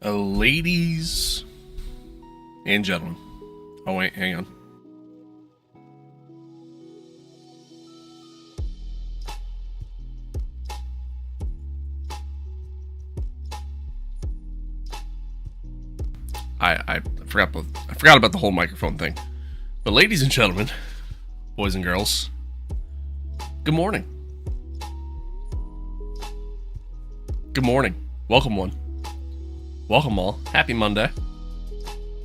Ladies and gentlemen. Oh, wait, hang on. I forgot about the whole microphone thing. But ladies and gentlemen, boys and girls, good morning. Good morning. Welcome one. Welcome all. Happy Monday.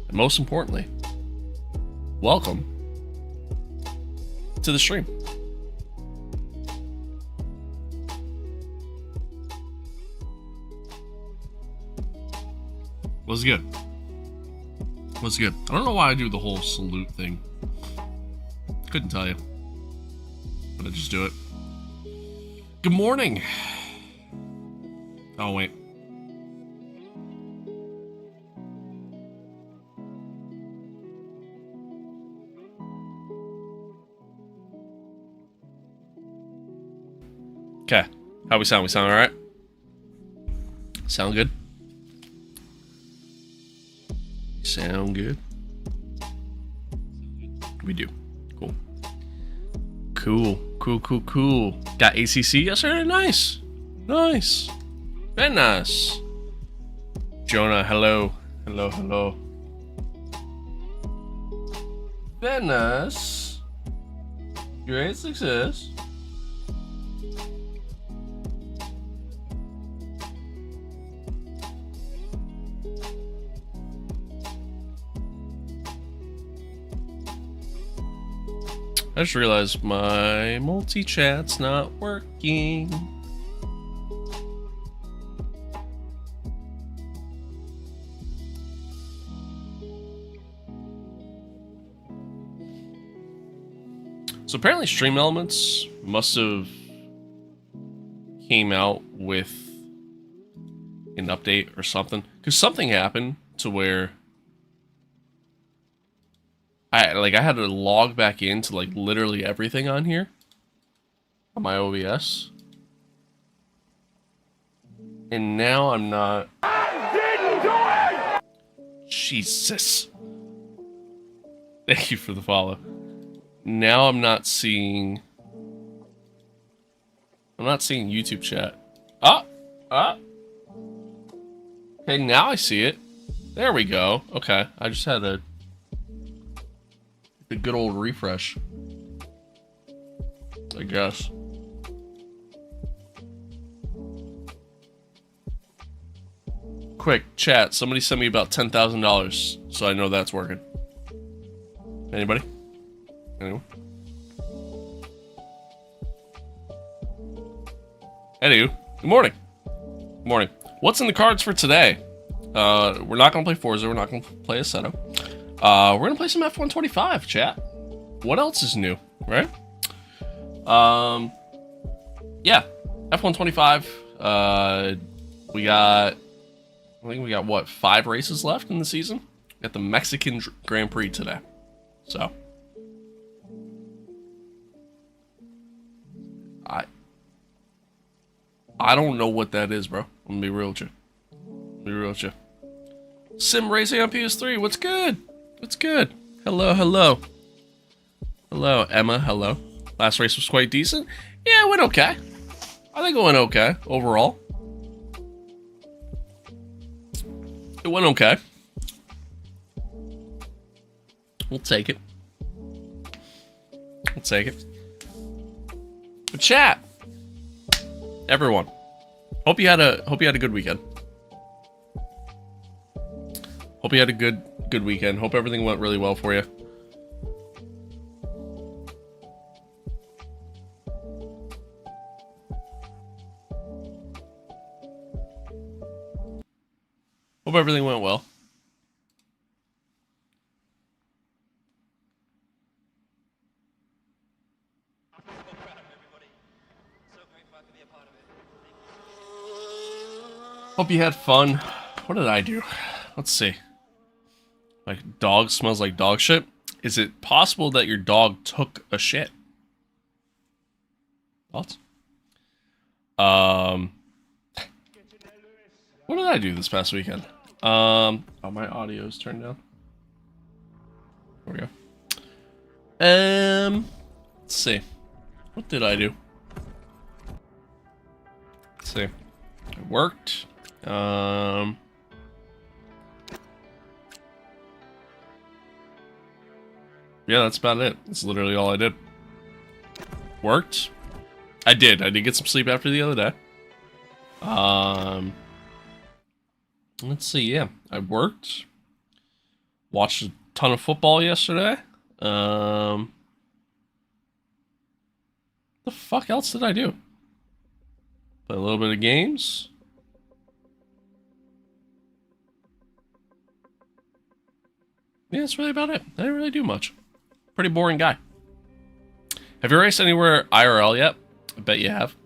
And most importantly, welcome to the stream. What's good? What's good? I don't know why I do the whole salute thing. Couldn't tell you. But I just do it. Good morning. Oh, wait. Okay. How we sound? We sound alright? Sound good? Sound good? We do. Cool. Cool. Got ACC yesterday? Nice. Nice. Very nice. Jonah, hello. Hello. Very nice. Great success. I just realized my multi-chat's not working. So apparently Stream Elements must have came out with an update or something. Because something happened to where I had to log back into like literally everything on here on my OBS. And now I'm not. I didn't do it! Jesus. Thank you for the follow. Now I'm not seeing YouTube chat. Okay, now I see it. There we go. Okay, I just had a good old refresh, I guess. Quick chat, somebody send me about $10,000 so I know that's working. Anybody? Anyone? Anywho, good morning. Good morning. What's in the cards for today? We're not gonna play Forza. We're not gonna play Assetto. We're gonna play some F125, chat. What else is new, right? Yeah, F125. I think we got what, 5 races left in the season? We got the Mexican Grand Prix today, so. I don't know what that is, bro. I'm gonna be real with you. Sim Racing on PS3, what's good? What's good? Hello, Emma, hello. Last race was quite decent. Yeah, it went okay. I think it went okay, overall. It went okay. We'll take it. But chat. Everyone, hope you had a good weekend. Hope you had a good weekend. Hope everything went really well for you. Hope everything went well. Hope you had fun. What did I do? Let's see. Like, dog smells like dog shit. Is it possible that your dog took a shit? Thoughts? What did I do this past weekend? Oh, my audio's turned down. There we go. Let's see. What did I do? Let's see. I worked. Yeah, that's about it. That's literally all I did. Worked. I did get some sleep after the other day. Let's see, yeah. I worked. Watched a ton of football yesterday. The fuck else did I do? Play a little bit of games. Yeah, that's really about it. I didn't really do much. Pretty boring guy. Have you raced anywhere IRL yet? I bet you have.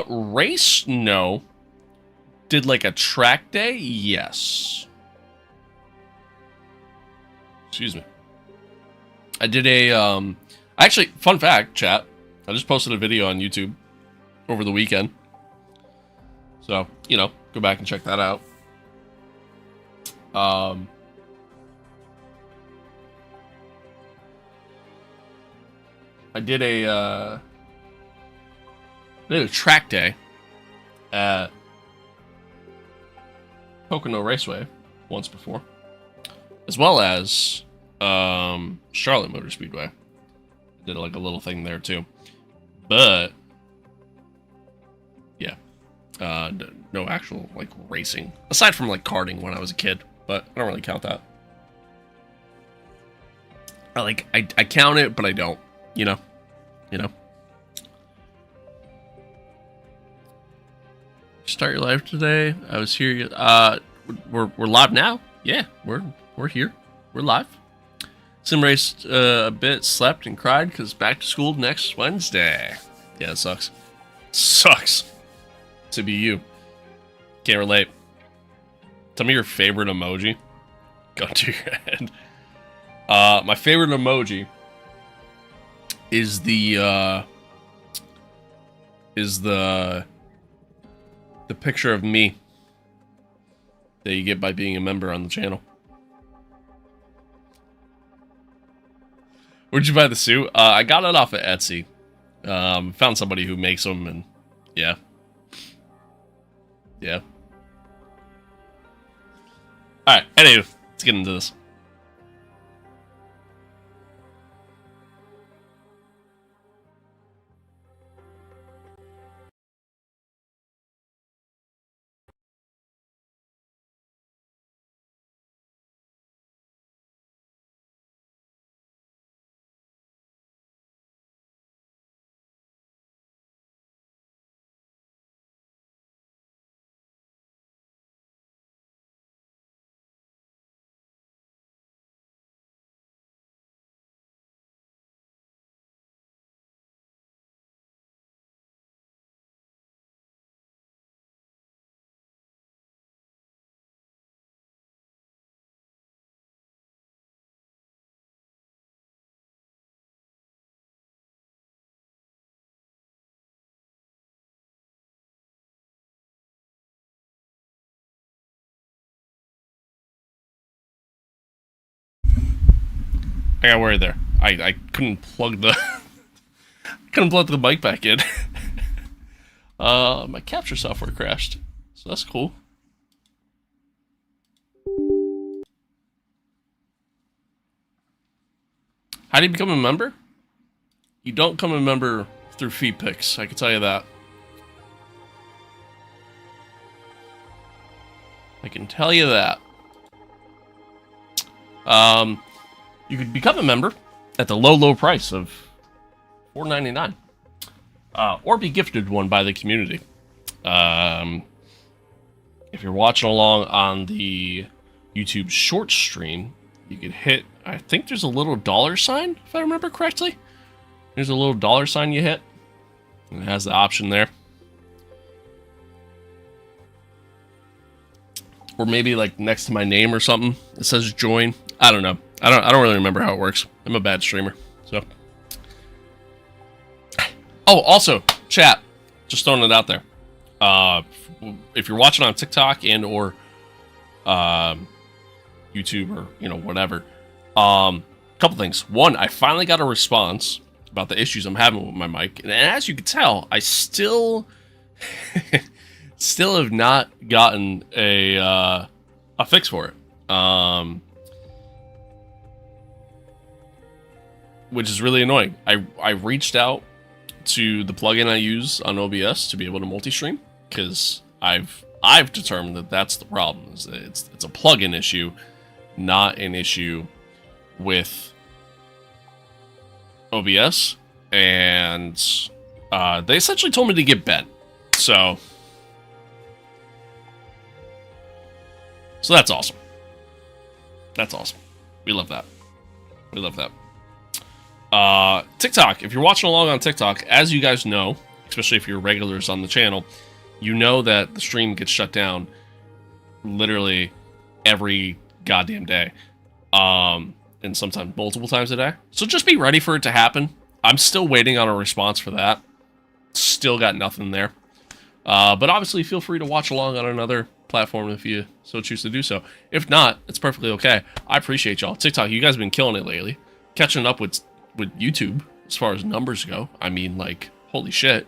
Race? No. Did like a track day? Yes. Excuse me. I did a, actually, fun fact, chat. I just posted a video on YouTube over the weekend. So, you know, go back and check that out. I did a track day at Pocono Raceway once before, as well as Charlotte Motor Speedway. I did like a little thing there too, but yeah, no actual like racing aside from like karting when I was a kid, but I don't really count that. I count it, but I don't. You know. Start your live today. I was here. We're live now. Yeah, we're here. We're live. Sim raced a bit, slept and cried because back to school next Wednesday. Yeah, it sucks. Sucks to be you. Can't relate. Tell me your favorite emoji. Go to your head. My favorite emoji is the picture of me that you get by being a member on the channel. Where'd you buy the suit? I got it off of Etsy. Found somebody who makes them, and yeah. Alright, anyway, let's get into this. I got worried there. I couldn't plug the mic back in. My capture software crashed, so that's cool. How do you become a member? You don't become a member through feed picks, I can tell you that. I can tell you that. You could become a member at the low price of $4.99, or be gifted one by the community. If you're watching along on the YouTube short stream, you could hit, I think there's a little $sign, if I remember correctly. There's a little $sign you hit, and it has the option there. Or maybe like next to my name or something, it says join. I don't know. I don't really remember how it works. I'm a bad streamer, so. Oh, also, chat, just throwing it out there. If you're watching on TikTok and or YouTube or, you know, whatever. Couple things. One, I finally got a response about the issues I'm having with my mic. And as you can tell, I still have not gotten a fix for it. Which is really annoying. I reached out to the plugin I use on OBS to be able to multi-stream, because I've determined that that's the problem. Is that it's a plugin issue, not an issue with OBS, and they essentially told me to get bent. So that's awesome. That's awesome. We love that. We love that. TikTok, if you're watching along on TikTok, as you guys know, especially if you're regulars on the channel, you know that the stream gets shut down literally every goddamn day. And sometimes multiple times a day. So just be ready for it to happen. I'm still waiting on a response for that. Still got nothing there. But obviously feel free to watch along on another platform if you so choose to do so. If not, it's perfectly okay. I appreciate y'all. TikTok, you guys have been killing it lately. Catching up with YouTube as far as numbers go. I mean, like, holy shit.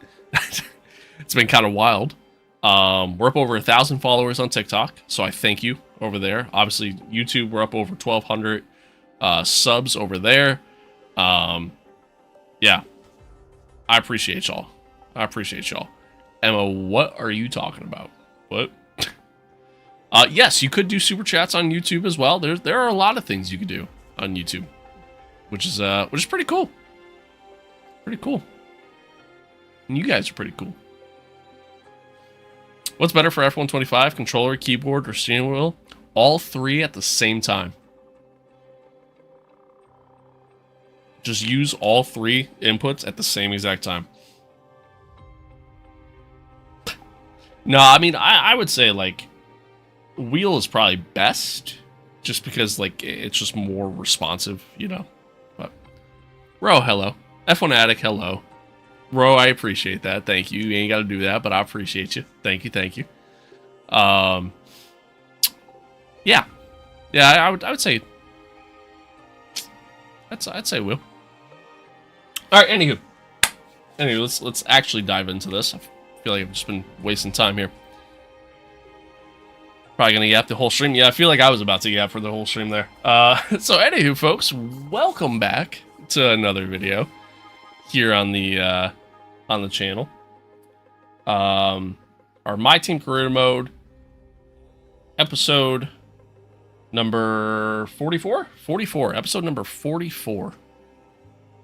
It's been kind of wild. We're up over 1,000 followers on TikTok, so I thank you over there. Obviously, YouTube, we're up over 1,200 subs over there. Yeah. I appreciate y'all. I appreciate y'all. Emma, what are you talking about? What? Yes, you could do super chats on YouTube as well. There are a lot of things you could do on YouTube, which is pretty cool. Pretty cool. And you guys are pretty cool. What's better for F125? Controller, keyboard, or steering wheel? All three at the same time. Just use all three inputs at the same exact time. No, I mean, I would say, like, wheel is probably best, just because, like, it's just more responsive, you know? But, Ro, hello. F1 Addict, hello. Ro, I appreciate that. Thank you. You ain't got to do that, but I appreciate you. Thank you, thank you. Yeah. Yeah, I would say... I'd say wheel. Alright, anywho, let's actually dive into this. I feel like I've just been wasting time here. Probably gonna yap the whole stream. Yeah, I feel like I was about to yap for the whole stream there. So anywho, folks, welcome back to another video here on the channel. Our MYTEAM career mode episode number 44? 44. Episode number 44.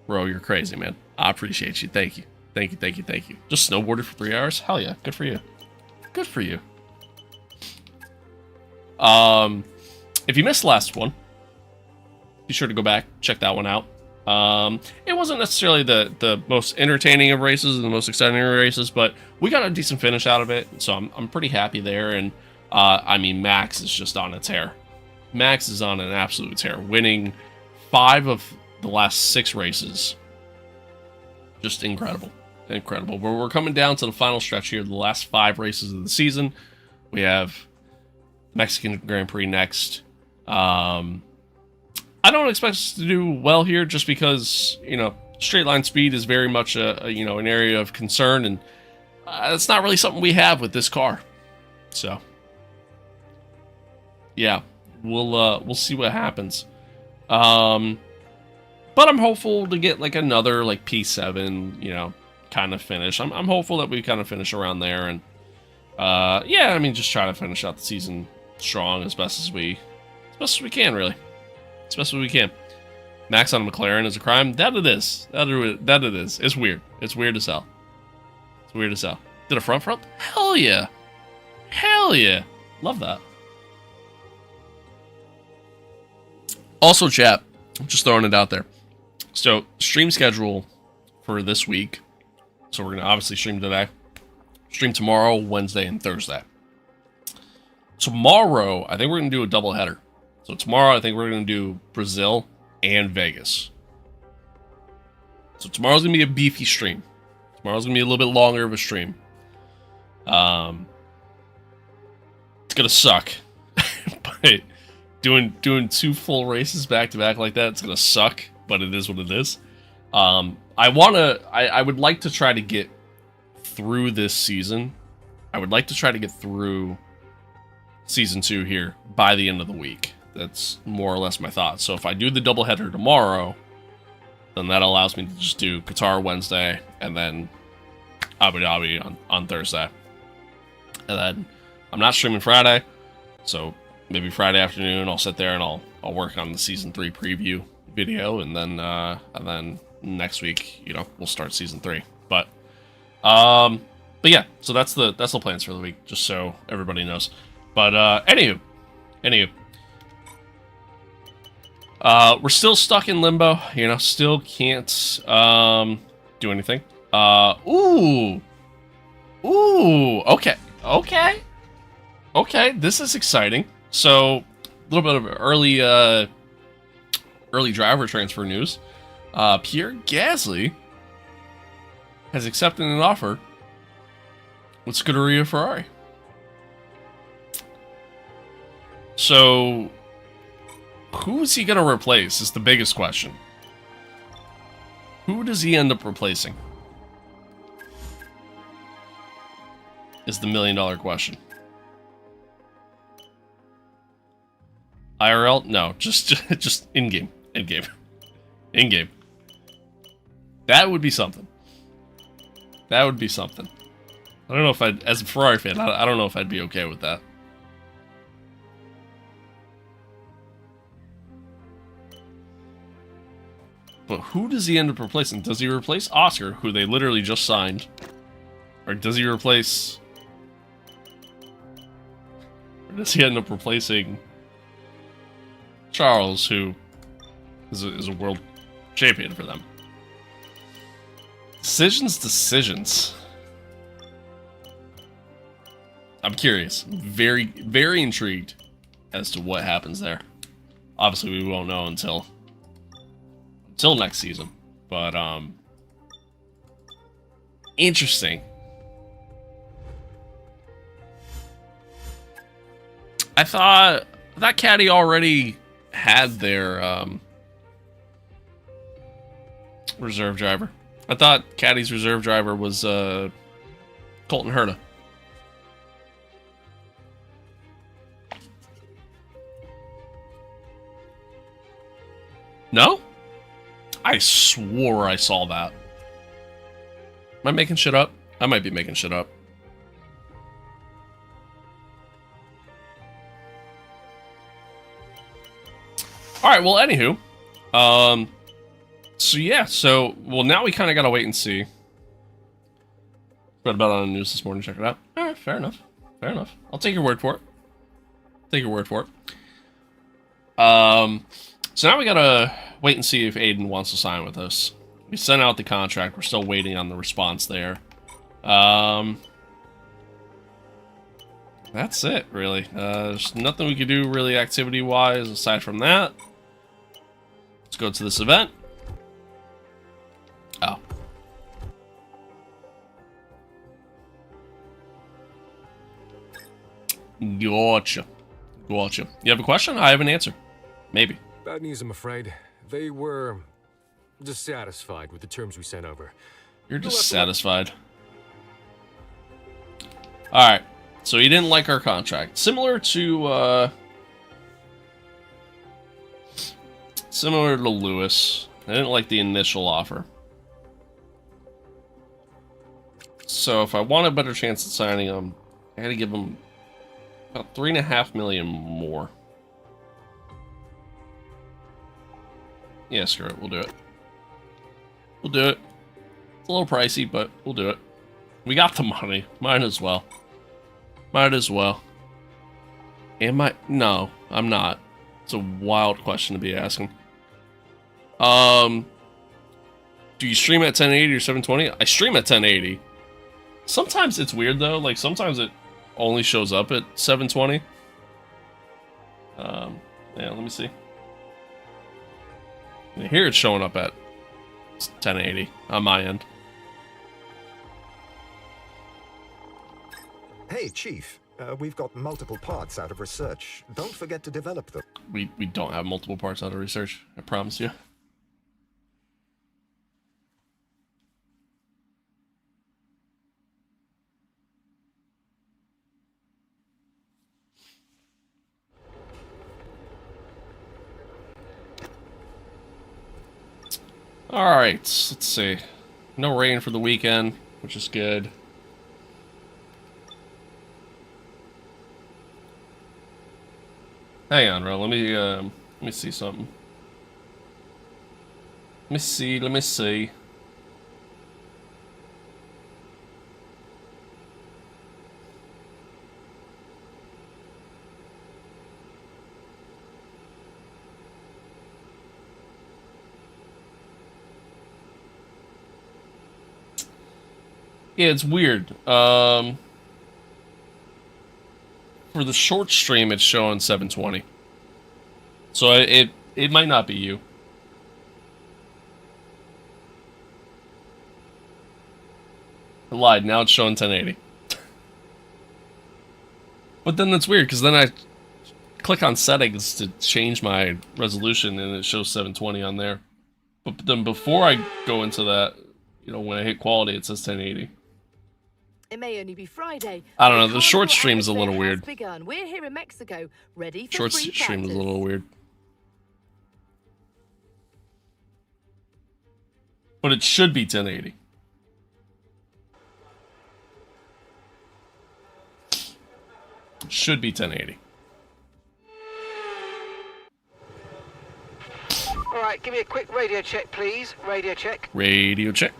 Bro, you're crazy, man. I appreciate you. Thank you. Thank you, thank you, thank you. Just snowboarded for 3 hours? Hell yeah. Good for you. Good for you. If you missed the last one, be sure to go back, check that one out. It wasn't necessarily the most entertaining of races and the most exciting of races, but we got a decent finish out of it, so I'm pretty happy there. And I mean, Max is just on a tear. Max is on an absolute tear, winning 5 of the last 6 races. Just incredible. Incredible. But we're coming down to the final stretch here, the last 5 races of the season. We have Mexican Grand Prix next. I don't expect us to do well here just because, you know, straight line speed is very much you know, an area of concern, and it's not really something we have with this car. So, yeah, we'll see what happens. But I'm hopeful to get like another like P7, you know, kind of finish. I'm hopeful that we kind of finish around there, and yeah, I mean, just try to finish out the season strong as best as we can, really. As best as we can. Max on a McLaren is a crime. That it is. That it is. It's weird. It's weird as hell. It's weird as hell. Did a front? Hell yeah. Hell yeah. Love that. Also, chat, just throwing it out there. So, stream schedule for this week. So, we're going to obviously stream today. Stream tomorrow, Wednesday, and Thursday. Tomorrow, I think we're going to do a double header. So, tomorrow, I think we're going to do Brazil and Vegas. So, tomorrow's going to be a beefy stream. Tomorrow's going to be a little bit longer of a stream. It's going to suck. But doing 2 full races back to back like that, it's gonna suck. But it is what it is. I would like to try to get through this season. I would like to try to get through season 2 here by the end of the week. That's more or less my thoughts. So if I do the doubleheader tomorrow, then that allows me to just do Qatar Wednesday and then Abu Dhabi on Thursday. And then I'm not streaming Friday, so maybe Friday afternoon I'll sit there and I'll work on the season 3 preview video, and then next week, you know, we'll start season 3. But yeah, so that's the plans for the week, just so everybody knows. But anywho, we're still stuck in limbo, you know, still can't do anything. Okay, this is exciting. So, a little bit of early driver transfer news. Pierre Gasly has accepted an offer with Scuderia Ferrari. So, who is he going to replace is the biggest question. Who does he end up replacing? Is the $1 million question. IRL? No, just in-game. In-game. That would be something. I don't know if I'd, as a Ferrari fan, I don't know if I'd be okay with that. But who does he end up replacing? Does he replace Oscar, who they literally just signed? Or does he replace... Or does he end up replacing Charles, who is a world champion for them? Decisions. I'm curious. Very, very intrigued as to what happens there. Obviously, we won't know until next season. But, interesting. I thought Caddy already had their reserve driver. I thought Caddy's reserve driver was Colton Herta. No? I swore I saw that. Am I making shit up? I might be making shit up. Alright, well, anywho. So, yeah, well, now we kind of gotta wait and see. Read about it on the news this morning, check it out. Alright, fair enough. I'll take your word for it. So now we gotta wait and see if Aiden wants to sign with us. We sent out the contract, we're still waiting on the response there. That's it, really. There's nothing we can do really activity-wise aside from that. Let's go to this event. Oh. Gotcha. You have a question? I have an answer. Maybe. Bad news, I'm afraid. They were dissatisfied with the terms we sent over. You're dissatisfied. Alright. So he didn't like our contract. Similar to Lewis. I didn't like the initial offer. So if I want a better chance at signing him, I gotta give him about $3.5 million more. Yeah, screw it. We'll do it. It's a little pricey, but we'll do it. We got the money. Might as well. Am I? No, I'm not. It's a wild question to be asking. Do you stream at 1080 or 720? I stream at 1080. Sometimes it's weird though. Like sometimes it only shows up at 720. Yeah, let me see. Here it's showing up at 1080 on my end. Hey, Chief. We've got multiple parts out of research. Don't forget to develop them. We don't have multiple parts out of research. I promise you. Alright, let's see. No rain for the weekend, which is good. Hang on, bro. Let me see something. Let me see. Yeah, it's weird. For the short stream, it's showing 720. So it might not be you. I lied. Now it's showing 1080. But then that's weird, because then I click on settings to change my resolution, and it shows 720 on there. But then before I go into that, you know, when I hit quality, it says 1080. It may only be Friday. I don't know. The short stream's a little weird. We're here in Mexico, ready for Short free stream is a little weird. But it should be 1080. Should be 1080. All right, give me a quick radio check, please. Radio check. Radio check.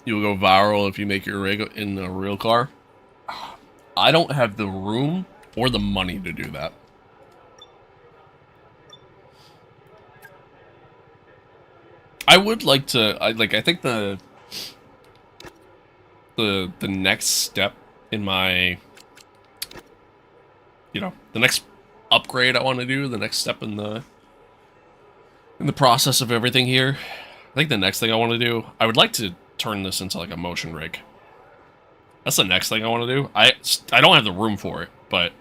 You'll go viral if you make your rig in a real car. I don't have the room or the money to do that. I would like to. I think the next step in my, you know, the next upgrade I want to do, the next step in the process of everything here. I think the next thing I want to do, I would like to turn this into like a motion rig. That's the next thing I want to do. I don't have the room for it, but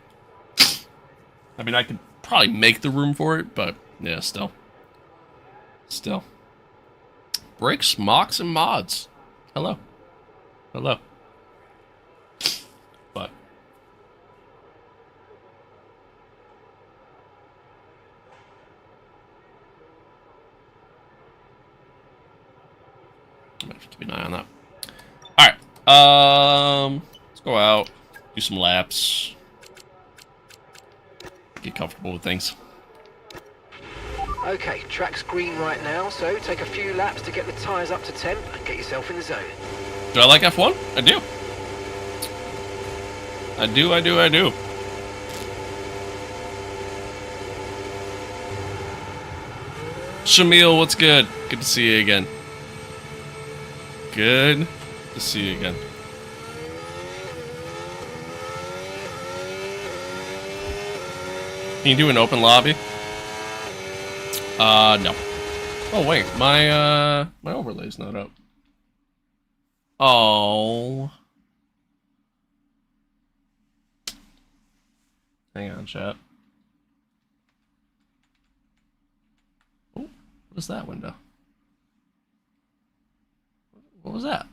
I mean I could probably make the room for it, but yeah, still. Brakes, mocks, and mods. Hello. Hello. But I might have to keep an eye on that. Alright. Let's go out, do some laps. Get comfortable with things. Okay, track's green right now, so take a few laps to get the tyres up to temp and get yourself in the zone. Do I like F1? I do. I do. Shamil, what's good? Good to see you again. Good to see you again. Can you do an open lobby? No. Oh wait, my overlay's not up. Oh. Hang on, chat. Oh, what is that window? What was that?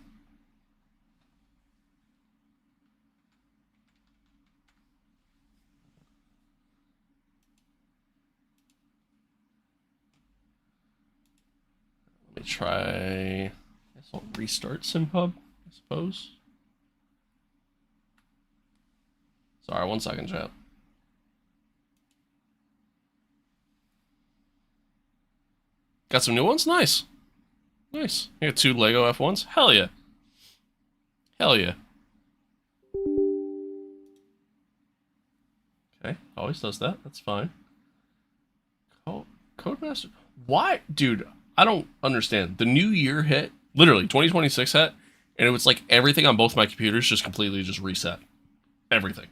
Let me try. I guess I'll restart SimHub, I suppose. Sorry, 1 second, chat. Got some new ones? Nice. Nice. You got 2 Lego F1s? Hell yeah. Hell yeah. Okay, always does that. That's fine. Codemaster. Why? Dude, I don't understand. The new year hit, literally 2026 hit, and it was like everything on both my computers just completely just reset. Everything.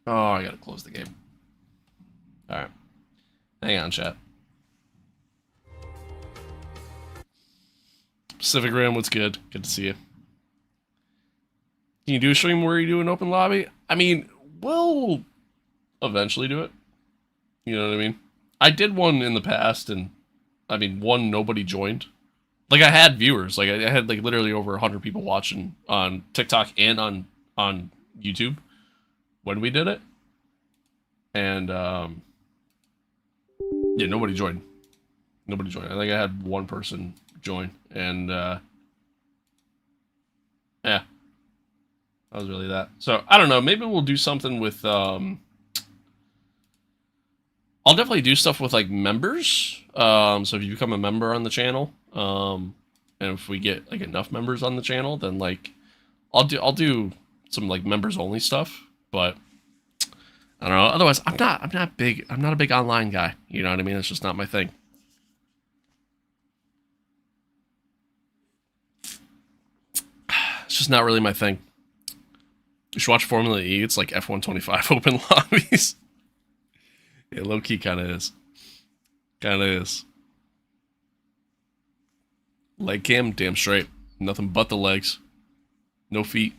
Oh, I gotta close the game. Alright. Hang on, chat. Pacific Rim, what's good? Good to see you. Can you do a stream where you do an open lobby? I mean, we'll eventually do it. You know what I mean? I did one in the past, and I mean, one, nobody joined. Like, I had viewers. Like, I had, like, literally over 100 people watching on TikTok and on YouTube when we did it. And, yeah, nobody joined. Nobody joined. I think I had one person join. And, yeah. That was really that. So, I don't know. Maybe we'll do something with, I'll definitely do stuff with, like, members. So if you become a member on the channel, and if we get, like, enough members on the channel, then, like, I'll do some, like, members only stuff. But I don't know. Otherwise, I'm not a big online guy. You know what I mean? It's just not my thing. It's just not really my thing. You should watch Formula E. It's like F125 open lobbies. Yeah, low-key kind of is. Kind of is. Leg cam, damn straight. Nothing but the legs. No feet.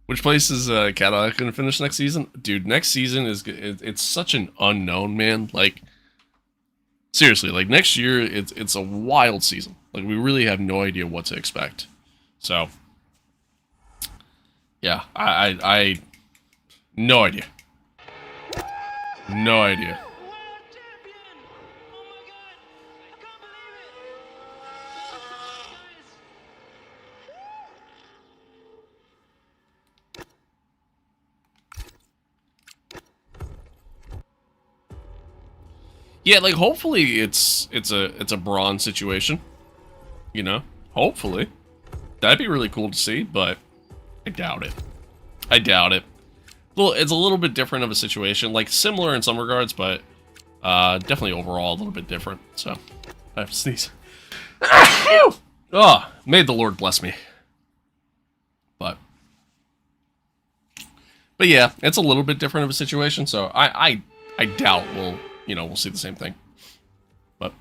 Which place is Cadillac going to finish next season? Dude, next season it's such an unknown, man. Like, seriously, like, next year, it's a wild season. Like, we really have no idea what to expect. So, yeah, I no idea. No idea. Yeah, like, hopefully it's a bronze situation. You know? Hopefully. That'd be really cool to see, but I doubt it. I doubt it. Well, it's a little bit different of a situation. Like, similar in some regards, but definitely overall a little bit different. So, I have to sneeze. Oh, may the Lord bless me. But yeah, it's a little bit different of a situation, so I doubt we'll see the same thing. But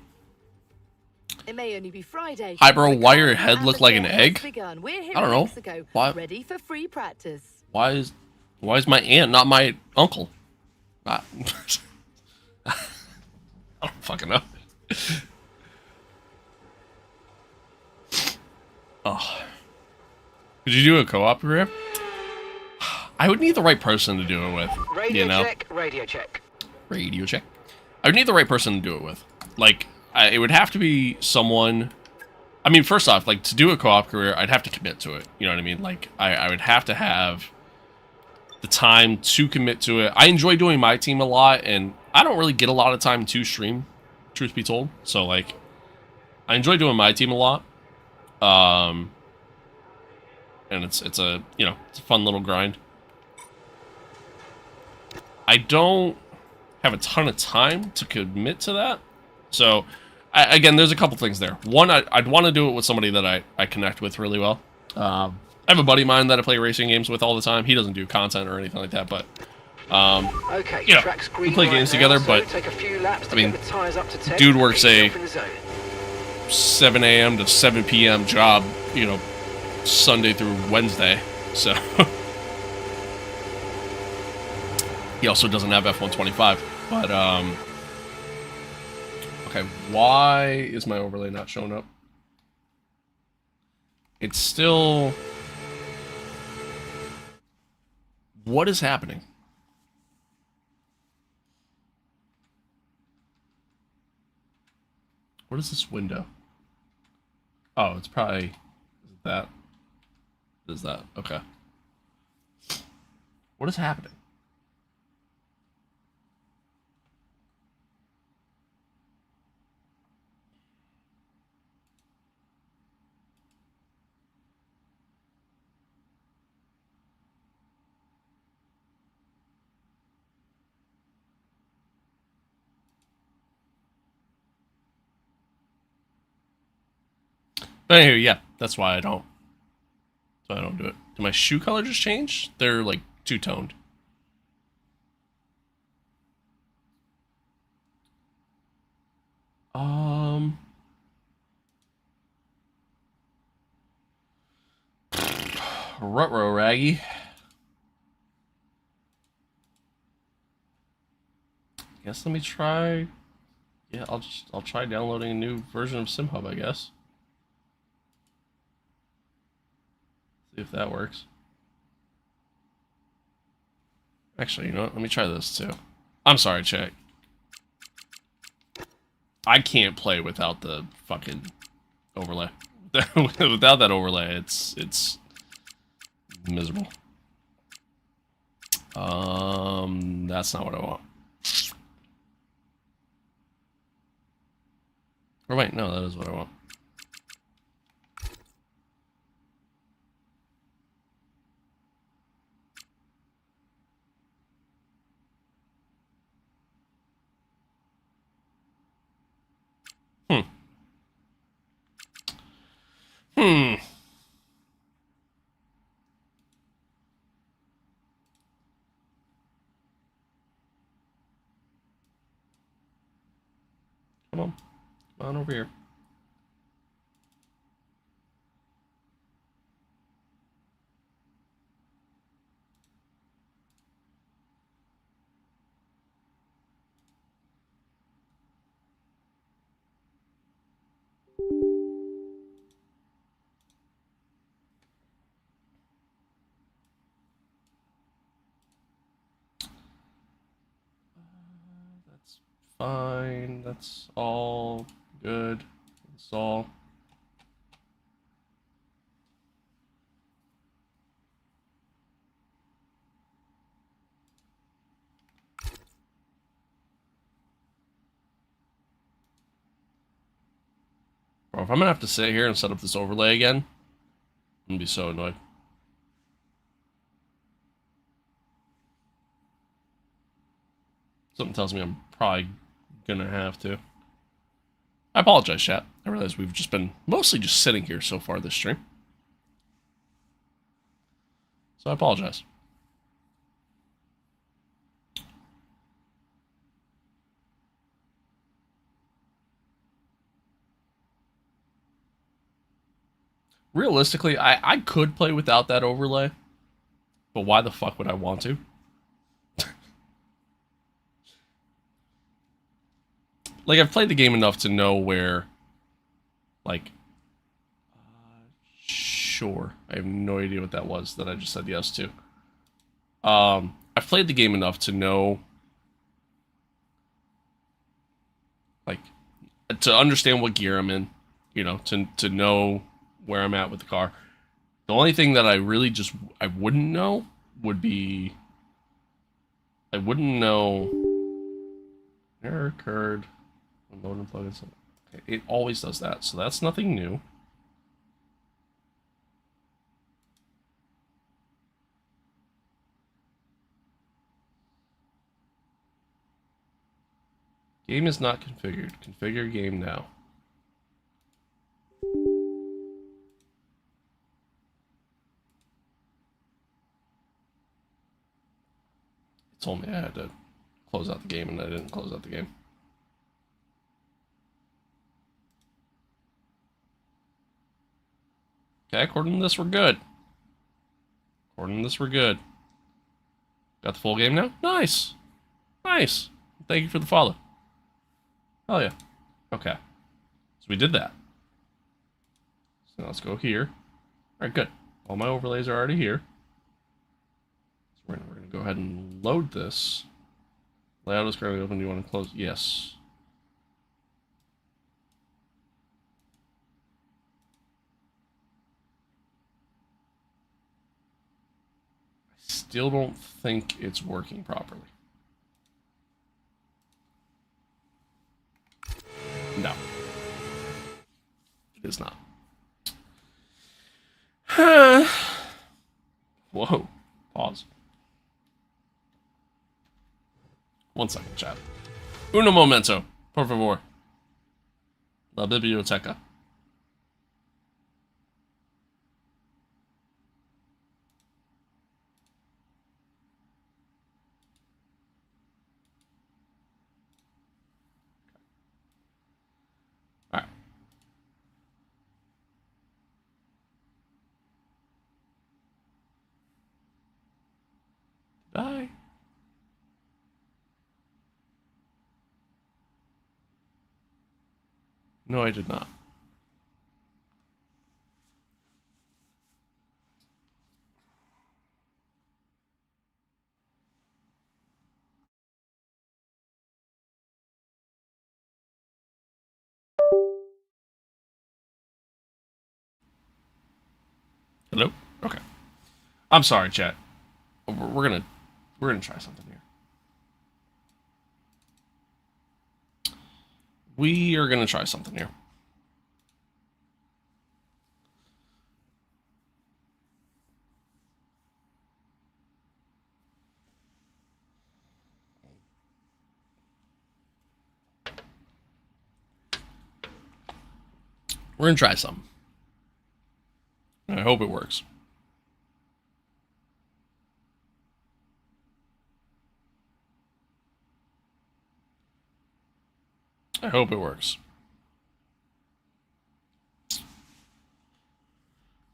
it may only be Friday. Hi, bro. Why your head look like an egg? We're here I don't know. Mexico, Why? Ready for free practice. Why is my aunt not my uncle? I don't fucking know. Oh. Could you do a co-op career? I would need the right person to do it with. Radio you know? check, radio check. Radio check. I would need the right person to do it with. Like, it would have to be someone... I mean, first off, like, to do a co-op career, I'd have to commit to it. You know what I mean? Like, I would have to have the time to commit to it. I enjoy doing MYTEAM a lot, and I don't really get a lot of time to stream, truth be told. So, like, I enjoy doing MYTEAM a lot. And it's a, it's a fun little grind. I don't have a ton of time to commit to that. So, again, there's a couple things there. One, I'd want to do it with somebody that I connect with really well. I have a buddy of mine that I play racing games with all the time. He doesn't do content or anything like that, but Okay, we play games together, but take a few laps to I mean, get the tires up to 10, dude works a in the zone. 7 a.m. to 7 p.m. job, Sunday through Wednesday. So he also doesn't have F125, but okay, why is my overlay not showing up? It's still... What is happening? What is this window? Oh, it's probably... Is it that? What is that? Okay. What is happening? But anyway, yeah, that's why I don't do it. Did my shoe color just change? They're like two-toned. Ruh-roh, Raggy. Guess let me try. Yeah, I'll try downloading a new version of SimHub, I guess. See if that works. Actually, you know what? Let me try this too. I'm sorry, chat. I can't play without the fucking overlay. Without that overlay, it's miserable. That's not what I want. Or wait, no, that is what I want. Hmm. Come on. Come on over here. That's fine. That's all good. Install. Bro, if I'm gonna have to sit here and set up this overlay again, I'm gonna be so annoyed. Something tells me I'm probably gonna have to. I apologize, chat. I realize we've just been mostly just sitting here so far this stream. So I apologize. Realistically, I could play without that overlay, but why the fuck would I want to? Like, I've played the game enough to know where, like, sure. I have no idea what that was that I just said yes to. I've played the game enough to know, like, to understand what gear I'm in, you know, to know where I'm at with the car. The only thing that I really just, I wouldn't know would be, I wouldn't know, error occurred when load and plug in. Okay, it always does that, so that's nothing new. Game is not configured. Configure game now. It told me I had to close out the game, and I didn't close out the game. Okay, according to this, we're good. According to this, we're good. Got the full game now? Nice. Nice. Thank you for the follow. Oh, yeah. Okay. So we did that. So now let's go here. Alright, good. All my overlays are already here. So we're going to go ahead and load this. Layout is currently open. Do you want to close? Yes. I still don't think it's working properly. No. It is not. Whoa. Pause. 1 second, chat. Uno momento, por favor. La biblioteca. Alright. No, I did not. Hello? Okay. I'm sorry, chat. We're gonna try something here. We are gonna try something here. We're gonna try something. And I hope it works. I hope it works.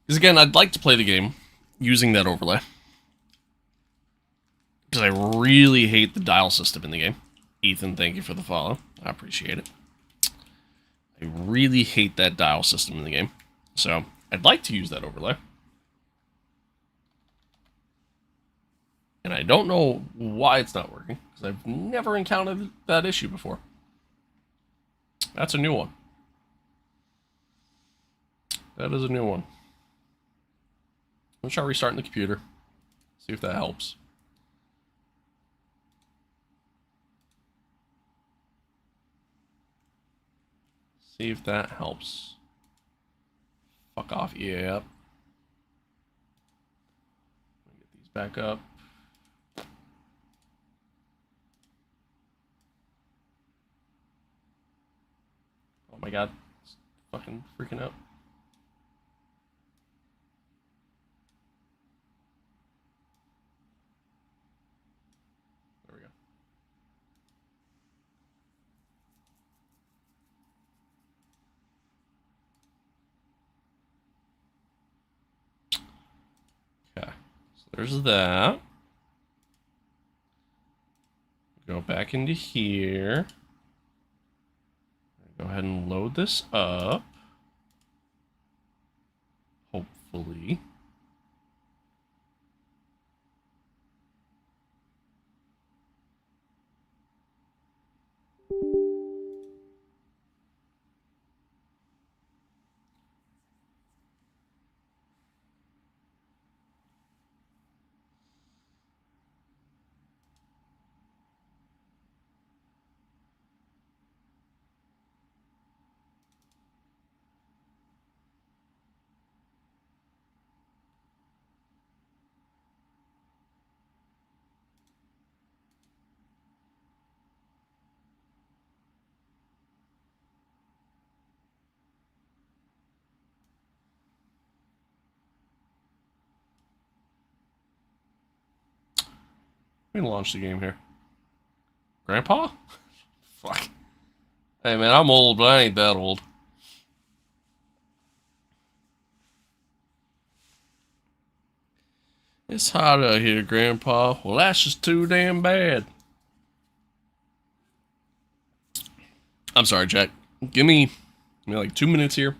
Because again, I'd like to play the game using that overlay. Because I really hate the dial system in the game. Ethan, thank you for the follow. I appreciate it. I really hate that dial system in the game. So, I'd like to use that overlay. And I don't know why it's not working. Because I've never encountered that issue before. That's a new one. That is a new one. I'm try restarting the computer. See if that helps. See if that helps. Fuck off, yep. Get these back up. Oh my god. It's fucking freaking out. There we go. Okay. So there's that. Go back into here. Go ahead and load this up. Hopefully. Let me launch the game here. Grandpa? Fuck. Hey man, I'm old, but I ain't that old. It's hot out here, Grandpa. Well, that's just too damn bad. I'm sorry, Jack. Give me like 2 minutes here.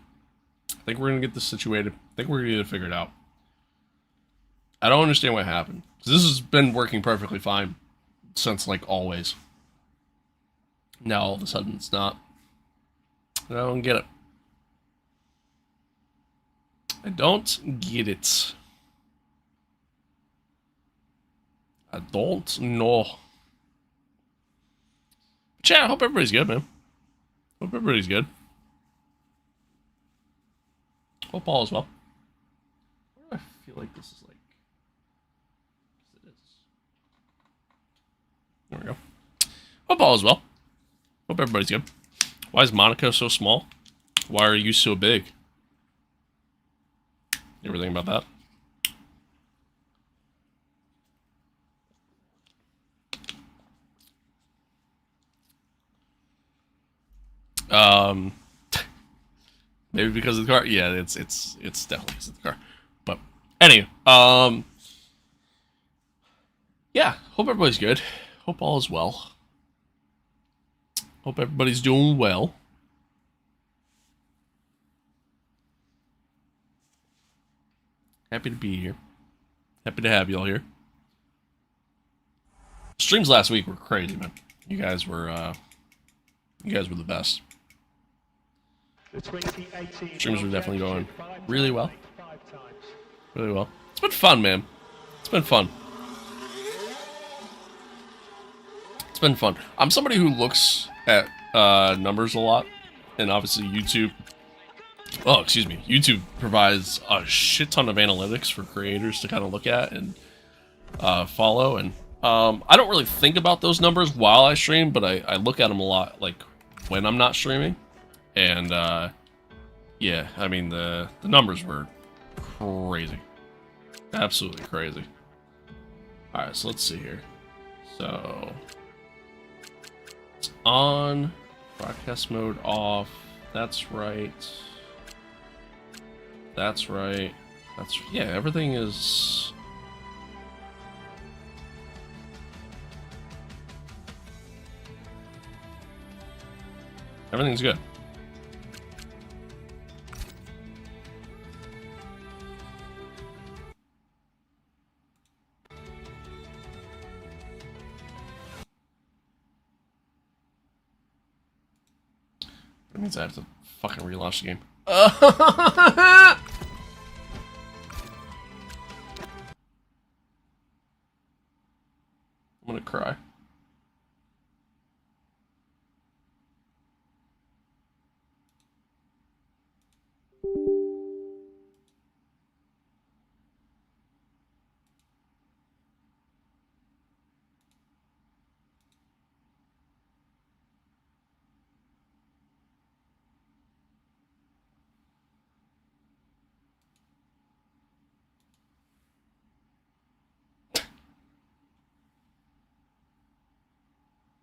I think we're gonna get this situated. I think we're gonna get it figured out. I don't understand what happened. This has been working perfectly fine since, like, always. Now, all of a sudden, it's not. I don't get it. I don't get it. I don't know. Chat, I hope everybody's good, man. Hope everybody's good. Hope all is well. Why do I feel like this is like... It is. There we go. Hope all is well. Hope everybody's good. Why is Monaco so small? Why are you so big? You ever think about that? Maybe because of the car. Yeah, it's definitely because of the car. But anyway, yeah. Hope everybody's good. Hope all is well. Hope everybody's doing well. Happy to be here. Happy to have y'all here. Streams last week were crazy, man. You guys were the best. Streams were definitely going really well. Really well. It's been fun, man. It's been fun. It's been fun. I'm somebody who looks at numbers a lot, and obviously YouTube. Oh, excuse me. YouTube provides a shit ton of analytics for creators to kind of look at and follow. And I don't really think about those numbers while I stream, but I look at them a lot, like when I'm not streaming. And yeah, I mean the numbers were crazy, absolutely crazy. All right, so let's see here. So it's on, broadcast mode off. That's right. That's right. That's, yeah, everything is... Everything's good. That means I have to fucking relaunch the game. I'm gonna cry.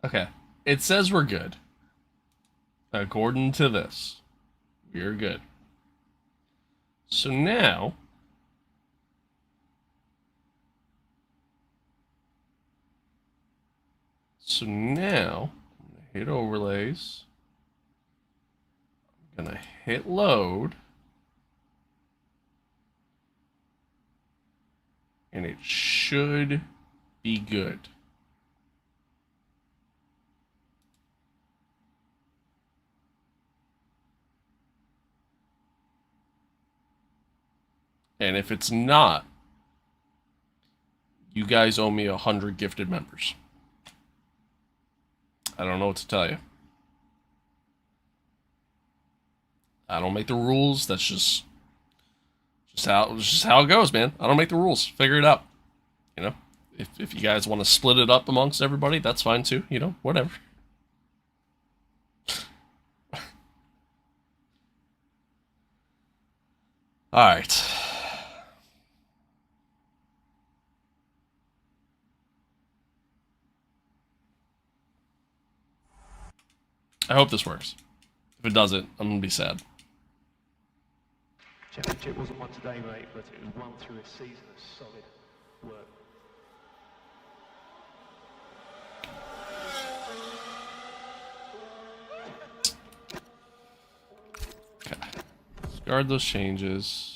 Okay. It says we're good. According to this, we're good. So now... I'm gonna hit overlays. I'm gonna hit load. And it should be good. And if it's not, you guys owe me 100 gifted members. I don't know what to tell you. I don't make the rules. That's just how it goes, man. I don't make the rules. Figure it out. You know, if you guys want to split it up amongst everybody, that's fine too. You know, whatever. All right. I hope this works. If it doesn't, I'm gonna be sad. Championship wasn't won today, mate, but it was won through a season of solid work. Okay. Discard those changes.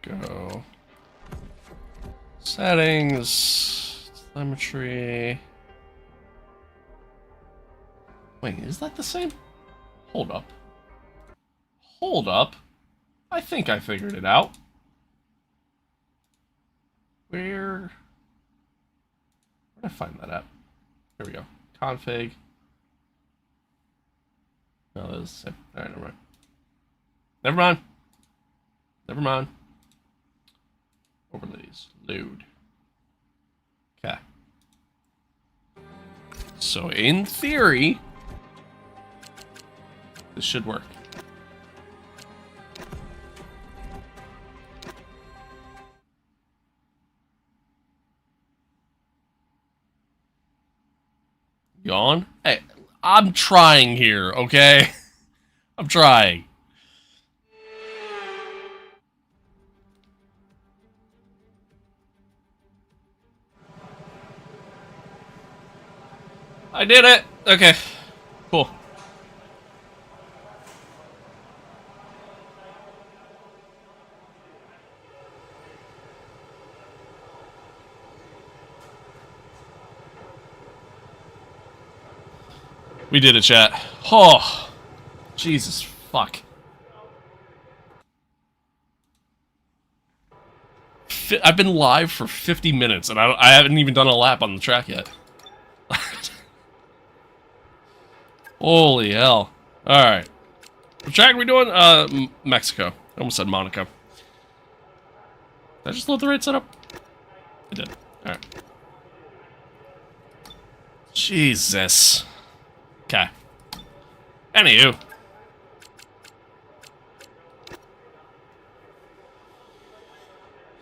Go. Settings. Telemetry. Wait, is that the same? Hold up. Hold up. I think I figured it out. Where'd I find that at? Here we go. Config. No, that is the same. Alright, never mind. Never mind. Never mind. Overlays. Load. Okay. So in theory, this should work. Yawn? Hey, I'm trying here, okay? I'm trying. I did it! Okay. Cool. We did it, chat. Oh! Jesus, fuck. I've been live for 50 minutes, and I haven't even done a lap on the track yet. Holy hell. Alright. What track are we doing? Mexico. I almost said Monaco. Did I just load the right setup? I did. Alright. Jesus. Okay. Anywho.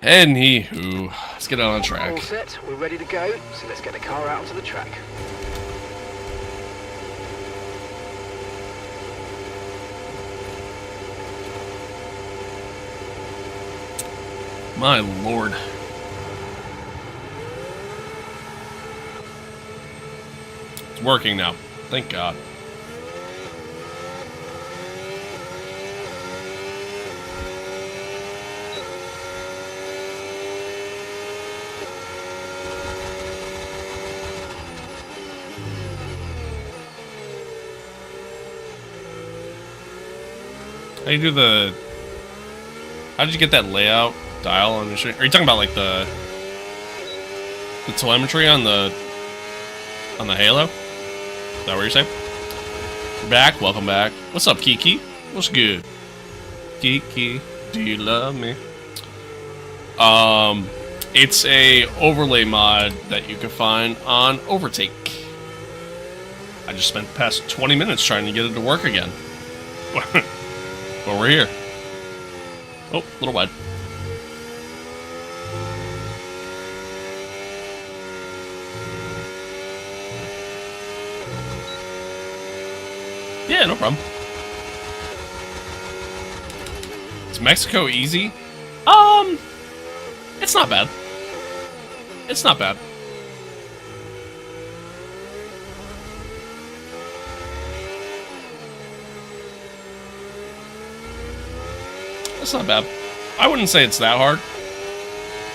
Anywho. Let's get on track. All set, we're ready to go, so let's get the car out onto the track. My lord. It's working now. Thank God. How do you do the... How did you get that layout dial on the machine? Are you talking about like the telemetry on the Halo? Is that what you're saying? You're back. Welcome back. What's up, Kiki? What's good? Kiki, do you love me? It's a overlay mod that you can find on Overtake. I just spent the past 20 minutes trying to get it to work again. But we're here. Oh, a little wide. Yeah, no problem. Is Mexico easy? It's not bad. It's not bad. It's not bad. I wouldn't say it's that hard,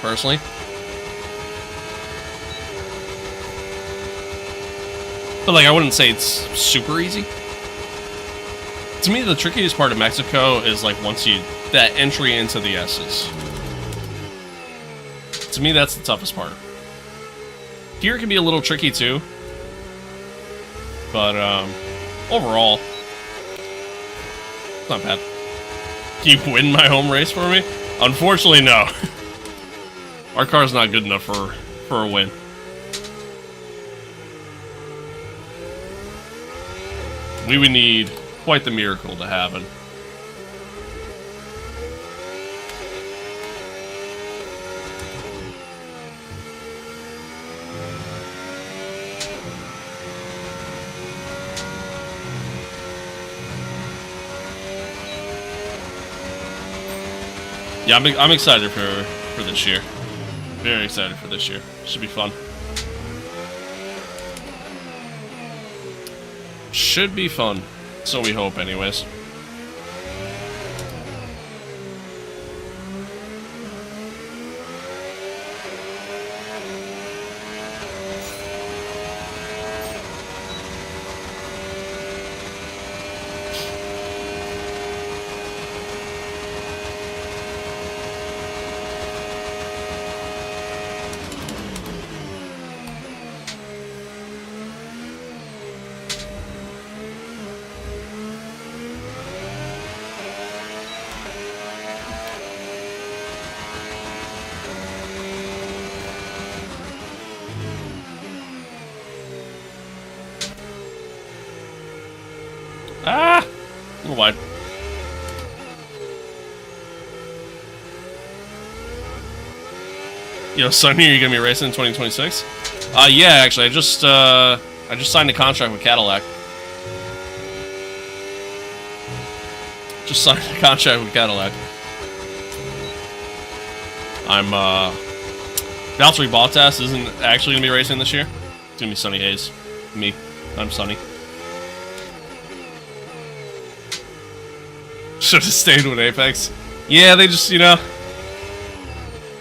personally. But, like, I wouldn't say it's super easy. To me, the trickiest part of Mexico is, like, once you... that entry into the S's. To me, that's the toughest part. Here can be a little tricky, too. But, overall, it's not bad. Can you win my home race for me? Unfortunately, no. Our car's not good enough for a win. We would need quite the miracle to happen. Yeah, I'm excited for this year. Very excited for this year. Should be fun. Should be fun. So we hope, anyways. Ah! A little wide. Yo, Sonny, are you gonna be racing in 2026? Yeah, actually, I just signed a contract with Cadillac. Just signed a contract with Cadillac. Valtteri Bottas isn't actually gonna be racing this year. It's gonna be Sonny Hayes. Me. I'm Sonny. Should have stayed with Apex. Yeah, they just, you know,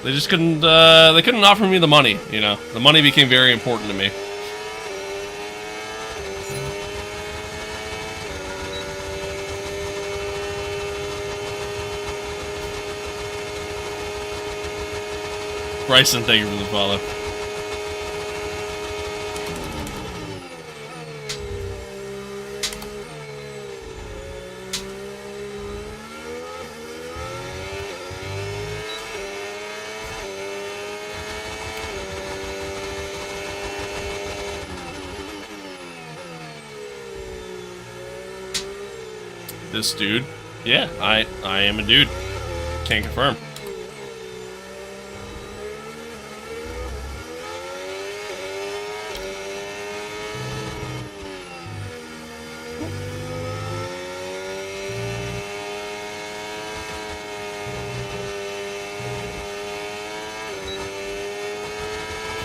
they just couldn't, they couldn't offer me the money, you know. The money became very important to me. Bryson, thank you for the follow. This dude? Yeah, I am a dude. Can't confirm.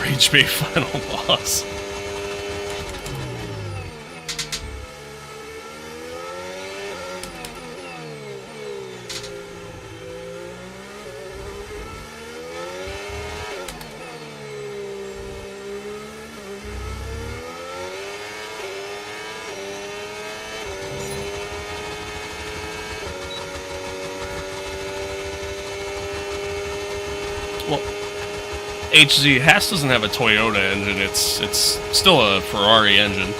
Rage Bait final boss. Well, HZ Haas doesn't have a Toyota engine. It's still a Ferrari engine.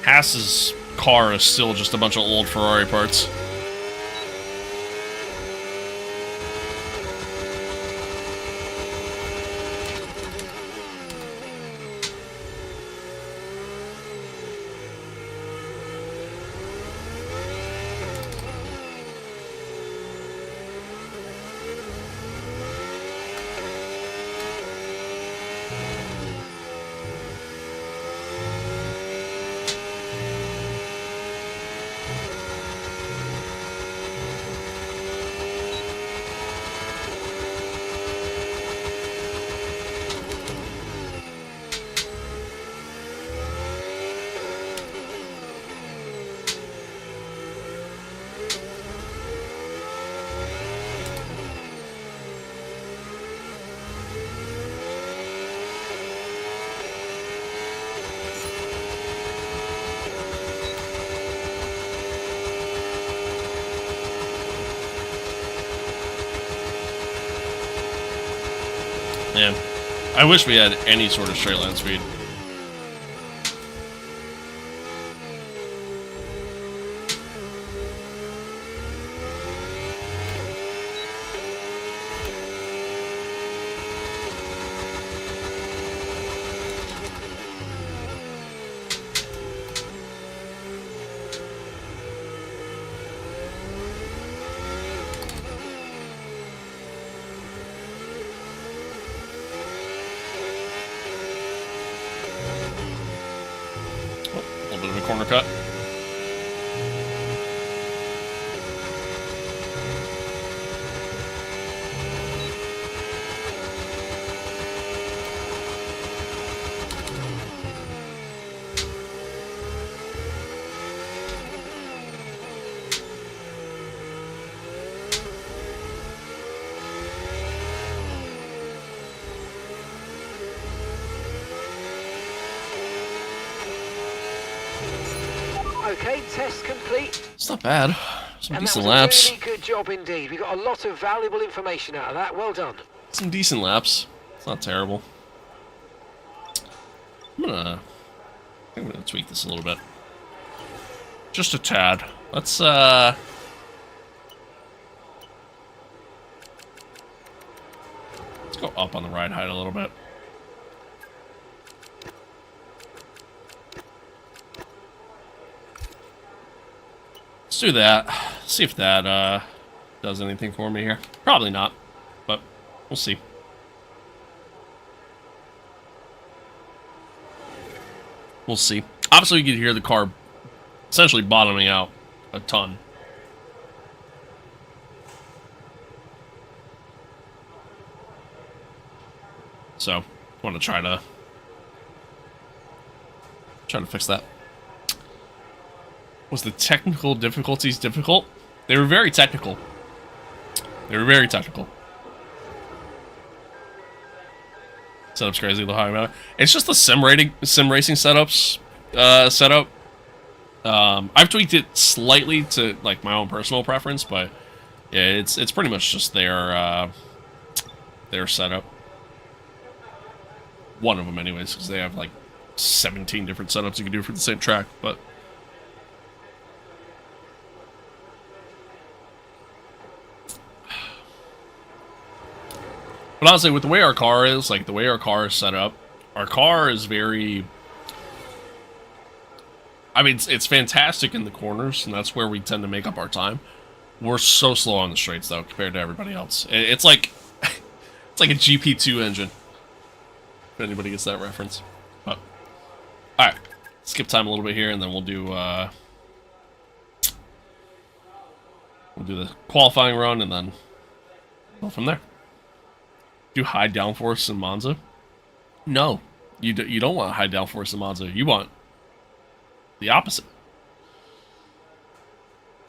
Haas's car is still just a bunch of old Ferrari parts. Man, I wish we had any sort of straight line speed. A little bit of a corner cut. Okay, test complete. It's not bad. Some And that decent was laps. a really good job indeed. We got a lot of valuable information out of that. Well done. Some decent laps. It's not terrible. I'm gonna tweak this a little bit. Just a tad. Let's go up on the ride height a little bit. Let's do that. See if that does anything for me here. Probably not, but we'll see. We'll see. Obviously, you can hear the car essentially bottoming out a ton. So, I want to try to fix that. Was the technical difficulties difficult? They were very technical. They were very technical. Setup's crazy, the high amount. It's just the sim racing setups setup. I've tweaked it slightly to like my own personal preference, but yeah, it's pretty much just their setup. One of them, anyways, because they have like 17 different setups you can do for the same track, but. But honestly, with the way our car is, like the way our car is set up, our car is very... I mean, it's fantastic in the corners, and that's where we tend to make up our time. We're so slow on the straights, though, compared to everybody else. It's like... it's like a GP2 engine. If anybody gets that reference. But, alright. Skip time a little bit here, and then we'll do, we'll do the qualifying run, and then go from there. Do high downforce in Monza? No, you don't want high downforce in Monza. You want the opposite.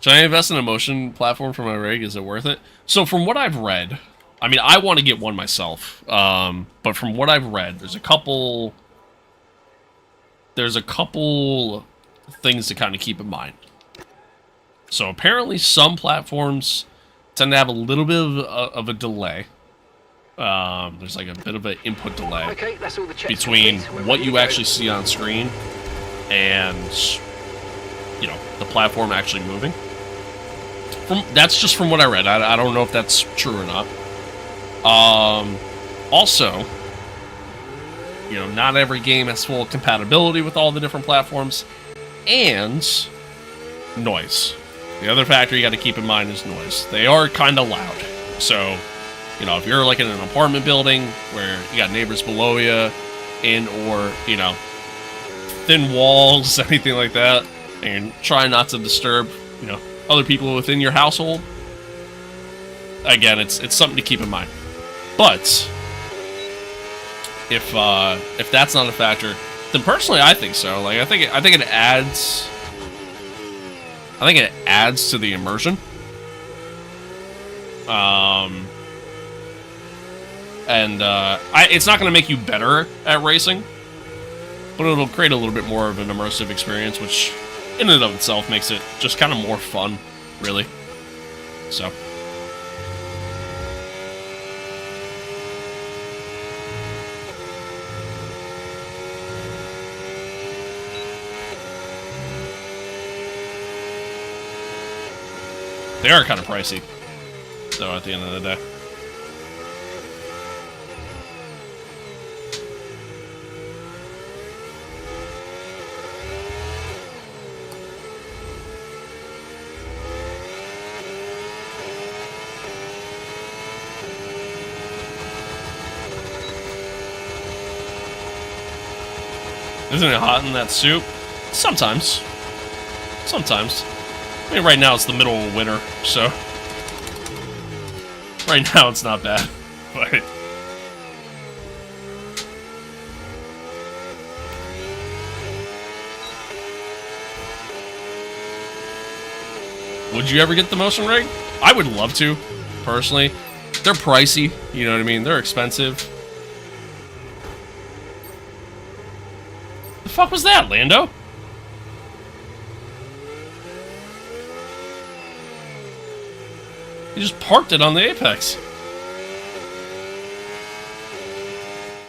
Should I invest in a motion platform for my rig? Is it worth it? So from what I've read, I mean, I want to get one myself. But from what I've read, there's a couple things to kind of keep in mind. So apparently some platforms tend to have a little bit of a delay. There's like a bit of an input delay between what you actually see on screen and, you know, the platform actually moving. That's just from what I read. I don't know if that's true or not. Also, you know, not every game has full compatibility with all the different platforms, and noise. The other factor you got to keep in mind is noise. They are kind of loud, so... You know, if you're like in an apartment building where you got neighbors below you, or, you know, thin walls, anything like that, and try not to disturb, you know, other people within your household, again, it's something to keep in mind. But if that's not a factor, then personally I think so. Like I think it adds to the immersion. It's not going to make you better at racing, but it'll create a little bit more of an immersive experience, which in and of itself makes it just kind of more fun, really. So. They are kind of pricey, though, at the end of the day. Isn't it hot in that soup? Sometimes. Sometimes. I mean, right now it's the middle of winter, so... Right now it's not bad, but... Would you ever get the motion rig? I would love to, personally. They're pricey, you know what I mean? They're expensive. The fuck was that, Lando? You just parked it on the apex.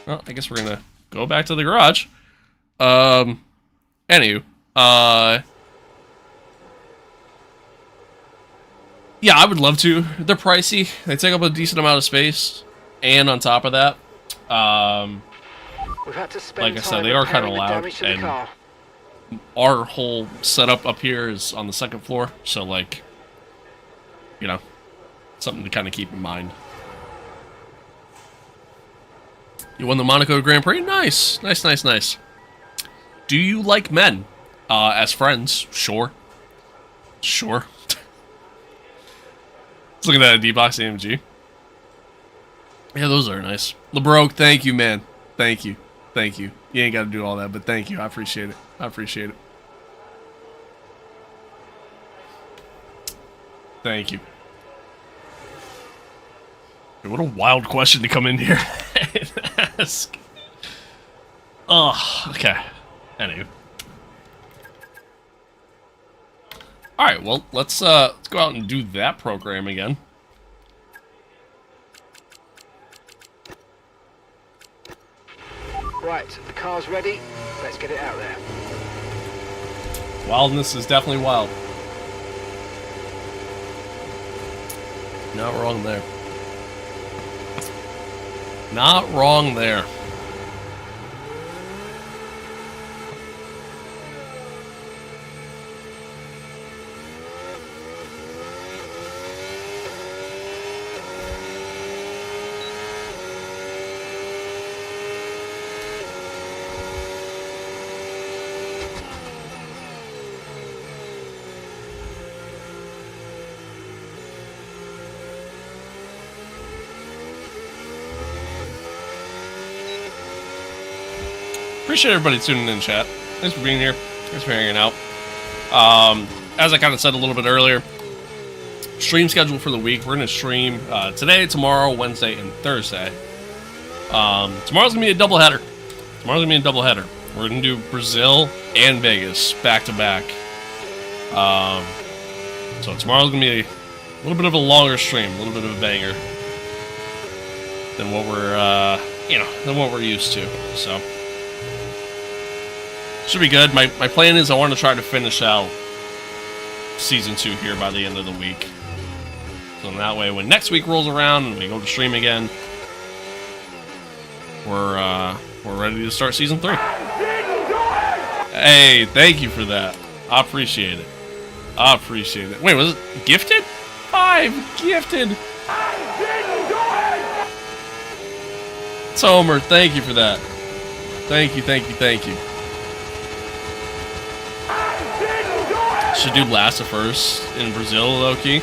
Well, I guess we're gonna go back to the garage. Anywho, yeah, I would love to. They're pricey. They take up a decent amount of space, and on top of that, We've had to spend like I said, they are kind of loud, and our whole setup up here is on the second floor, so like, you know, something to kind of keep in mind. You won the Monaco Grand Prix? Nice, nice, nice, nice. Do you like men as friends? Sure, sure. Let's look at that D-Box AMG. Yeah, those are nice. LeBroke, thank you, man. Thank you. Thank you. You ain't got to do all that, but thank you. I appreciate it. I appreciate it. Thank you. What a wild question to come in here and ask. Oh, okay. Anyway. Alright, well, let's go out and do that program again. Right, the car's ready. Let's get it out there. Wildness is definitely wild. Not wrong there. Not wrong there. Appreciate everybody tuning in, chat. Thanks for being here. Thanks for hanging out. As I kind of said a little bit earlier, stream schedule for the week. We're going to stream today, tomorrow, Wednesday, and Thursday. Tomorrow's going to be a doubleheader. We're going to do Brazil and Vegas back-to-back. So tomorrow's going to be a little bit of a longer stream, a little bit of a banger than what we're used to. So should be good. My plan is I want to try to finish out Season 2 here by the end of the week. So that way, when next week rolls around and we go to stream again, we're ready to start Season 3. Hey, thank you for that. I appreciate it. Wait, was it gifted? 5 gifted. Tomer, thank you for that. Thank you. Should do last to first in Brazil, low-key.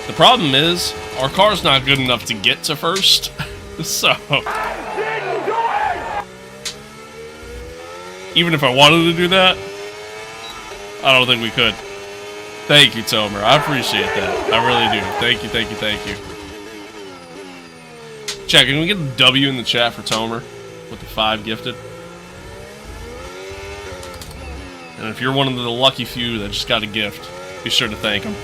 The problem is, our car's not good enough to get to first. So even if I wanted to do that, I don't think we could. Thank you, Tomer. I appreciate that. I really do. Thank you. Chat, can we get a W in the chat for Tomer with the 5 gifted? And if you're one of the lucky few that just got a gift, be sure to thank him.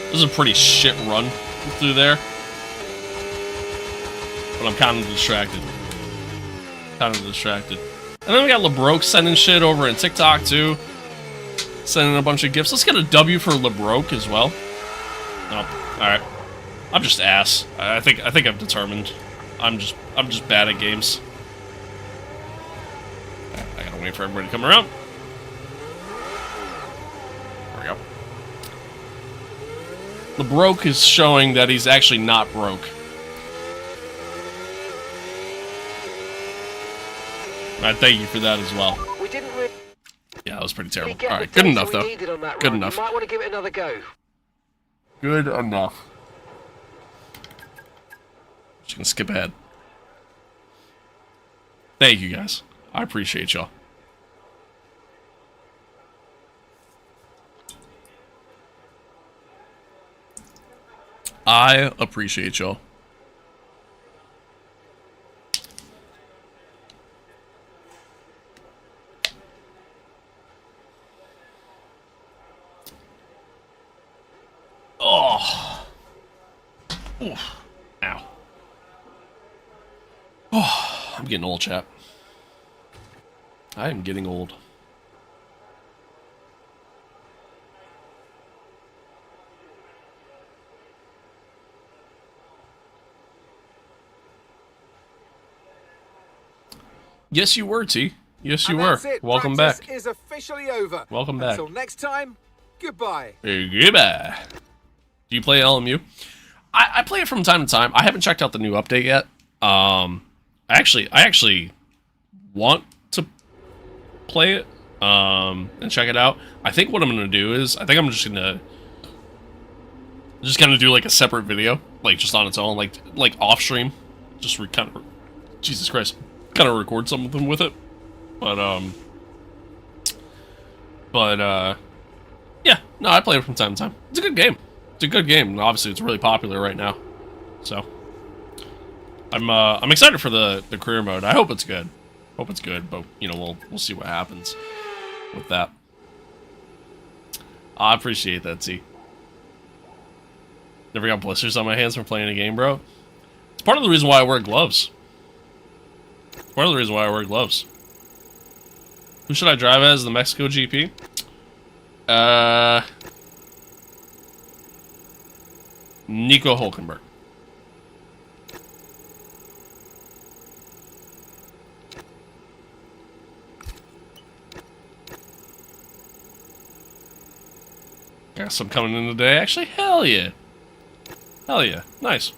This is a pretty shit run through there. But I'm kind of distracted. And then we got LeBroke sending shit over in TikTok too. Sending a bunch of gifts. Let's get a W for LeBroke as well. Oh, alright. I'm just ass. I think I've determined. I'm just bad at games. I gotta wait for everybody to come around. There we go. LeBroke is showing that he's actually not broke. I thank you for that as well. We didn't really Yeah, that was pretty terrible. get Alright, the good data enough we though. needed on that Good run. enough. You might want to give it another go. Good enough. Just gonna skip ahead. Thank you guys. I appreciate y'all. I appreciate y'all. Oh. Oof. Ow. Oh, I'm getting old, chap. I am getting old. Yes, you were, T. Yes, you were. Welcome back. Practice is officially over. Welcome back. Until next time, goodbye. Goodbye. Do you play LMU? I play it from time to time. I haven't checked out the new update yet. I actually want to play it and check it out. I think what I'm gonna do is I'm just gonna do like a separate video, like just on its own, like off stream, just Jesus Christ, kind of record something with it. But yeah, no, I play it from time to time. It's a good game. It's a good game, and obviously it's really popular right now. So I'm excited for the career mode. I hope it's good. Hope it's good, but you know, we'll see what happens with that. I appreciate that, Z. Never got blisters on my hands from playing a game, bro. It's part of the reason why I wear gloves. Part of the reason why I wear gloves. Who should I drive as the Mexico GP? Nico Hulkenberg. Got some coming in today, actually. Hell yeah. Hell yeah. Nice.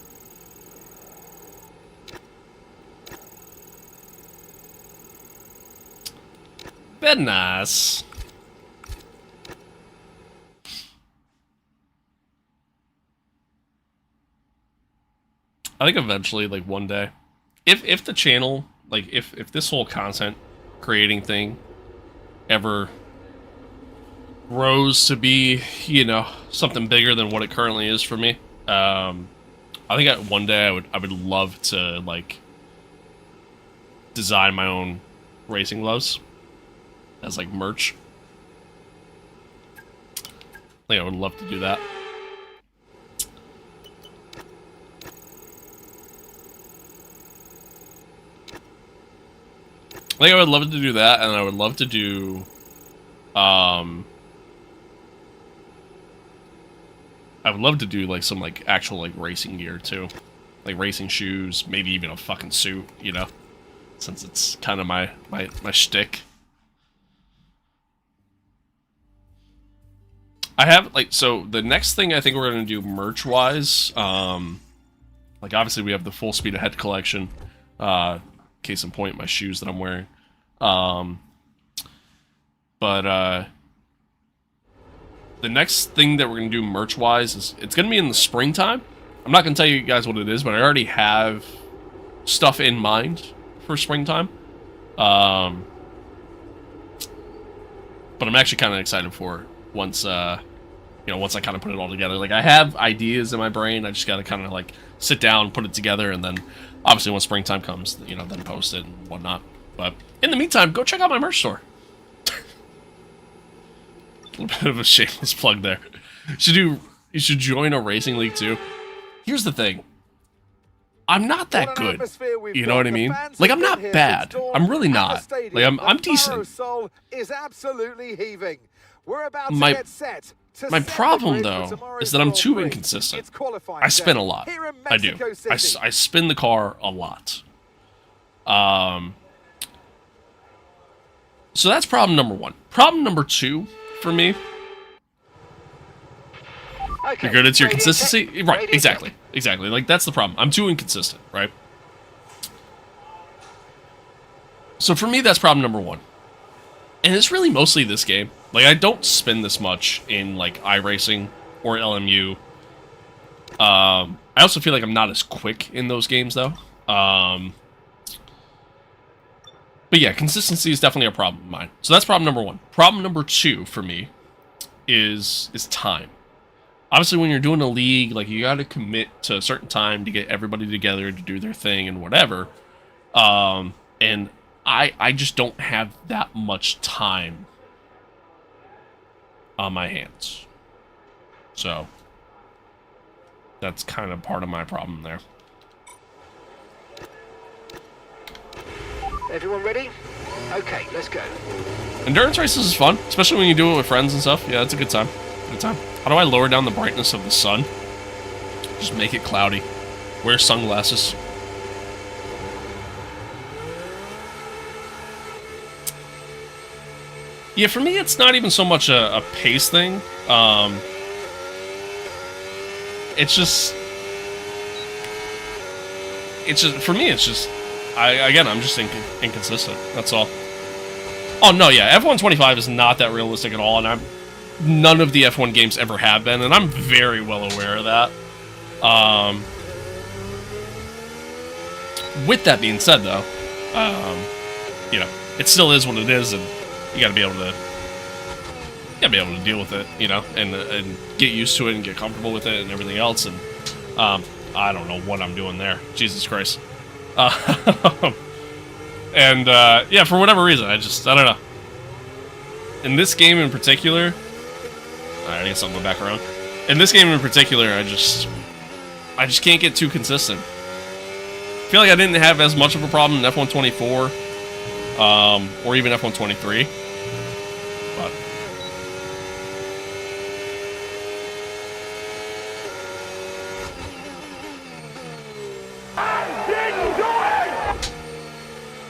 Very nice. I think eventually, like one day, if the channel, like if this whole content creating thing ever grows to be, you know, something bigger than what it currently is for me, I think one day I would love to like design my own racing gloves as like merch. I think I would love to do that. I think I would love to do that, and I would love to do, I would love to do like some like actual like racing gear too, like racing shoes, maybe even a fucking suit, you know, since it's kind of my shtick. I have like, so the next thing I think we're gonna do merch wise, like obviously we have the Full Speed Ahead collection. Case in point, my shoes that I'm wearing. But the next thing that we're going to do merch-wise is, it's going to be in the springtime. I'm not going to tell you guys what it is, but I already have stuff in mind for springtime. But I'm actually kind of excited for it once, you know, once I kind of put it all together. Like, I have ideas in my brain. I just got to kind of, like, sit down, put it together, and then obviously, when springtime comes, you know, then post it and whatnot. But in the meantime, go check out my merch store. A little bit of a shameless plug there. You should join a racing league too. Here's the thing. I'm not that good. You know what I mean? Like, I'm not bad. I'm really not. Like, I'm decent. Is absolutely heaving. We're about to My get set. My problem, though, is that I'm too inconsistent. I spin a lot. I do. I spin the car a lot. So that's problem number one. Problem number two for me. Okay. You're good at your consistency? Right, exactly. Exactly. Like, that's the problem. I'm too inconsistent, right? So for me, that's problem number one. And it's really mostly this game. Like, I don't spin this much in, like, iRacing or LMU. I also feel like I'm not as quick in those games, though. But yeah, consistency is definitely a problem of mine. So that's problem number one. Problem number two for me is time. Obviously, when you're doing a league, like, you gotta commit to a certain time to get everybody together to do their thing and whatever. And I just don't have that much time on my hands. So that's kind of part of my problem there. Everyone ready? Okay, let's go. Endurance races is fun, especially when you do it with friends and stuff. Yeah, it's a good time. Good time. How do I lower down the brightness of the sun? Just make it cloudy. Wear sunglasses. Yeah, for me, it's not even so much a pace thing. It's just, for me, it's just, I'm just inconsistent. That's all. Oh, no, yeah, F125 is not that realistic at all, and none of the F1 games ever have been, and I'm very well aware of that. With that being said, though, you know, it still is what it is, and you gotta be able to deal with it, you know, and get used to it and get comfortable with it and everything else. And I don't know what I'm doing there. Jesus Christ. And yeah, for whatever reason, I don't know. In this game in particular, I guess I'll go back around. In this game in particular, I just can't get too consistent. I feel like I didn't have as much of a problem in F124, or even F123, but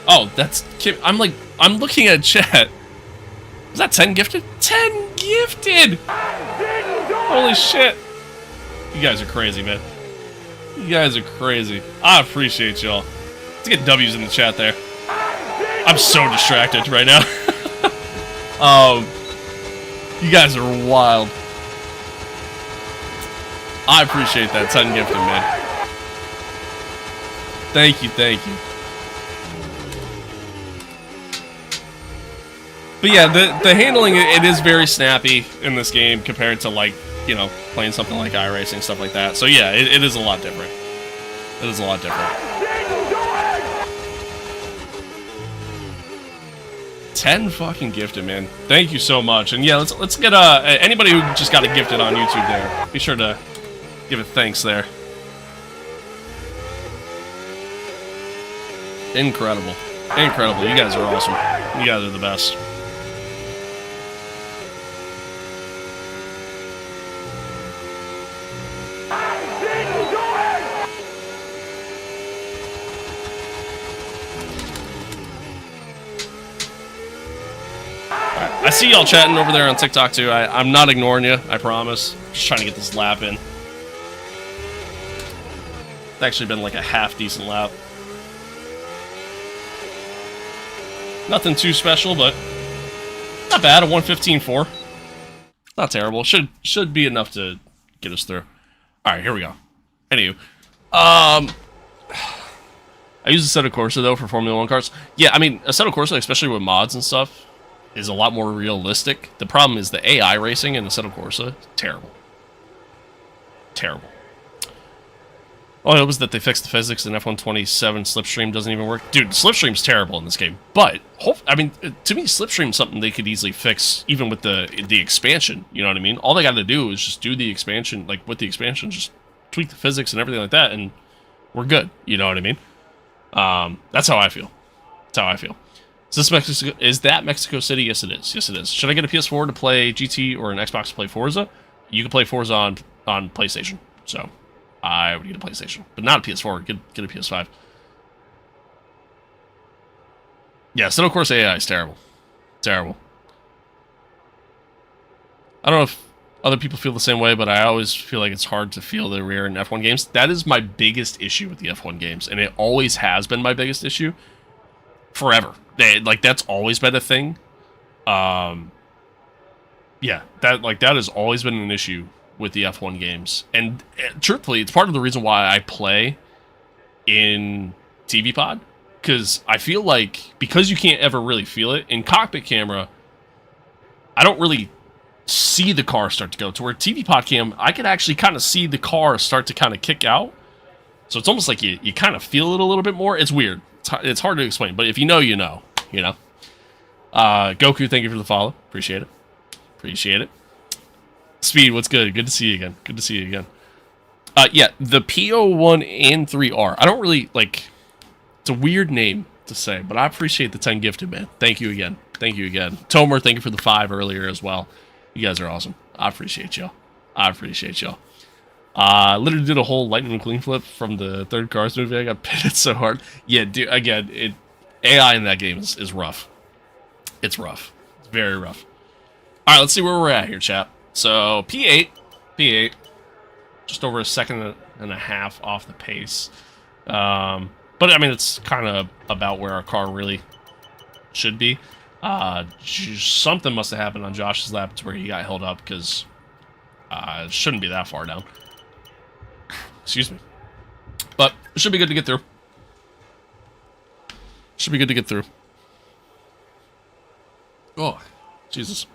oh, that's I'm looking at chat. Is that 10 gifted? 10 gifted! Holy shit! You guys are crazy, man. You guys are crazy. I appreciate y'all. Let's get W's in the chat there. I'm so distracted right now. You guys are wild. I appreciate that 10 gifted, man. Thank you, thank you. But yeah, the handling, it is very snappy in this game compared to, like, you know, playing something like iRacing, stuff like that. So yeah, it is a lot different. It is a lot different. 10 fucking gifted, man. Thank you so much. And yeah, let's get anybody who just got a gifted on YouTube there, be sure to give it thanks there. Incredible. Incredible. You guys are awesome. You guys are the best. I see y'all chatting over there on TikTok too. I'm not ignoring you, I promise. Just trying to get this lap in. It's actually been like a half decent lap. Nothing too special, but not bad. A 1:15.4. Not terrible. Should be enough to get us through. All right, here we go. Anywho, I use Assetto Corsa though for Formula 1 cars. Yeah, I mean Assetto Corsa, especially with mods and stuff, is a lot more realistic. The problem is the AI racing in Assetto Corsa, terrible. Terrible. All I hope is that they fix the physics and F127 Slipstream doesn't even work. Dude, Slipstream's terrible in this game. But, I mean, to me, Slipstream's something they could easily fix even with the expansion. You know what I mean? All they got to do is just do the expansion, like, with the expansion, just tweak the physics and everything like that, and we're good. You know what I mean? That's how I feel. That's how I feel. Is that Mexico City? Yes, it is. Yes, it is. Should I get a PS4 to play GT or an Xbox to play Forza? You can play Forza on PlayStation. So, I would get a PlayStation. But not a PS4. Get a PS5. Yeah, so of course AI is terrible. Terrible. I don't know if other people feel the same way, but I always feel like it's hard to feel the rear in F1 games. That is my biggest issue with the F1 games, and it always has been my biggest issue. Forever. Like, that's always been a thing. Yeah, that has always been an issue with the F1 games. And truthfully, it's part of the reason why I play in TV Pod. Because I feel like, because you can't ever really feel it, in cockpit camera, I don't really see the car start to go. To where TV Pod cam, I can actually kind of see the car start to kind of kick out. So it's almost like you kind of feel it a little bit more. It's weird. It's hard to explain, but if you know, you know. You know. Goku, thank you for the follow. Appreciate it. Appreciate it. Speed, what's good? Good to see you again. Good to see you again. Yeah, the P01 and 3R. I don't really, like, it's a weird name to say, but I appreciate the 10 gifted, man. Thank you again. Thank you again. Tomer, thank you for the 5 earlier as well. You guys are awesome. I appreciate y'all. I appreciate y'all. Literally did a whole Lightning McQueen flip from the third Cars movie. I got pitted so hard. Yeah, dude, again, AI in that game is rough. It's rough. It's very rough. All right, let's see where we're at here, chat. So, P8. Just over a second and a half off the pace. But, I mean, it's kind of about where our car really should be. Something must have happened on Josh's lap to where he got held up, because it shouldn't be that far down. Excuse me. But it should be good to get through. Should be good to get through. Oh, Jesus.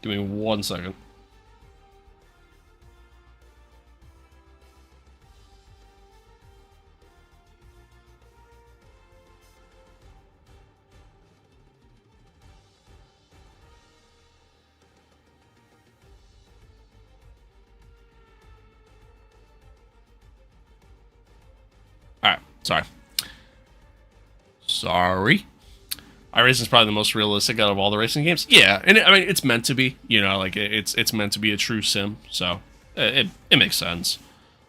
Give me 1 second. Alright, sorry. Sorry. iRacing is probably the most realistic out of all the racing games. Yeah, and I mean, it's meant to be. You know, like, it's meant to be a true sim, so it makes sense.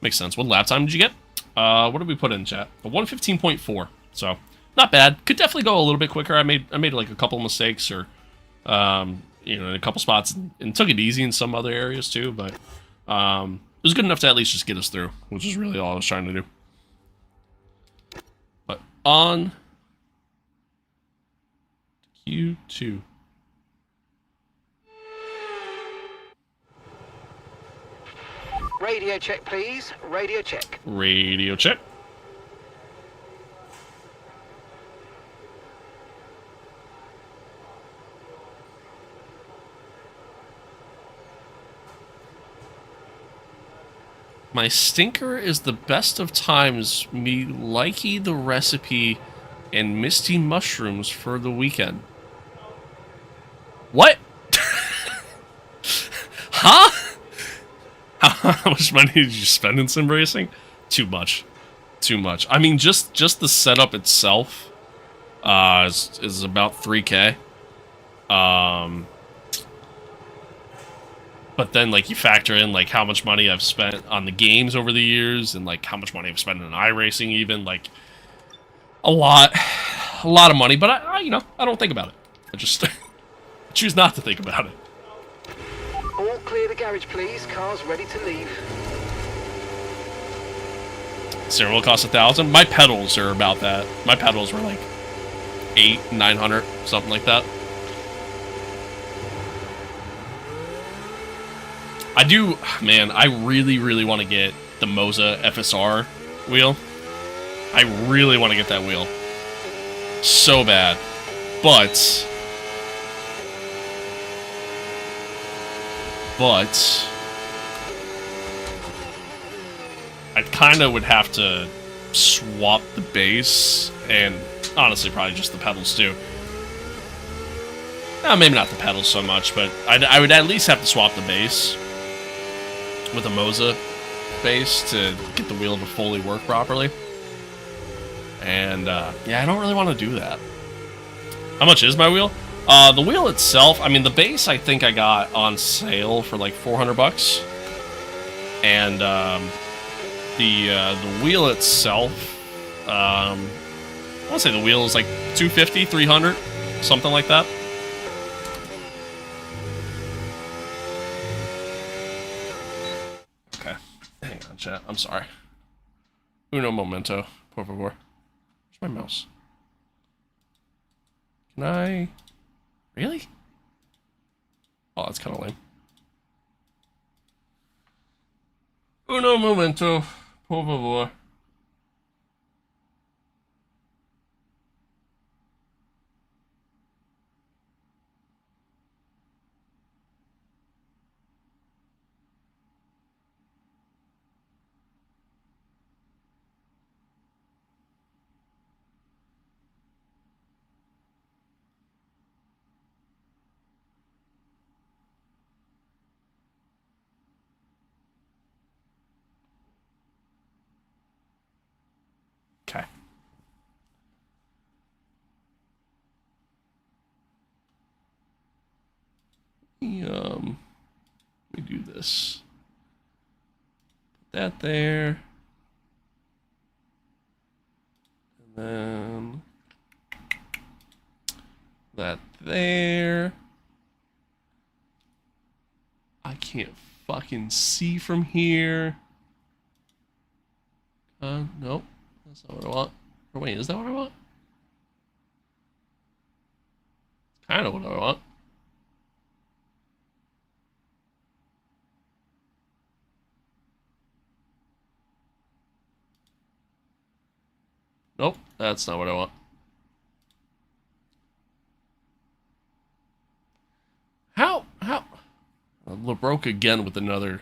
Makes sense. What lap time did you get? What did we put in chat? A 1:15.4. So not bad. Could definitely go a little bit quicker. I made like a couple mistakes, or you know, in a couple spots, and took it easy in some other areas too. But it was good enough to at least just get us through, which is really all I was trying to do. But on Q2. Radio check, please. Radio check. Radio check. My stinker is the best of times, me likey the recipe and misty mushrooms for the weekend. What? Huh? How much money did you spend in sim racing? Too much. Too much. I mean, just the setup itself is about 3K. But then, like, you factor in, like, how much money I've spent on the games over the years, and, like, how much money I've spent in iRacing even, like, a lot of money. But I you know, I don't think about it. I just choose not to think about it. All clear the garage, please. Car's ready to leave. Steering wheel costs $1,000. My pedals are about that. My pedals were like $800-900, something like that. I do, man. I really want to get the Moza FSR wheel. I really want to get that wheel so bad, but I kind of would have to swap the base, and honestly probably just the pedals too. Maybe not the pedals so much, but I would at least have to swap the base with a Moza base to get the wheel to fully work properly. And yeah, I don't really want to do that. How much is my wheel? The wheel itself, I mean, the base I think I got on sale for like $400, and the wheel itself, I want to say the wheel is like $250, $300, something like that. Okay, hang on, chat. I'm sorry. Uno momento, por favor. Where's my mouse? Can I? Really? Oh, that's kind of lame. Uno momento, por favor. Okay. Let me do this. That there. And then that there. I can't fucking see from here. Nope. That's not what I want. Or wait, is that what I want? Kind of what I want. Nope, that's not what I want. How? LeBroke again with another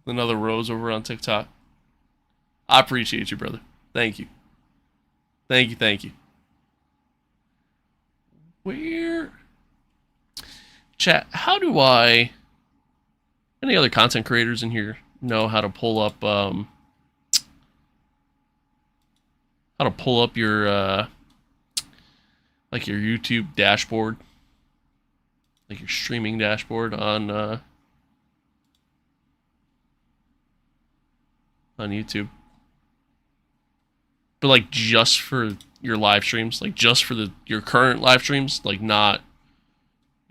rose over on TikTok. I appreciate you, brother. Thank you. Thank you, thank you. Where? Chat, how do I... Any other content creators in here know how to pull up, your, like your YouTube dashboard? Like your streaming dashboard on YouTube. But like just for your live streams, like just for your current live streams, like not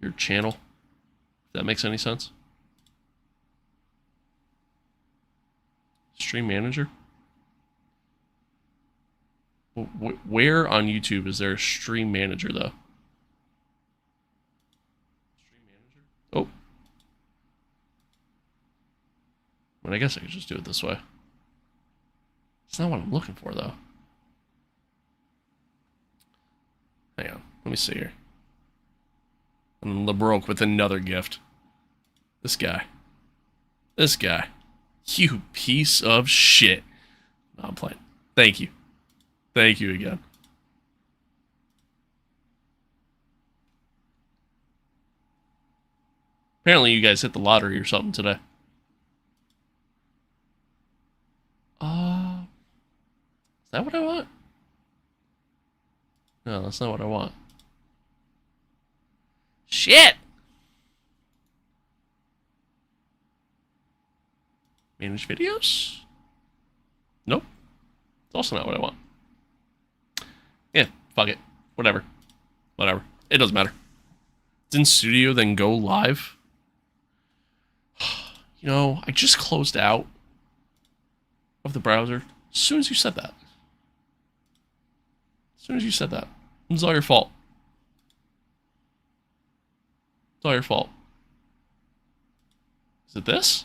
your channel. If that makes any sense. Stream manager? Where on YouTube is there a stream manager though? Stream manager? Oh. But I guess I could just do it this way. It's not what I'm looking for though. Hang on, let me see here. And LeBroke with another gift. This guy. This guy. You piece of shit. No, I'm playing. Thank you. Thank you again. Apparently you guys hit the lottery or something today. Is that what I want? No, that's not what I want. Shit! Manage videos? Nope. It's also not what I want. Yeah, fuck it. Whatever. Whatever. It doesn't matter. It's in studio, then go live. You know, I just closed out of the browser as soon as you said that. As soon as you said that. It's all your fault. It's all your fault. Is it this?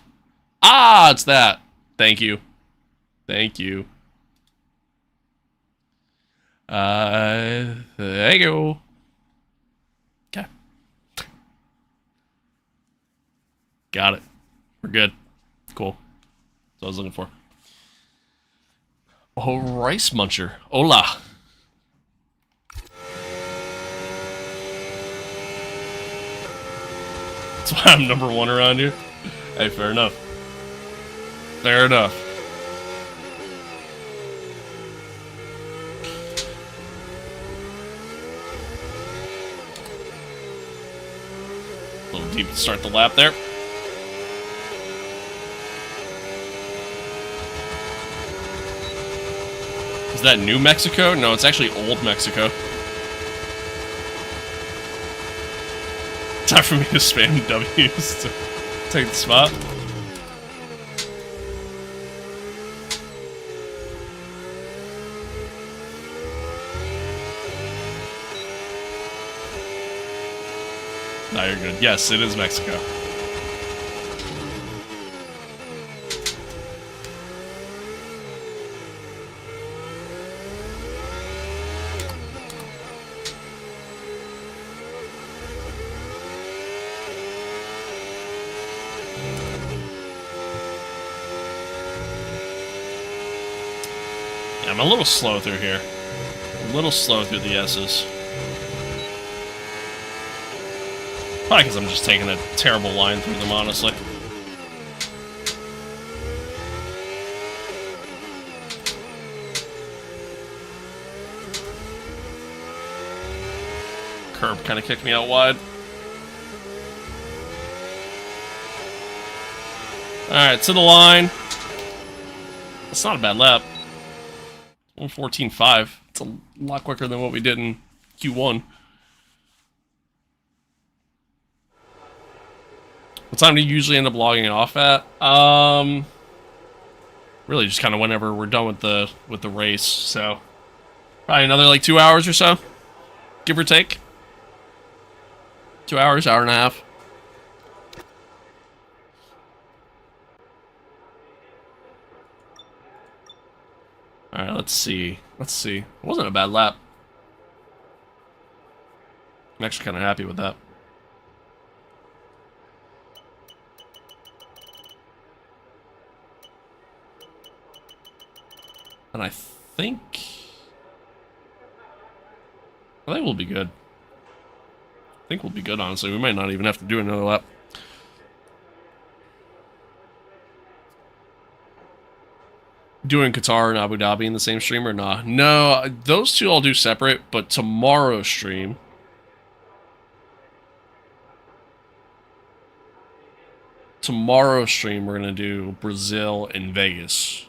Ah, it's that. Thank you. Thank you. There you go. Okay. Got it. We're good. Cool. That's what I was looking for. Oh, Rice Muncher. Hola. That's why I'm number one around here. Hey, fair enough. Fair enough. A little deep to start the lap there. Is that New Mexico? No, it's actually Old Mexico. Time for me to spam W's to take the spot. No, you're good. Yes, it is Mexico. Yeah, I'm a little slow through here. A little slow through the S's. Probably because I'm just taking a terrible line through them, honestly. Curb kind of kicked me out wide. Alright, to the line. That's not a bad lap. 1:14.5. It's a lot quicker than what we did in Q1. What time do you usually end up logging off at? Really just kind of whenever we're done with the race. So probably another like 2 hours or so, give or take. 2 hours, hour and a half. All right, let's see. Let's see. It wasn't a bad lap. I'm actually kind of happy with that. And I think we'll be good. I think we'll be good, honestly. We might not even have to do another lap. Doing Qatar and Abu Dhabi in the same stream or not? No, those two I'll do separate, but tomorrow's stream. Tomorrow's stream, we're going to do Brazil and Vegas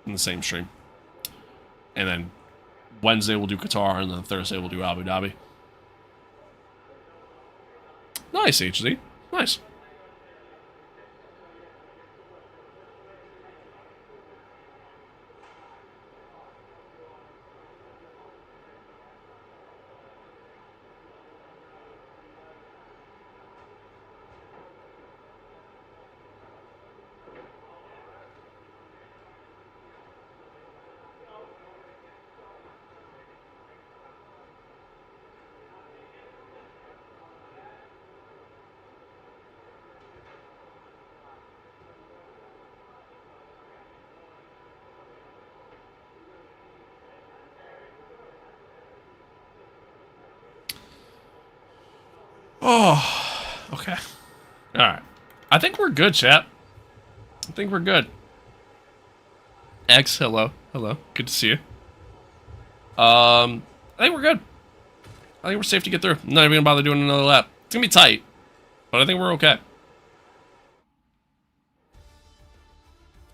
in the same stream. And then Wednesday we'll do Qatar, and then Thursday we'll do Abu Dhabi. Nice, HD. Nice. Oh, okay. All right. I think we're good, chat. I think we're good. X, hello. Hello. Good to see you. I think we're good. I think we're safe to get through. I'm not even gonna bother doing another lap. It's gonna be tight, but I think we're okay.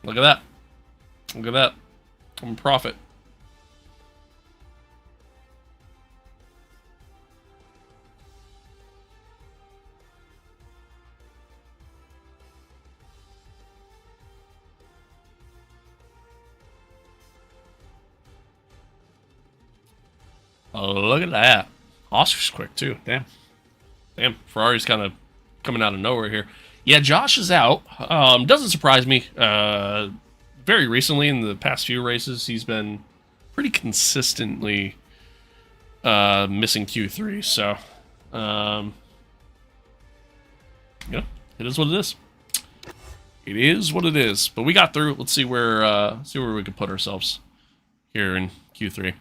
Look at that. Look at that. I'm a prophet. Oh, look at that. Oscar's quick, too. Damn. Damn. Ferrari's kind of coming out of nowhere here. Yeah, Josh is out. Doesn't surprise me. Very recently, in the past few races, he's been pretty consistently missing Q3. So, yeah, it is what it is. It is what it is. But we got through. Let's see where we can put ourselves here in Q3.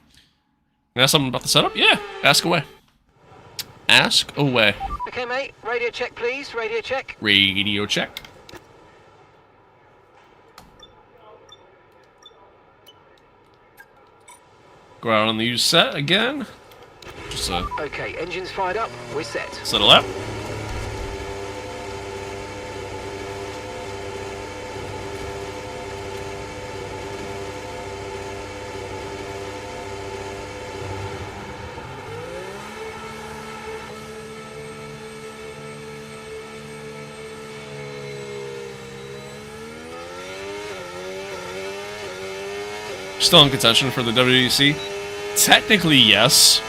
Ask something about the setup? Yeah, ask away. Ask away. Okay, mate. Radio check, please. Radio check. Radio check. Go out on the use set again. Just Okay, engines fired up. We're set. settle up. Still in contention for the WEC? Technically, yes.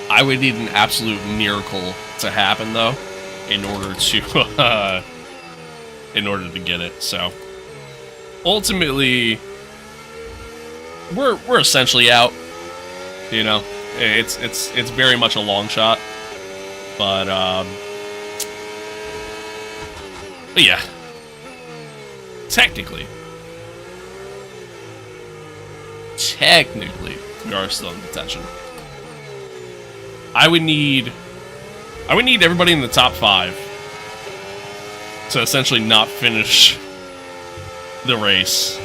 I would need an absolute miracle to happen, though, in order to get it. So, ultimately, we're essentially out. You know, it's very much a long shot, but yeah, technically, we are still in contention. I would need everybody in the top 5 to essentially not finish the race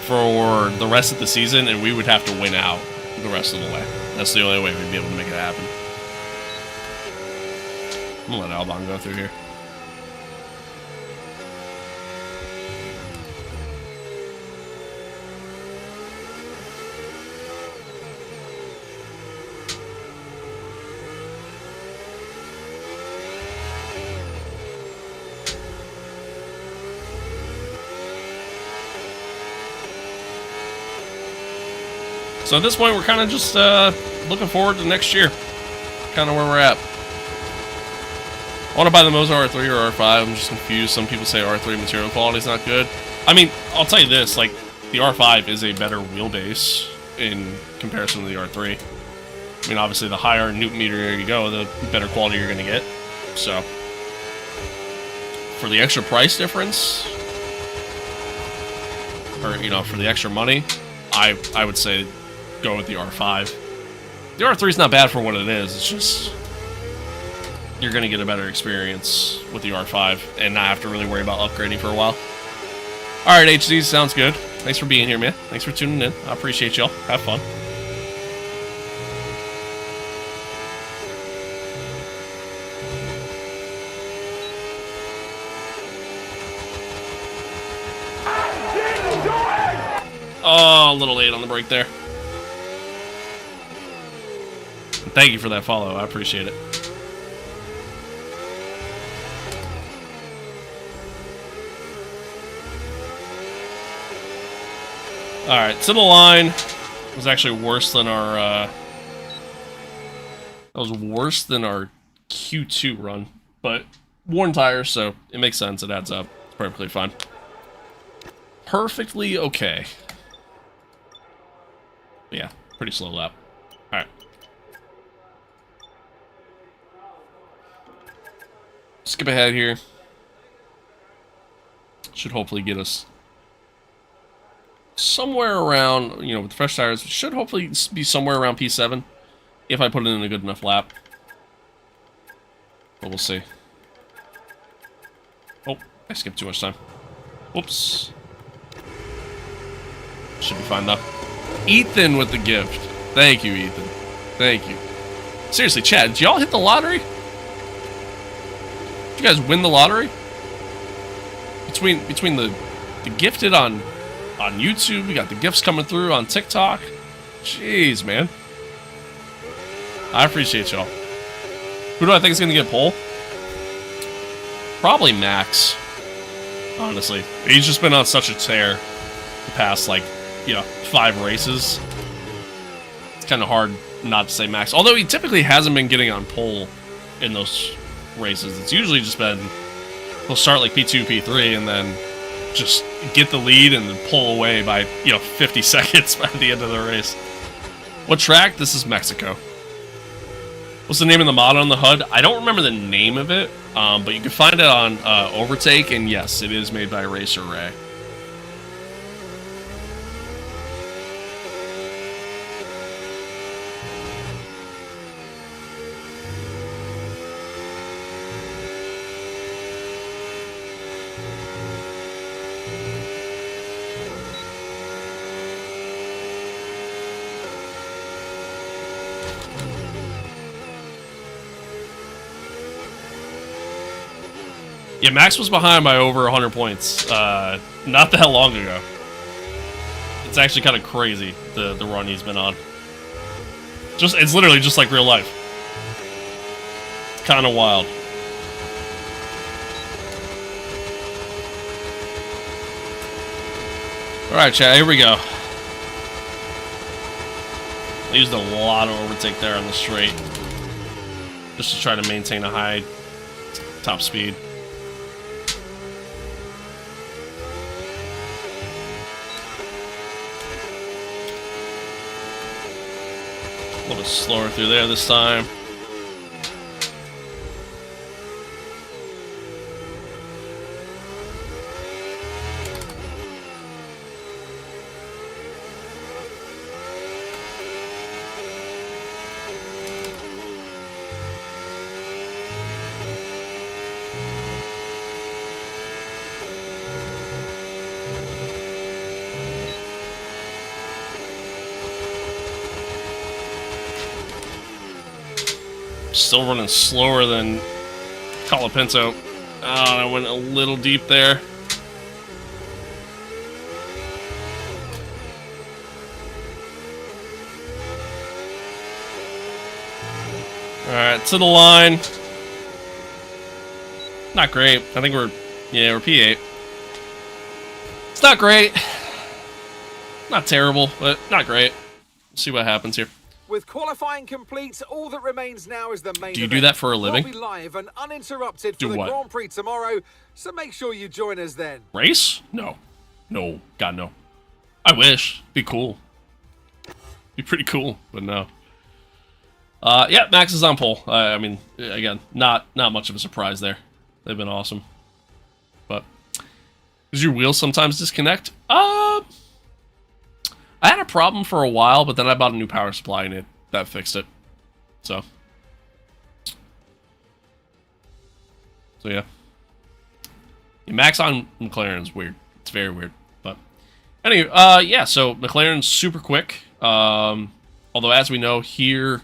for the rest of the season, and we would have to win out the rest of the way. That's the only way we'd be able to make it happen. I'm gonna let Albon go through here. So at this point, we're kind of just looking forward to next year. Kind of where we're at. I want to buy the Mozo R3 or R5. I'm just confused. Some people say R3 material quality is not good. I mean, I'll tell you this, like, the R5 is a better wheelbase in comparison to the R3. I mean, obviously, the higher Newton meter you go, the better quality you're going to get. So, for the extra price difference, or, you know, for the extra money, I would say go with the R5. The R3 is not bad for what it is. It's just you're going to get a better experience with the R5 and not have to really worry about upgrading for a while. All right, HD, sounds good. Thanks for being here, man. Thanks for tuning in. I appreciate y'all. Have fun. Oh, a little late on the break there. Thank you for that follow. I appreciate it. Alright, to the line was actually worse than our, that was worse than our Q2 run, but worn tires, so it makes sense, it adds up. It's perfectly fine. Perfectly okay. But yeah, pretty slow lap. Alright. Skip ahead here. Should hopefully get us somewhere around, you know, with fresh tires, should hopefully be somewhere around P7 if I put it in a good enough lap. But we'll see. Oh, I skipped too much time. Whoops. Should be fine though. Ethan with the gift. Thank you, Ethan. Thank you. Seriously, Chad, did y'all hit the lottery? Did you guys win the lottery? Between the gifted on YouTube, we got the gifts coming through on TikTok. Jeez, man. I appreciate y'all. Who do I think is going to get pole? Probably Max. Honestly. He's just been on such a tear the past, like, you know, 5 races. It's kind of hard not to say Max. Although he typically hasn't been getting on pole in those races. It's usually just been, he'll start like P2, P3, and then just get the lead and then pull away by, you know, 50 seconds by the end of the race. What track? This is Mexico. What's the name of the mod on the HUD? I don't remember the name of it, but you can find it on Overtake, and yes, it is made by Racer Ray. Yeah, Max was behind by over 100 points not that long ago. It's actually kind of crazy, the run he's been on. It's literally just like real life. It's kind of wild. Alright, chat, here we go. I used a lot of overtake there on the straight, just to try to maintain a high top speed. A little bit slower through there this time. Still running slower than Colapinto. Oh, I went a little deep there. Alright, to the line. Not great. I think we're P8. It's not great. Not terrible, but not great. See what happens here. With qualifying complete, all that remains now is the main Do you event. do that for a living? We'll be live and uninterrupted Do for the what? Grand Prix tomorrow, so make sure you join us then. Race? No. No. God, no. I wish. Be cool. Be pretty cool, but no. Yeah, Max is on pole. I mean, again, not much of a surprise there. They've been awesome. But does your wheels sometimes disconnect? I had a problem for a while, but then I bought a new power supply and that fixed it. So yeah. Max on McLaren's weird. It's very weird. But anyway, yeah, so McLaren's super quick. Although as we know here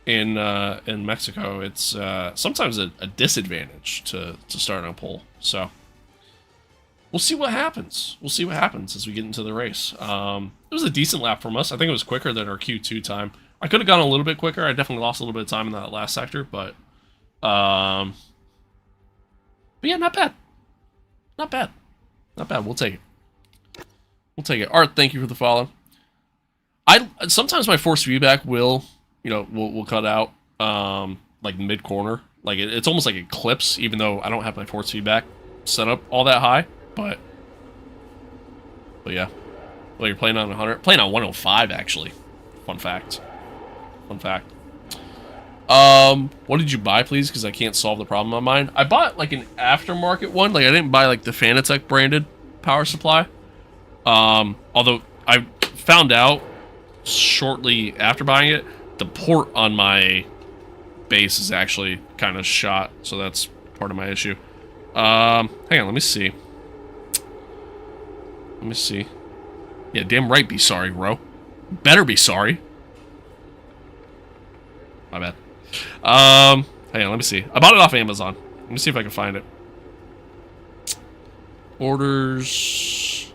in Mexico, it's sometimes a disadvantage to start on pole. So we'll see what happens. We'll see what happens as we get into the race. It was a decent lap from us. I think it was quicker than our Q2 time. I could have gone a little bit quicker. I definitely lost a little bit of time in that last sector, but yeah, not bad. Not bad. Not bad. We'll take it. We'll take it. Art, thank you for the follow. Sometimes my force feedback will cut out like mid corner. Like it's almost like it clips, even though I don't have my force feedback set up all that high. But yeah. Well, you're playing on 100, playing on 105 actually. Fun fact. Fun fact. What did you buy, please? Because I can't solve the problem on mine. I bought like an aftermarket one. Like I didn't buy like the Fanatec branded power supply. Although I found out shortly after buying it, the port on my base is actually kind of shot, so that's part of my issue. Hang on, let me see. Let me see. Yeah, damn right, be sorry, bro. Better be sorry. My bad. Hang on, let me see. I bought it off Amazon. Let me see if I can find it. Orders.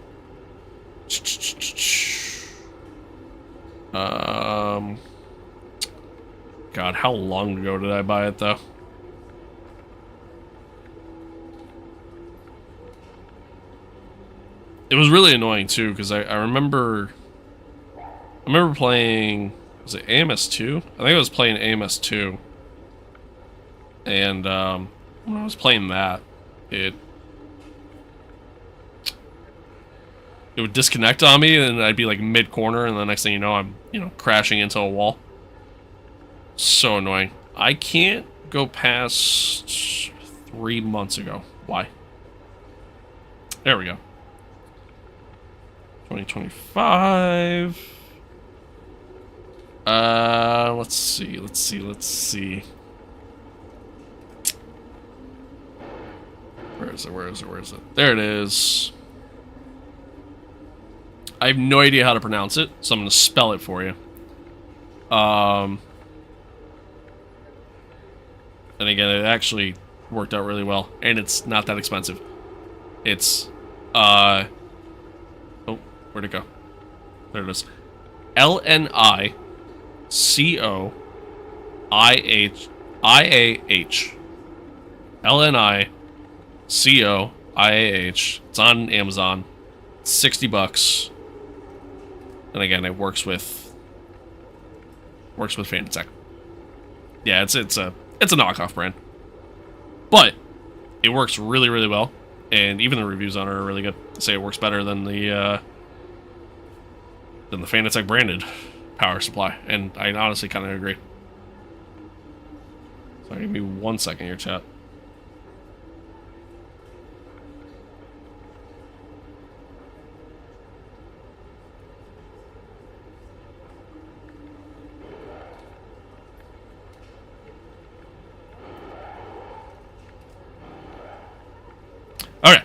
God, how long ago did I buy it, though? It was really annoying, too, because I remember playing... Was it AMS2? I think I was playing AMS2. And, when I was playing that, it would disconnect on me, and I'd be, like, mid-corner, and the next thing you know, I'm, crashing into a wall. So annoying. I can't go past 3 months ago. Why? There we go. 2025. Let's see. Where is it? There it is. I have no idea how to pronounce it, so I'm going to spell it for you. And again, it actually worked out really well, and it's not that expensive. It's, oh, where'd it go? There it is. LNICOIAH. LNICOIAH. It's on Amazon. It's $60. And again, it works with Fanatec. Yeah, it's a knockoff brand, but it works really, really well, and even the reviews on it are really good. They say it works better than the Fanatec branded power supply, and I honestly kind of agree. So give me 1 second here, chat. Okay.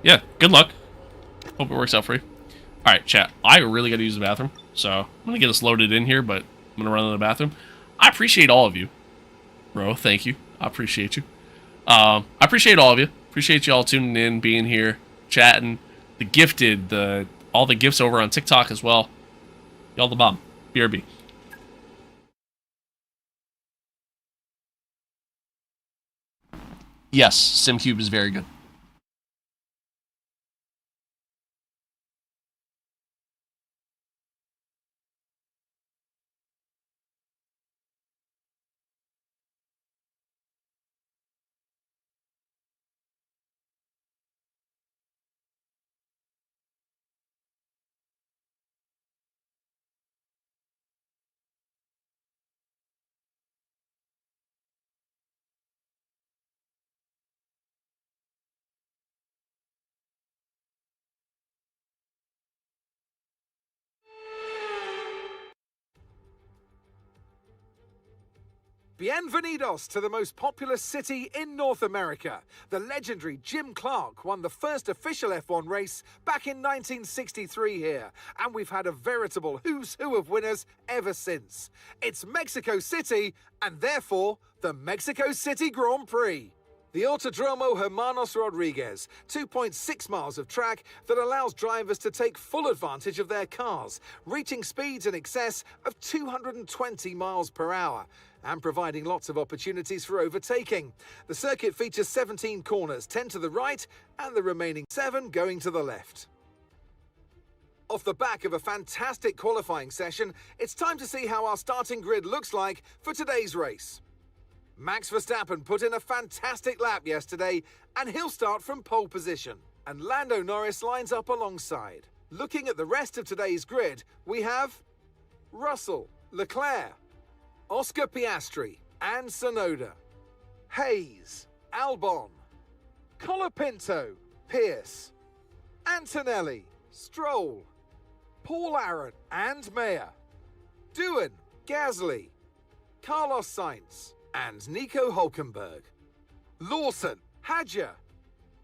Yeah. Good luck. Hope it works out for you. Alright, chat. I really gotta use the bathroom, so I'm gonna get us loaded in here, but I'm gonna run to the bathroom. I appreciate all of you. Bro, thank you. I appreciate you. I appreciate all of you. Appreciate y'all tuning in, being here, chatting. The gifted, all the gifts over on TikTok as well. Y'all the bomb. BRB. Yes, SimCube is very good. Bienvenidos to the most populous city in North America. The legendary Jim Clark won the first official F1 race back in 1963 here, and we've had a veritable who's who of winners ever since. It's Mexico City, and therefore, the Mexico City Grand Prix. The Autodromo Hermanos Rodriguez, 2.6 miles of track that allows drivers to take full advantage of their cars, reaching speeds in excess of 220 miles per hour, and providing lots of opportunities for overtaking. The circuit features 17 corners, 10 to the right, and the remaining 7 going to the left. Off the back of a fantastic qualifying session, it's time to see how our starting grid looks like for today's race. Max Verstappen put in a fantastic lap yesterday, and he'll start from pole position. And Lando Norris lines up alongside. Looking at the rest of today's grid, we have Russell, Leclerc, Oscar Piastri, and Tsunoda, Hayes, Albon, Colapinto, Pierce, Antonelli, Stroll, Paul Aaron, and Mayer, Doohan, Gasly, Carlos Sainz, and Nico Hulkenberg. Lawson, Hadjar,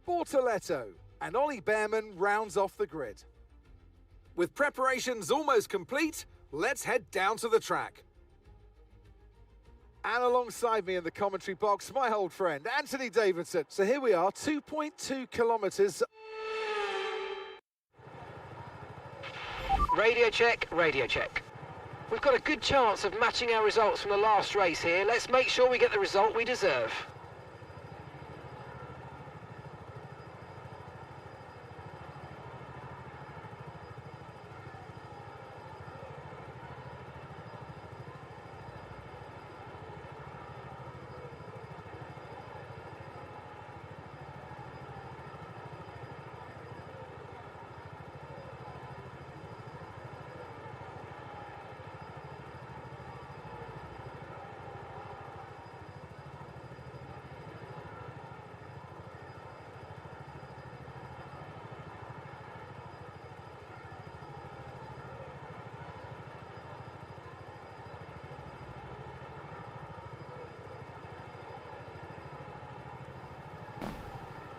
Bortoletto, and Ollie Behrman rounds off the grid. With preparations almost complete, let's head down to the track. And alongside me in the commentary box, my old friend, Anthony Davidson. So here we are, 2.2 kilometres. Radio check, radio check. We've got a good chance of matching our results from the last race here. Let's make sure we get the result we deserve.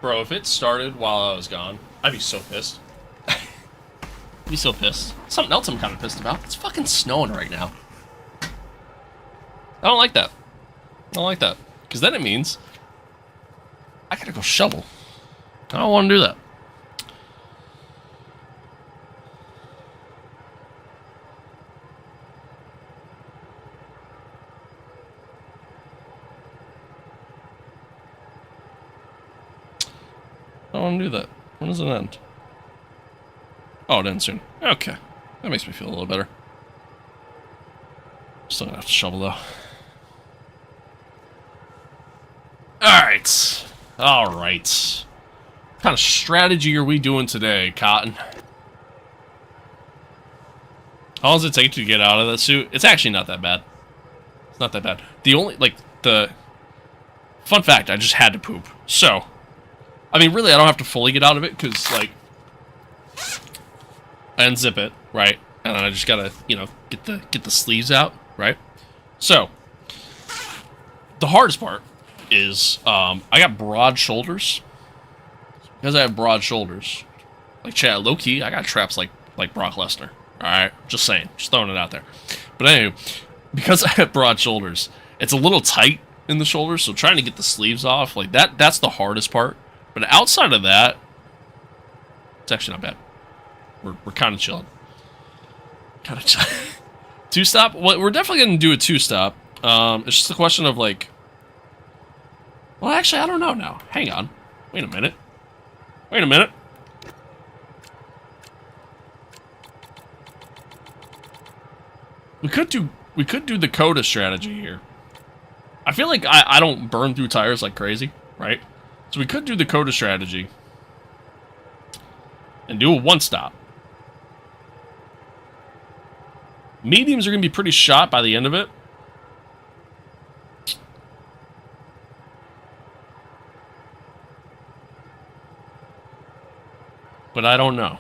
Bro, if it started while I was gone, I'd be so pissed. Be so pissed. Something else I'm kind of pissed about. It's fucking snowing right now. I don't like that. I don't like that. Because then it means I gotta go shovel. I don't want to do that. I don't want to do that. When does it end? Oh, it ends soon. Okay. That makes me feel a little better. Still gonna have to shovel, though. Alright. Alright. What kind of strategy are we doing today, Cotton? How long does it take to get out of that suit? It's actually not that bad. It's not that bad. The only, like, the... Fun fact, I just had to poop. So... I mean, really, I don't have to fully get out of it, because, like, I unzip it, right? And then I just gotta, you know, get the sleeves out, right? So, the hardest part is, I got broad shoulders. Because I have broad shoulders, like, Chad, low-key, I got traps like Brock Lesnar, alright? Just saying, just throwing it out there. But anyway, because I have broad shoulders, it's a little tight in the shoulders, so trying to get the sleeves off, like, that's the hardest part. But outside of that, it's actually not bad. We're kind of chilling. Kind of chilling. Two-stop? Well, we're definitely going to do a two-stop. It's just a question of, like... Well, actually, I don't know now. Hang on. Wait a minute. Wait a minute. We could do the Coda strategy here. I feel like I don't burn through tires like crazy, right? So we could do the Coda strategy and do a one-stop. Mediums are going to be pretty shot by the end of it. But I don't know.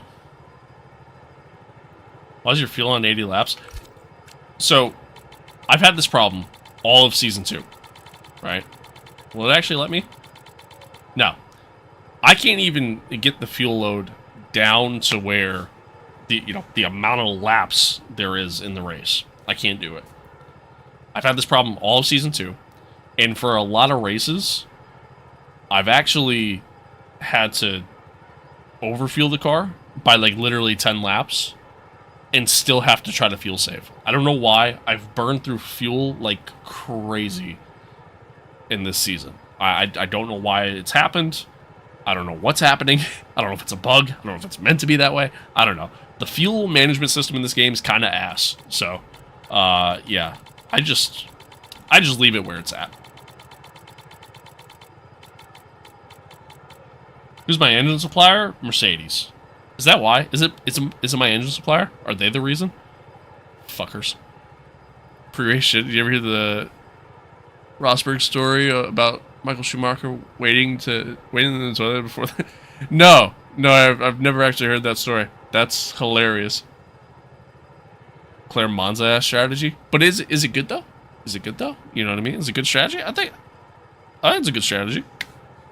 Why is your fuel on 80 laps? So, I've had this problem all of Season 2, right? Will it actually let me? No. I can't even get the fuel load down to where the amount of laps there is in the race. I can't do it. I've had this problem all of Season 2, and for a lot of races, I've actually had to overfuel the car by like literally 10 laps and still have to try to fuel save. I don't know why. I've burned through fuel like crazy in this season. I don't know why it's happened. I don't know what's happening. I don't know if it's a bug. I don't know if it's meant to be that way. I don't know. The fuel management system in this game is kind of ass. So, yeah. I just leave it where it's at. Who's my engine supplier? Mercedes. Is that why? Is it my engine supplier? Are they the reason? Fuckers. Pre-race shit. Did you ever hear the Rosberg story about Michael Schumacher waiting in the toilet before that? No, I've never actually heard that story. That's hilarious. Claire Monza strategy, but is it good though? Is it good though? You know what I mean? Is it a good strategy? I think it's a good strategy. I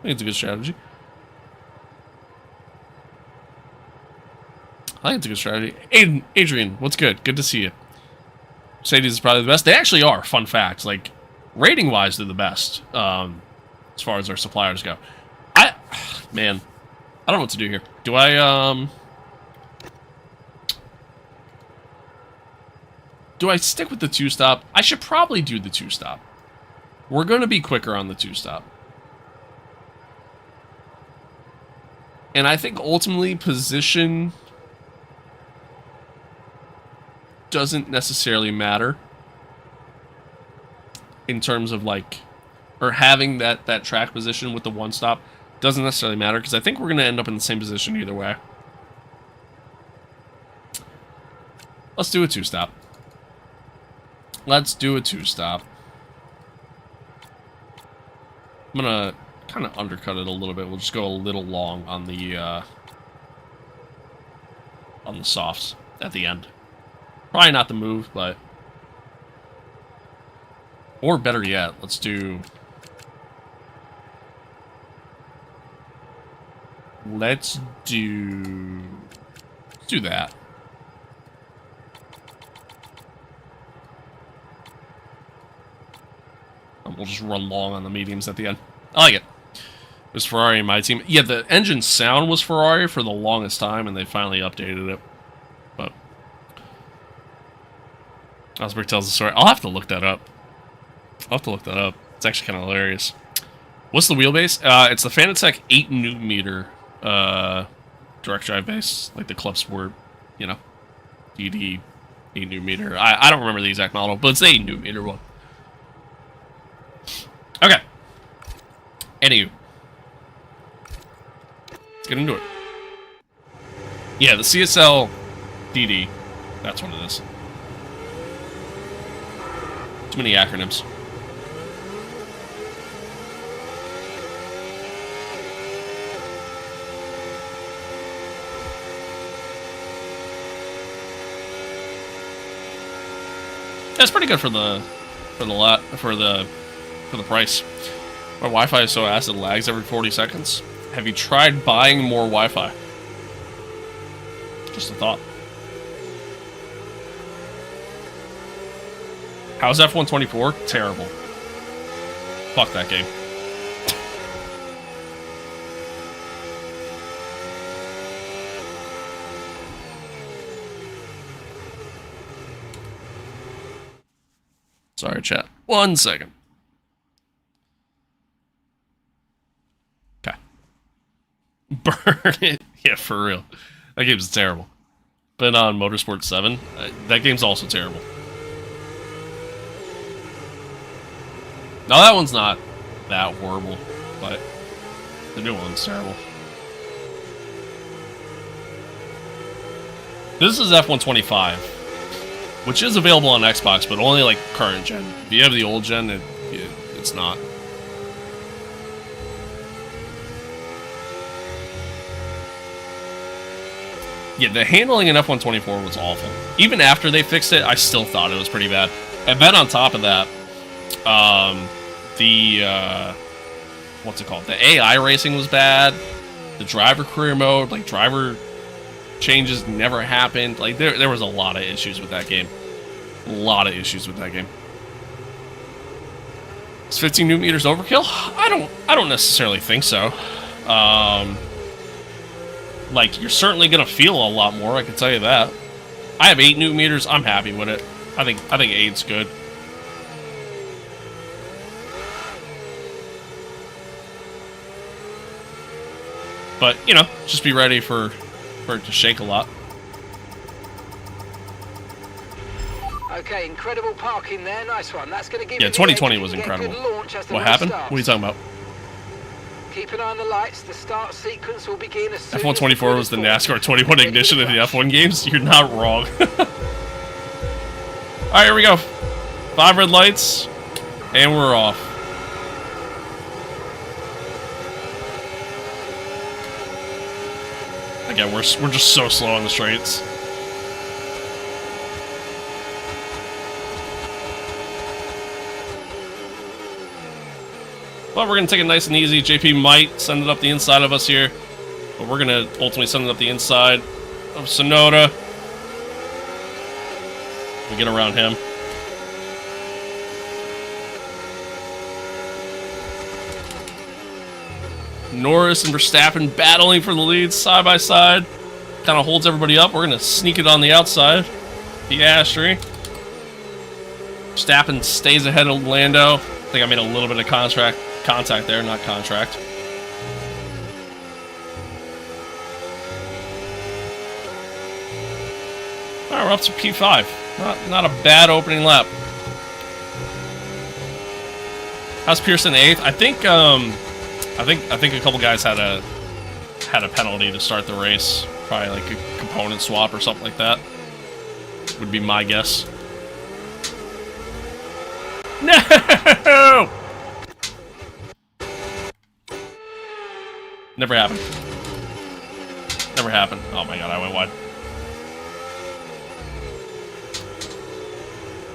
think it's a good strategy. Adrian, what's good? Good to see you. Mercedes is probably the best. They actually are. Fun fact, like rating wise, they're the best. As far as our suppliers go. Man, I don't know what to do here. Do I stick with the 2-stop? I should probably do the 2-stop. We're going to be quicker on the 2-stop. And I think ultimately position doesn't necessarily matter in terms of like, or having that track position with the 1-stop doesn't necessarily matter because I think we're going to end up in the same position either way. Let's do a 2-stop. Let's do a 2-stop. I'm going to kind of undercut it a little bit. We'll just go a little long on the softs at the end. Probably not the move, but... Or better yet, let's do... Let's do that. And we'll just run long on the mediums at the end. I like it. It was Ferrari in my team. Yeah, the engine sound was Ferrari for the longest time, and they finally updated it. But Osberg tells the story. I'll have to look that up. It's actually kind of hilarious. What's the wheelbase? It's the Fanatec 8N direct drive base, like the Club Sport, you know, DD 8N. I don't remember the exact model, but it's the 8N one. Okay. Anywho. Let's get into it. Yeah, the CSL DD. That's what it is. Too many acronyms. That's pretty good for the price. My Wi-Fi is so ass it lags every 40 seconds. Have you tried buying more Wi-Fi? Just a thought. How's F124? Terrible. Fuck that game. Sorry, chat. 1 second. Okay. Burn it. Yeah, for real. That game's terrible. Been on Motorsport 7. That game's also terrible. Now, that one's not that horrible, but the new one's terrible. This is F125. Which is available on Xbox, but only like current gen. If you have the old gen, it's not. Yeah, the handling in F124 was awful. Even after they fixed it, I still thought it was pretty bad. And then on top of that, What's it called? The AI racing was bad. The driver career mode, like driver changes never happened. Like there was a lot of issues with that game. A lot of issues with that game. Is 15 Newton meters overkill? I don't necessarily think so. Like you're certainly gonna feel a lot more, I can tell you that. I have 8 Newton meters, I'm happy with it. I think 8's good. But, you know, just be ready for it to shake a lot. Okay, incredible parking there. Nice one. That's going to give Yeah, you 2020 the was edge. You can get incredible. good launch as the What race happened? starts. What are you talking about? Keep an eye on the lights. The start sequence will begin as soon as F124 was the NASCAR 21 ignition in the F1 games? You're not wrong. Alright, here we go. 5 red lights, and we're off. Again, we're just so slow on the straights. But we're going to take it nice and easy. JP might send it up the inside of us here. But we're going to ultimately send it up the inside of Sonoda. We get around him. Norris and Verstappen battling for the lead side by side. Kind of holds everybody up. We're going to sneak it on the outside. Piastri. Verstappen stays ahead of Lando. I think I made a little bit of contact there, not contract. Alright, we're up to P5. Not a bad opening lap. How's Pearson 8th? I think a couple guys had a penalty to start the race. Probably like a component swap or something like that. Would be my guess. No! Never happened. Never happened. Oh my god, I went wide.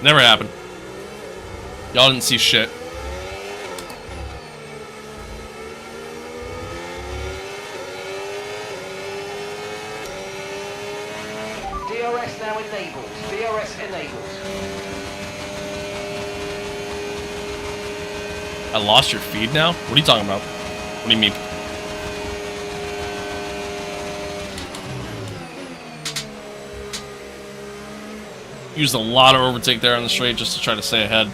Never happened. Y'all didn't see shit. DRS now enabled. DRS enabled. I lost your feed now? What are you talking about? What do you mean? Used a lot of overtake there on the straight just to try to stay ahead.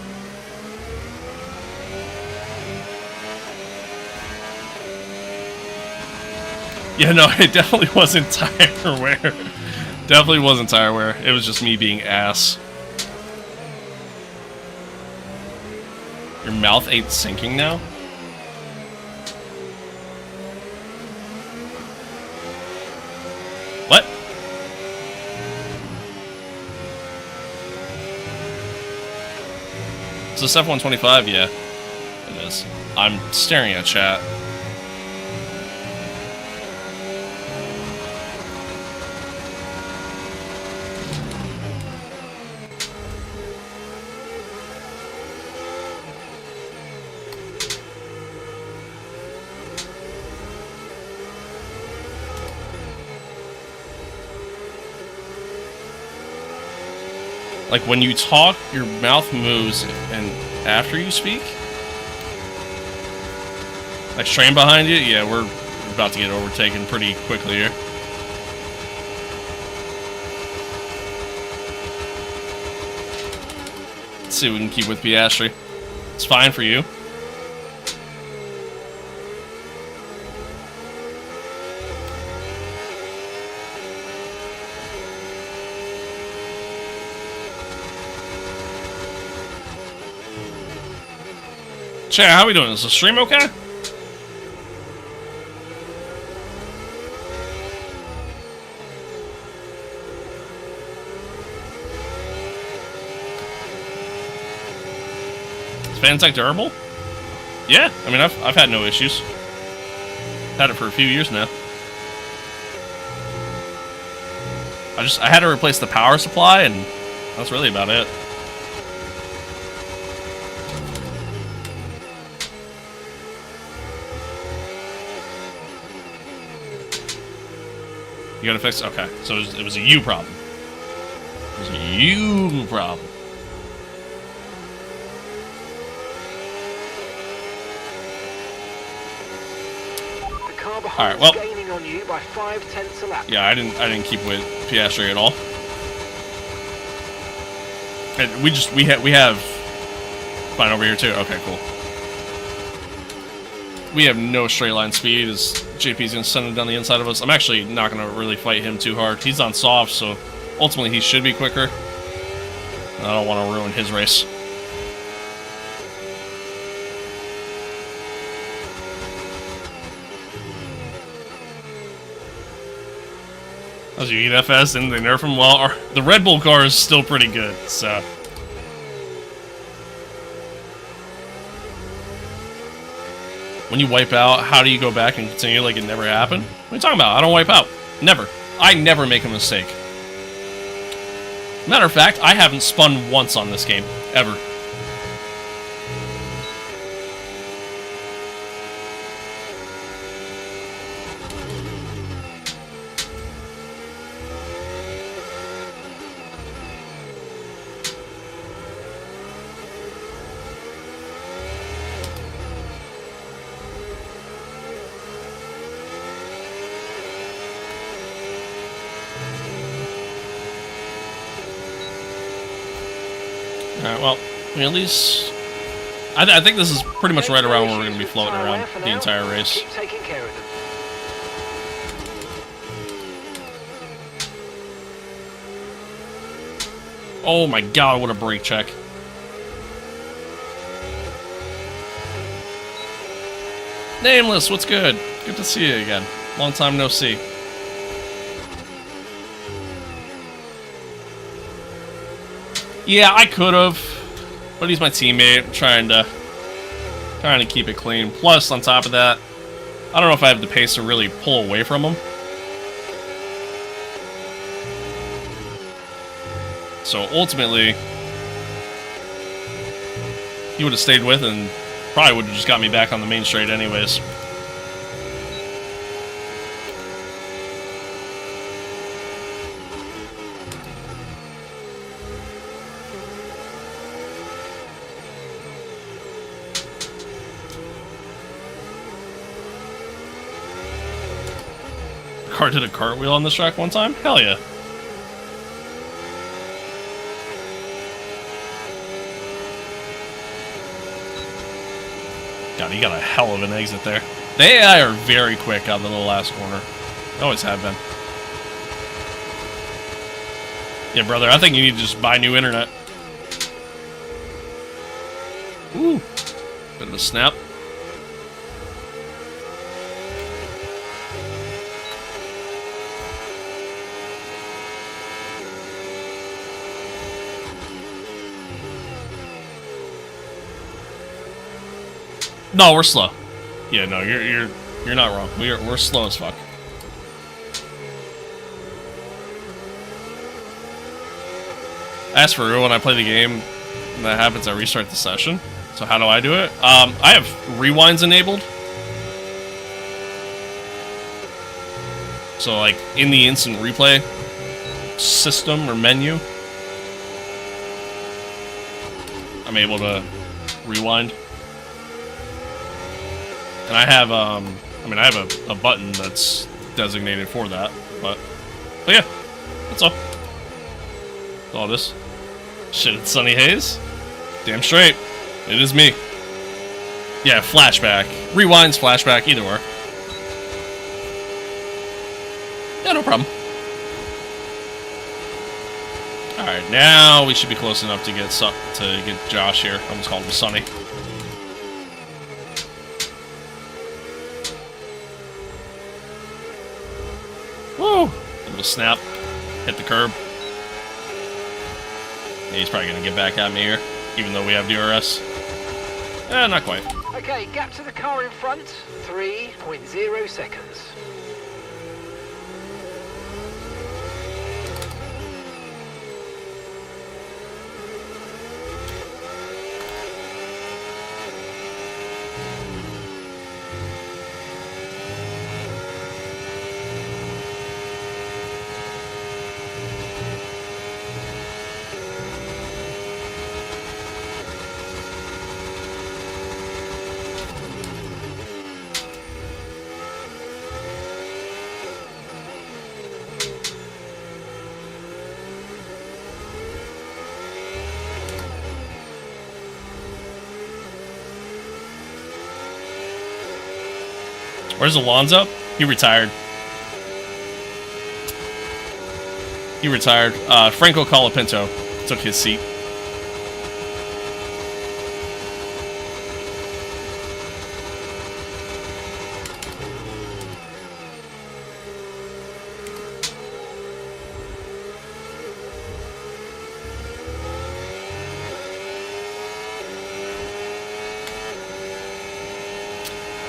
Yeah, no, it definitely wasn't tire wear. Definitely wasn't tire wear. It was just me being ass. Your mouth ain't sinking now? What? Is this F125? Yeah, it is. I'm staring at chat. Like when you talk, your mouth moves, and after you speak? Like train behind you? Yeah, we're about to get overtaken pretty quickly here. Let's see if we can keep with Piastri. It's fine for you. Chat, how we doing? Is the stream okay? Is Fanatec durable? Yeah, I mean I've had no issues. Had it for a few years now. I had to replace the power supply, and that's really about it. You gotta fix. Okay, so it was a you problem. It was a you problem. The car behind All right, well- gaining on you by 0.5 a lap. Yeah, I didn't keep with Piastri at all. And we have fine over here too. Okay, cool. We have no straight line speed as JP's gonna send it down the inside of us. I'm actually not gonna really fight him too hard. He's on soft, so ultimately he should be quicker. I don't want to ruin his race. As you eat FS and they nerf him, well, the Red Bull car is still pretty good, so. When you wipe out, how do you go back and continue like it never happened? What are you talking about? I don't wipe out. Never. I never make a mistake. Matter of fact, I haven't spun once on this game. Ever. Alright, well, I mean, at least... I think this is pretty much right around where we're going to be floating around the entire race. Keep taking care of them. Oh my god, what a brake check. Nameless, what's good? Good to see you again. Long time no see. Yeah, I could have, but he's my teammate. I'm trying to keep it clean. Plus, on top of that, I don't know if I have the pace to really pull away from him. So ultimately, he would have stayed with and probably would have just got me back on the main straight anyways. Car did a cartwheel on this track one time? Hell yeah. God, he got a hell of an exit there. The AI are very quick on the little last corner. Always have been. Yeah, brother, I think you need to just buy new internet. Ooh. Bit of a snap. No, we're slow. Yeah, no, you're not wrong. We're slow as fuck. As for when I play the game, when that happens, I restart the session. So how do I do it? I have rewinds enabled. So like in the instant replay system or menu, I'm able to rewind. And I have, I have a button that's designated for that, but yeah, that's all. That's all this. Shit, it's Sunny Hayes? Damn straight. It is me. Yeah, flashback. Rewinds, flashback, either or. Yeah, no problem. Alright, now we should be close enough to get Josh here. I almost called him Sunny. Woo! Bit of a snap. Hit the curb. Yeah, he's probably going to get back at me here, even though we have DRS. Not quite. Okay, gap to the car in front, 3.0 seconds. Where's Alonso? He retired. He retired. Franco Colapinto took his seat.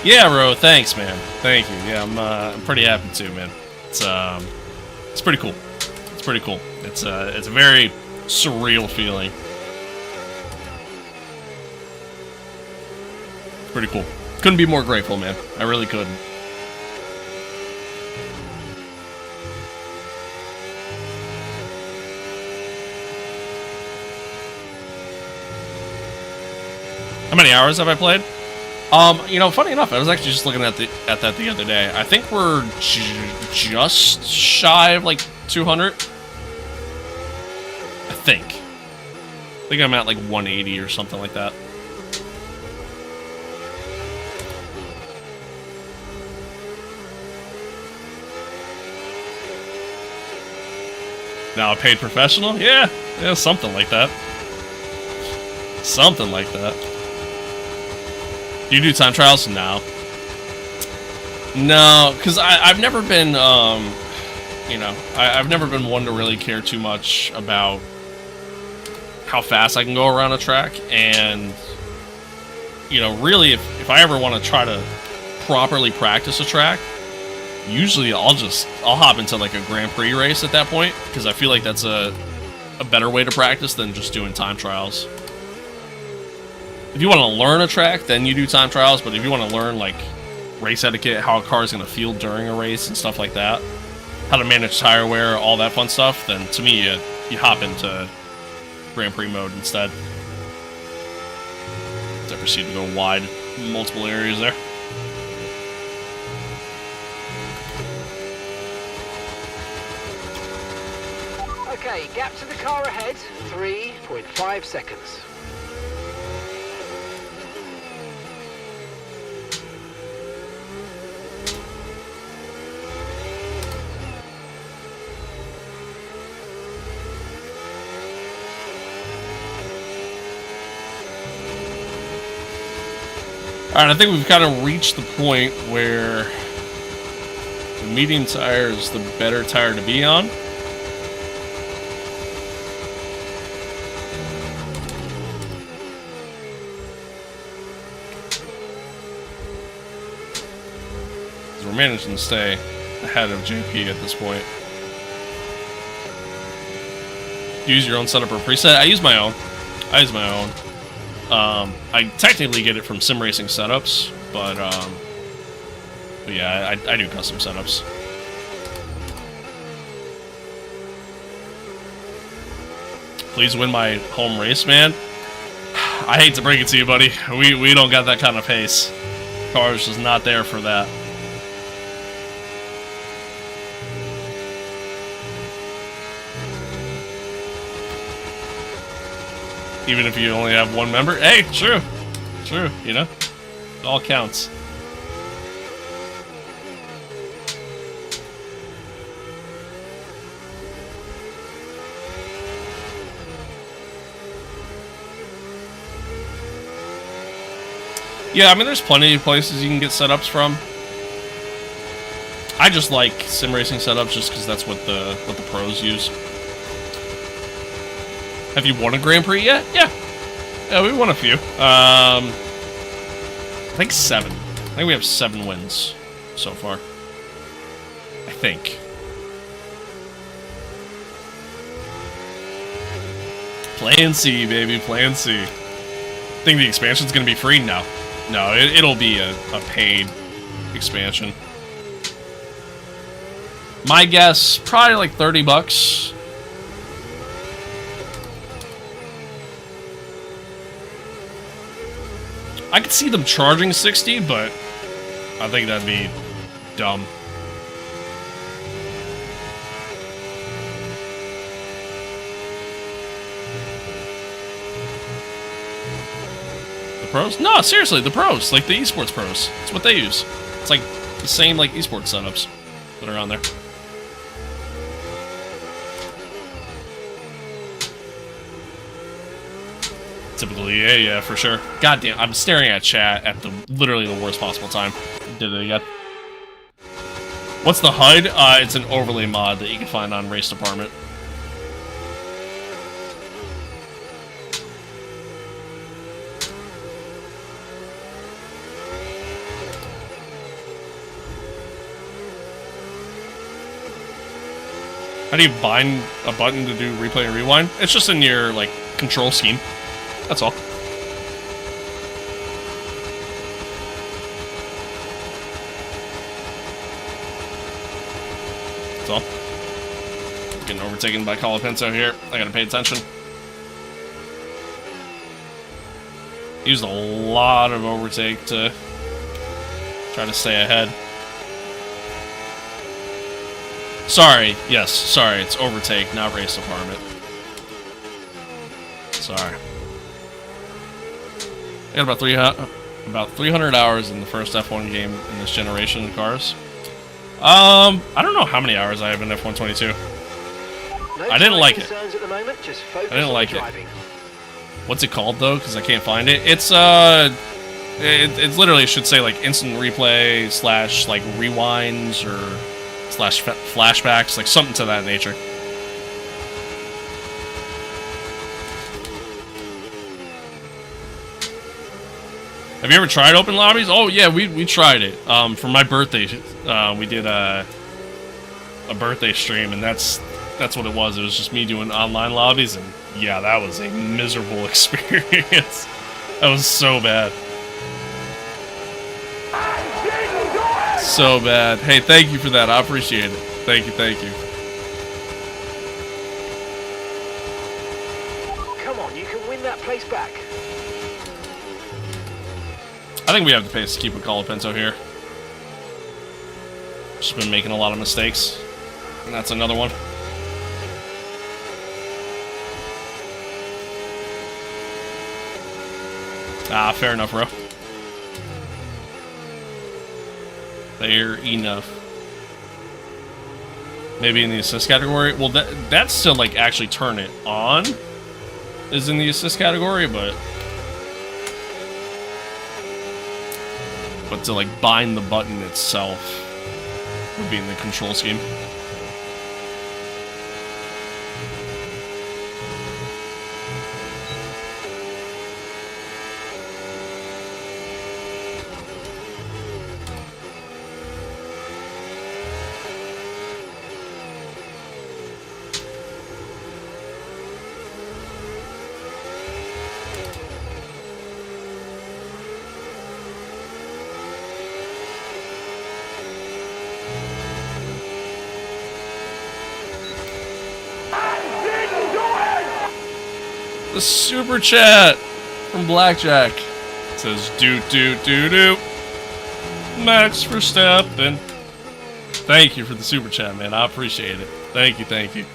Yeah, bro. Thanks, man. Thank you. Yeah, I'm pretty happy too, man. It's pretty cool. It's pretty cool. It's a very surreal feeling. It's pretty cool. Couldn't be more grateful, man. I really couldn't. How many hours have I played? You know, funny enough, I was actually just looking at that the other day. I think we're just shy of like 200. I think I'm at like 180 or something like that. Now a paid professional? Yeah, something like that. Something like that. Do you do time trials? No. No, because I've never been, you know, I've never been one to really care too much about how fast I can go around a track. And, you know, really, if I ever want to try to properly practice a track, usually I'll hop into like a Grand Prix race at that point, because I feel like that's a better way to practice than just doing time trials. If you want to learn a track, then you do time trials. But if you want to learn, like, race etiquette, how a car is going to feel during a race and stuff like that, how to manage tire wear, all that fun stuff, then to me, you hop into Grand Prix mode instead. I proceed to go wide in multiple areas there. Okay, gap to the car ahead, 3.5 seconds. Alright, I think we've kind of reached the point where the medium tire is the better tire to be on. We're managing to stay ahead of JP at this point. Use your own setup or preset? I use my own. I technically get it from sim racing setups, but yeah, I do custom setups. Please win my home race, man. I hate to break it to you, buddy. We don't got that kind of pace. Car's just not there for that. Even if you only have one member? Hey, true, you know? It all counts. Yeah, I mean, there's plenty of places you can get setups from. I just like sim racing setups just because that's what the pros use. Have you won a Grand Prix yet? Yeah, we won a few. I think 7. I think we have 7 wins so far. I think. Plan C, baby, Plan C. I think the expansion's gonna be free? No. No, it'll be a paid expansion. My guess, probably like $30. I could see them charging 60, but I think that'd be dumb. The pros? No, seriously, the pros. Like the esports pros. That's what they use. It's like The same like esports setups that are on there. Typical EA, yeah, for sure. God damn, I'm staring at chat at the literally the worst possible time. Did it again. What's the HUD? It's an overlay mod that you can find on Race Department. How do you bind a button to do replay and rewind? It's just in your, like, control scheme. That's all. That's all. Getting overtaken by Colapinto here. I gotta pay attention. Used a lot of overtake to try to stay ahead. Sorry, yes, sorry, it's overtake, not race department. Sorry. I got about 300 hours in the first F1 game in this generation of cars. I don't know how many hours I have in F122. I didn't like it. At the moment, just I didn't like it. driving. What's it called though? Because I can't find it. It's it literally should say like instant replay / like rewinds or / flashbacks, like something to that nature. Have you ever tried open lobbies? Oh yeah, we tried it. For my birthday, we did a birthday stream, and that's what it was. It was just me doing online lobbies, and yeah, that was a miserable experience. That was so bad. So bad. Hey, thank you for that. I appreciate it. Thank you, thank you. Come on, you can win that place back. I think we have the pace to keep with Colapinto here. Just been making a lot of mistakes. And that's another one. Ah, fair enough, bro. Fair enough. Maybe in the assist category? Well, that's to, like, actually turn it on is in the assist category, but to, like, bind the button itself would be in the control scheme. The super chat from Blackjack says do Max Verstappen. Thank you for the super chat, man. I appreciate it. Thank you, thank you.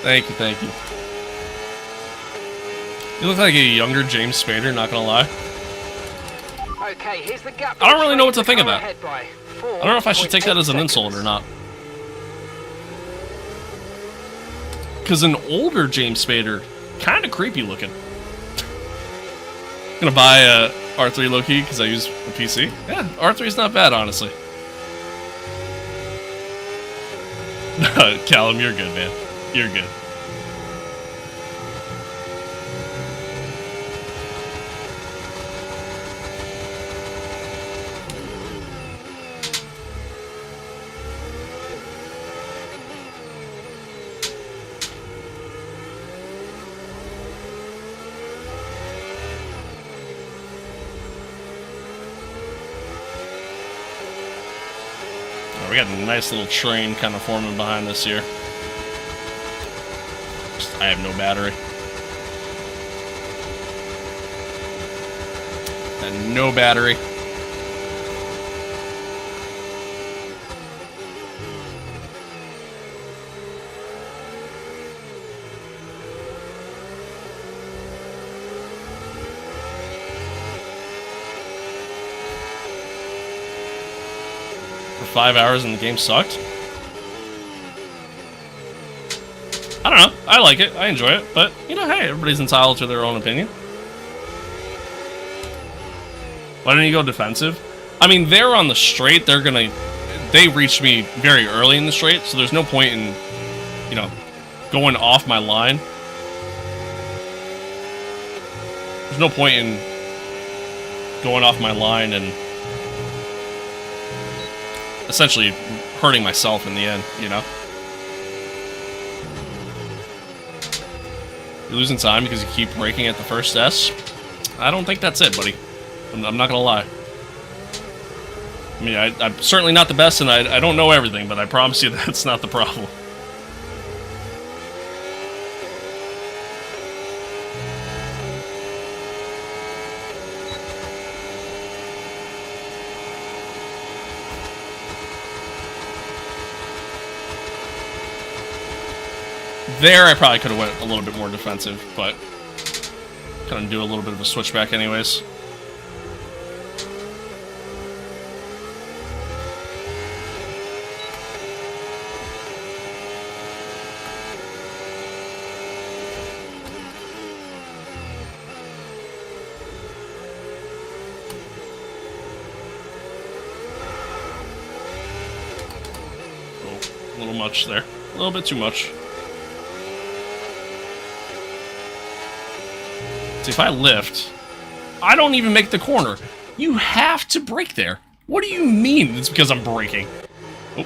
Thank you, thank you. You look like a younger James Spader, not gonna lie. Okay, here's the gap. I don't really know what to think of that. Ahead by I don't know if I should take that as an 4.8 insult or seconds. not. Because an older James Spader, kind of creepy looking. Gonna buy a R3 low-key because I use a PC. Yeah, R3 is not bad, honestly. Callum, you're good, man. You're good. We got a nice little train kind of forming behind us here. I have no battery. And no battery. 5 hours and the game sucked. I don't know. I like it. I enjoy it. But, you know, hey, everybody's entitled to their own opinion. Why didn't you go defensive? I mean, they're on the straight. They reached me very early in the straight, so there's no point in, you know, going off my line. There's no point in going off my line and essentially hurting myself in the end, you know? You're losing time because you keep braking at the first S? I don't think that's it, buddy. I'm not gonna lie. I mean, I'm certainly not the best, and I don't know everything, but I promise you that's not the problem. There, I probably could have went a little bit more defensive, but kind of do a little bit of a switchback anyways. Oh, a little much there. A little bit too much. See, if I lift, I don't even make the corner. You have to brake there. What do you mean it's because I'm braking? Oh.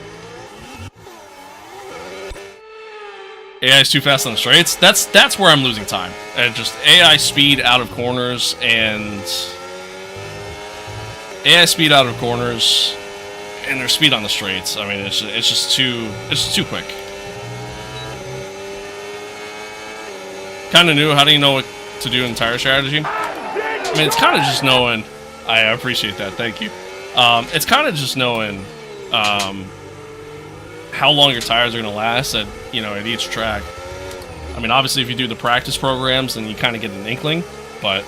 AI is too fast on the straights. That's where I'm losing time. And just AI speed out of corners and their speed on the straights. I mean, it's just too quick. Kind of new. How do you know what to do entire strategy? I mean, it's kind of just knowing. I appreciate that. Thank you. It's kind of just knowing how long your tires are going to last at each track. I mean, obviously, if you do the practice programs, then you kind of get an inkling. But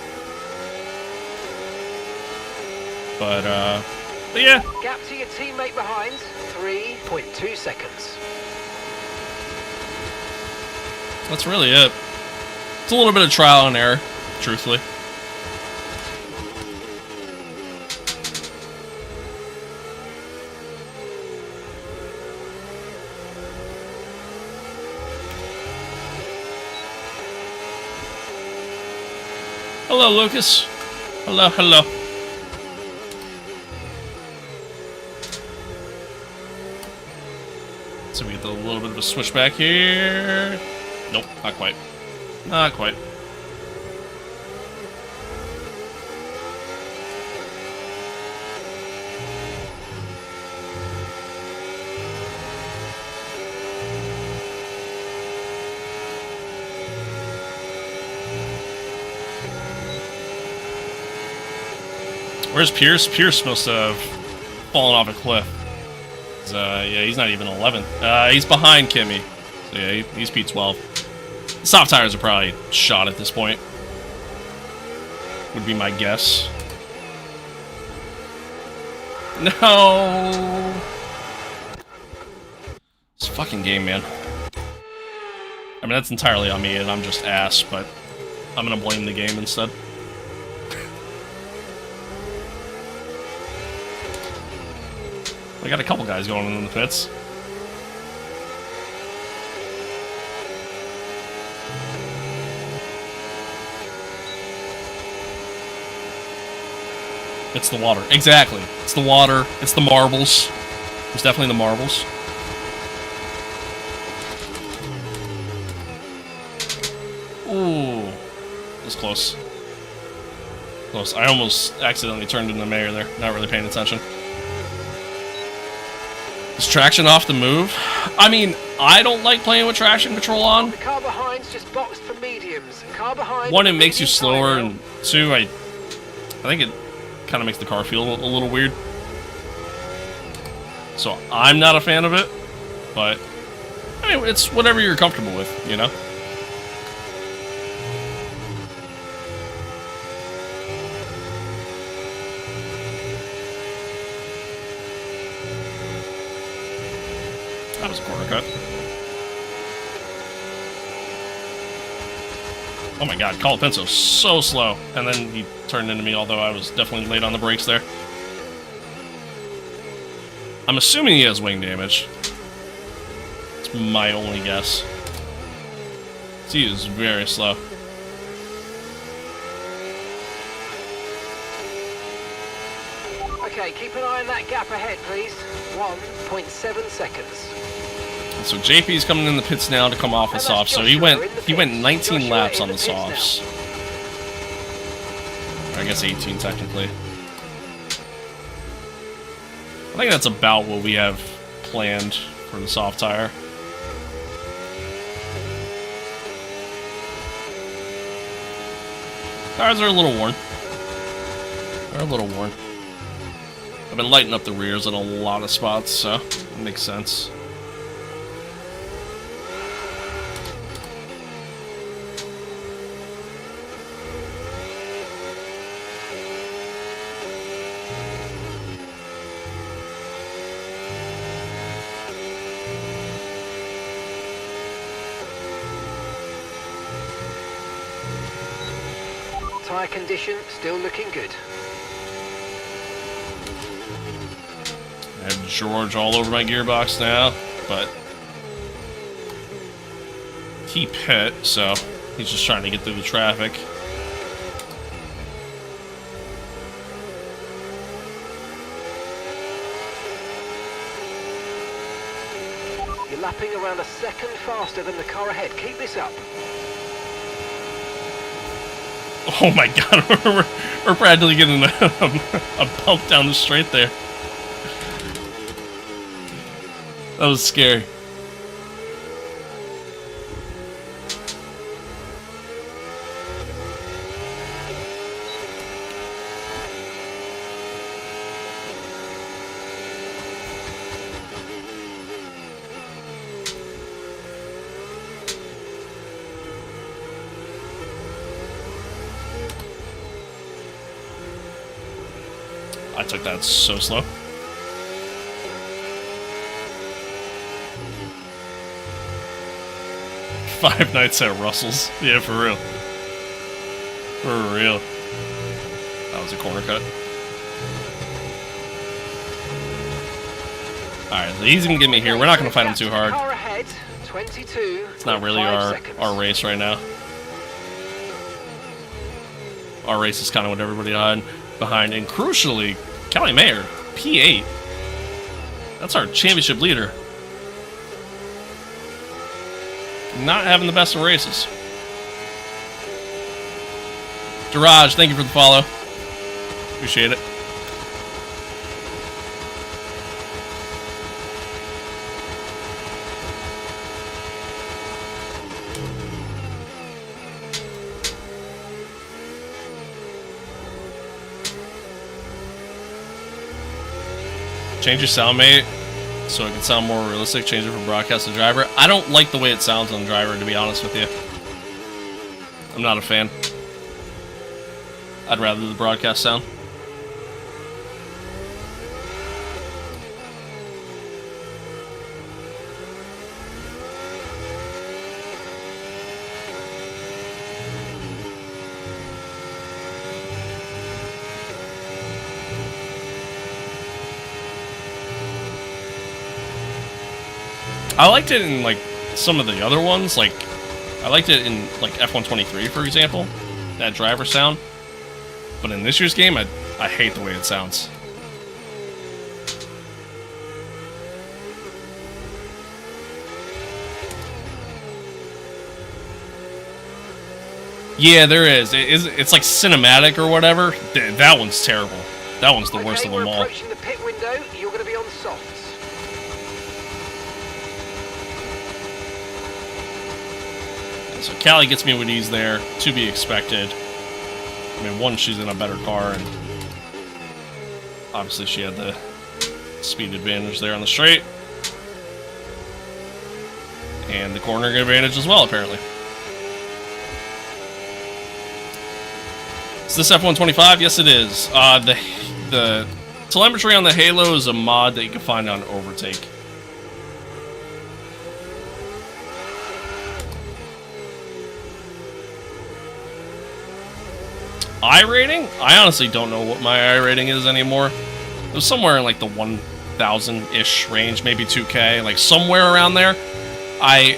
yeah. Gap to your teammate behind, 3.2 seconds. That's really it. It's a little bit of trial and error, truthfully. Hello, Lucas. Hello, hello. So we get a little bit of a switchback here. Nope, not quite. Not quite. Where's Pierce? Pierce must have fallen off a cliff. Yeah, he's not even 11th. He's behind Kimmy. So yeah, he's P12. Soft tires are probably shot at this point. Would be my guess. No! This fucking game, man. I mean, that's entirely on me, and I'm just ass, but I'm gonna blame the game instead. I got a couple guys going in the pits. It's the water. Exactly. It's the water. It's the marbles. It's definitely the marbles. Ooh. That was close. Close. I almost accidentally turned into the mayor there. Not really paying attention. Is traction off the move? I mean, I don't like playing with traction control on. The car behind's just boxed for mediums. Car behind. One, it makes you slower, and two, I think it kind of makes the car feel a little weird. So I'm not a fan of it, but I mean, it's whatever you're comfortable with, you know? That was a corner cut. Oh my god, Colapinso's so slow. And then he turned into me, although I was definitely late on the brakes there. I'm assuming he has wing damage. It's my only guess. He is very slow. Okay, keep an eye on that gap ahead, please. 1.7 seconds. So JP's coming in the pits now to come off the softs. So he went 19 laps on the softs. I guess 18 technically. I think that's about what we have planned for the soft tire. Tires are a little worn. They're a little worn. I've been lighting up the rears in a lot of spots, so it makes sense. Tyre condition still looking good. I have George all over my gearbox now, but he pit, so he's just trying to get through the traffic. You're lapping around a second faster than the car ahead. Keep this up. Oh my god, we're practically getting a bump down the straight there. That was scary. I took that so slow. Five nights at Russell's. Yeah, for real. For real. That was a corner cut. Alright, so he's gonna get me here. We're not gonna fight him too hard. Car ahead, 22. It's not really our race right now. Our race is kind of what everybody behind. And crucially, Kelly Mayer, P8. That's our championship leader. Not having the best of races. Jiraj, thank you for the follow. Appreciate it. Change your sound, mate, so it can sound more realistic. Change it from broadcast to driver. I don't like the way it sounds on driver, to be honest with you. I'm not a fan. I'd rather the broadcast sound. I liked it in, like, some of the other ones. Like, I liked it in, like, F125, for example. That driver sound. But in this year's game, I hate the way it sounds. Yeah, there is. It's like cinematic or whatever. That one's terrible. That one's the worst of them all. We're approaching the pit window. You're going to be on softs. So Callie gets me with ease there, to be expected. I mean, one, she's in a better car, and obviously she had the speed advantage there on the straight. And the corner advantage as well, apparently. Is this F125? Yes, it is. The telemetry on the Halo is a mod that you can find on Overtake. I rating? I honestly don't know what my I rating is anymore. It was somewhere in like the 1,000-ish range, maybe 2K, like somewhere around there. I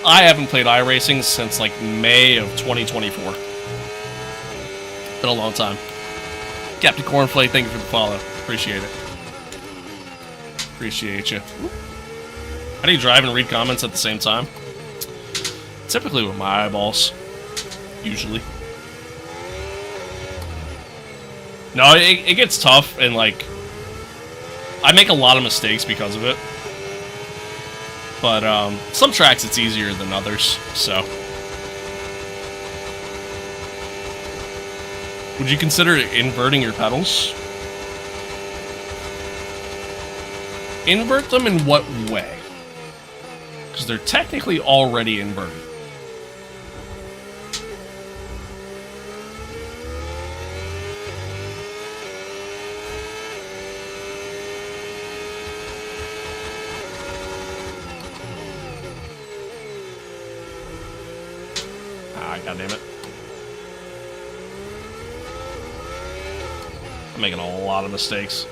haven't played iRacing since like May of 2024. Been a long time. Captain Cornflake, thank you for the follow. Appreciate it. Appreciate you. How do you drive and read comments at the same time? Typically with my eyeballs. Usually. No, it gets tough, and like I make a lot of mistakes because of it. But some tracks it's easier than others, so. Would you consider inverting your pedals? Invert them in what way? Because they're technically already inverted. God damn it. I'm making a lot of mistakes.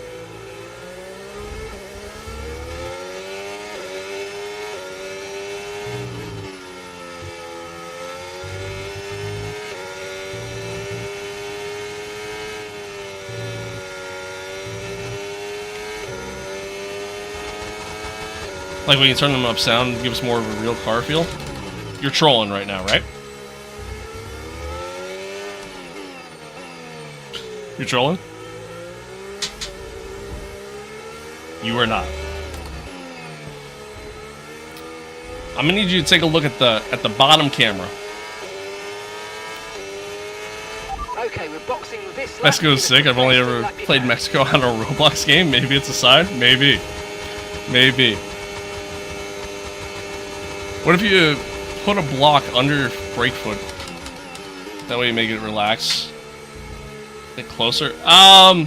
Like when you turn them upside down, it gives more of a real car feel. You're trolling right now, right? You're trolling? You are not. I'm gonna need you to take a look at the bottom camera. Okay, we're boxing this. Mexico's sick. I've only ever played Mexico on a Roblox game. Maybe it's a side. Maybe. Maybe. What if you put a block under your brake foot? That way you make it relax. Get closer. No,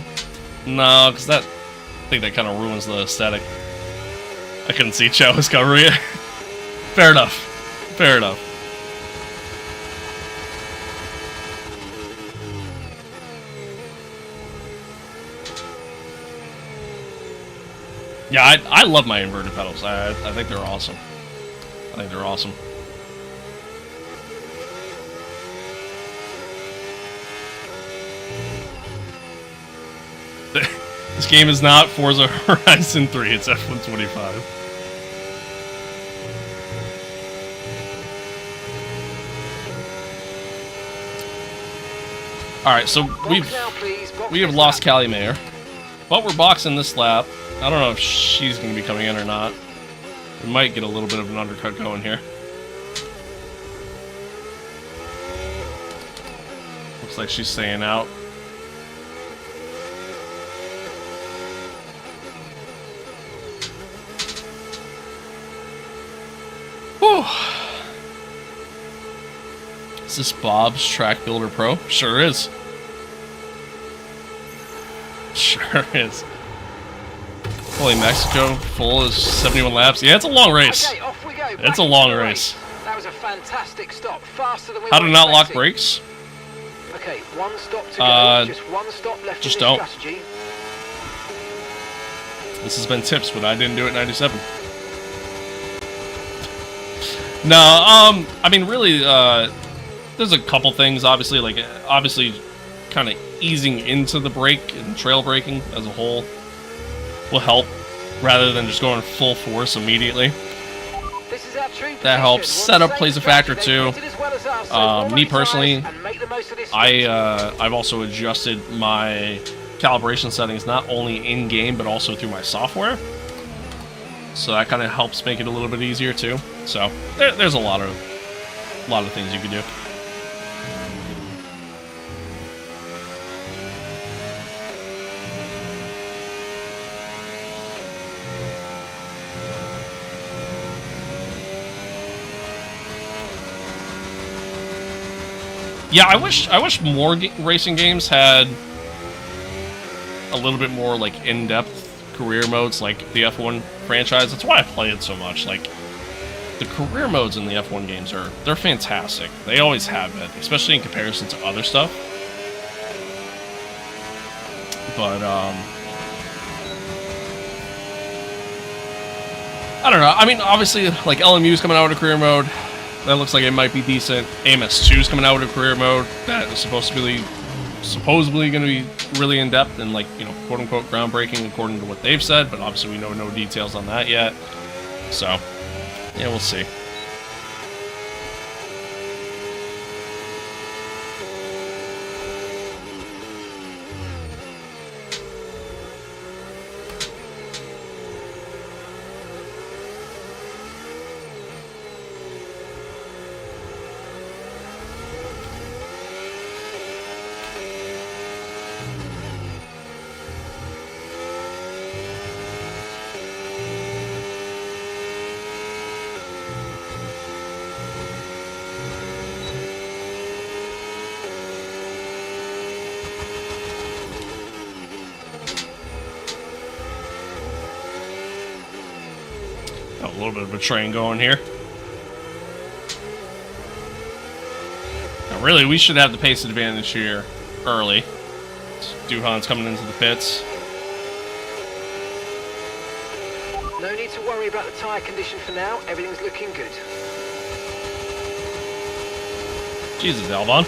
because that, I think that kind of ruins the aesthetic. I couldn't see Chow was covering it. Fair enough. Fair enough. Yeah, I love my inverted pedals. I think they're awesome. I think they're awesome. This game is not Forza Horizon 3, it's F125. Alright, so we have lost Callie Mayer. But we're boxing this lap. I don't know if she's going to be coming in or not. We might get a little bit of an undercut going here. Looks like she's staying out. Whew. Is this Bob's Track Builder Pro? Sure is. Sure is. Holy Mexico, full is 71 laps. Yeah, it's a long race. Okay, off we go. It's a long race. That was a fantastic stop. Faster than we How were to not lock expecting. brakes? Okay, one stop to go. Just one stop left just in don't. this strategy. This has been tips, but I didn't do it in 97. No, I mean, really, there's a couple things, obviously, like, obviously, kind of easing into the brake and trail braking as a whole will help, rather than just going full force immediately. This is our true That helps. Setup plays a factor too. Me personally, I've also adjusted my calibration settings not only in game but also through my software. So that kind of helps make it a little bit easier too. So there's a lot of things you can do. Yeah, I wish more racing games had a little bit more like in-depth career modes, like the F1 franchise. That's why I play it so much. Like the career modes in the F1 games they're fantastic. They always have been, especially in comparison to other stuff. But I don't know. I mean, obviously, like LMU's coming out with a career mode. That looks like it might be decent. AMS2's coming out with a career mode that is supposedly going to be really in depth and, like, you know, quote unquote groundbreaking according to what they've said. But obviously, we know no details on that yet. So yeah, we'll see. A little bit of a train going here. Now, really, we should have the pace advantage here early. Duhan's coming into the pits. No need to worry about the tyre condition for now. Everything's looking good. Jesus, Albon.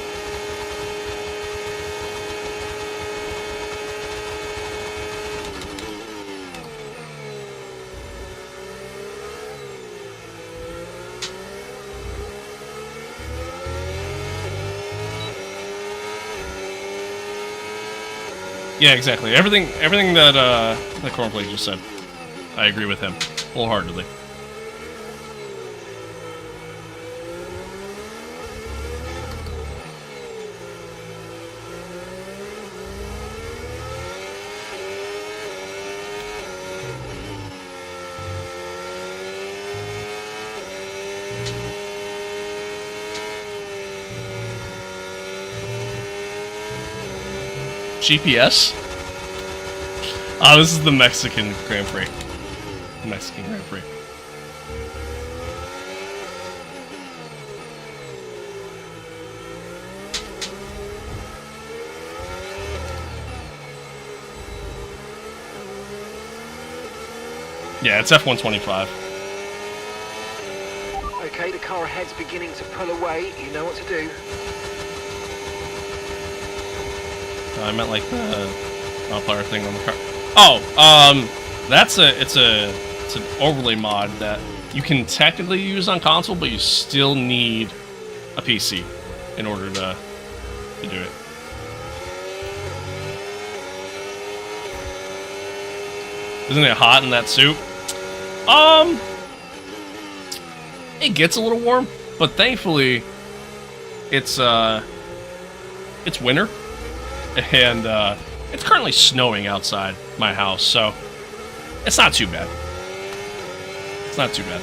Yeah, exactly. Everything that Cornplate just said, I agree with him wholeheartedly. GPS? Ah, this is the Mexican Grand Prix. Mexican Grand Prix. Yeah, it's F125. Okay, the car ahead's beginning to pull away. You know what to do. I meant like the modifier thing on the car. Oh, it's an overlay mod that you can technically use on console, but you still need a PC in order to do it. Isn't it hot in that suit? It gets a little warm, but thankfully it's winter. And it's currently snowing outside my house, so it's not too bad. It's not too bad.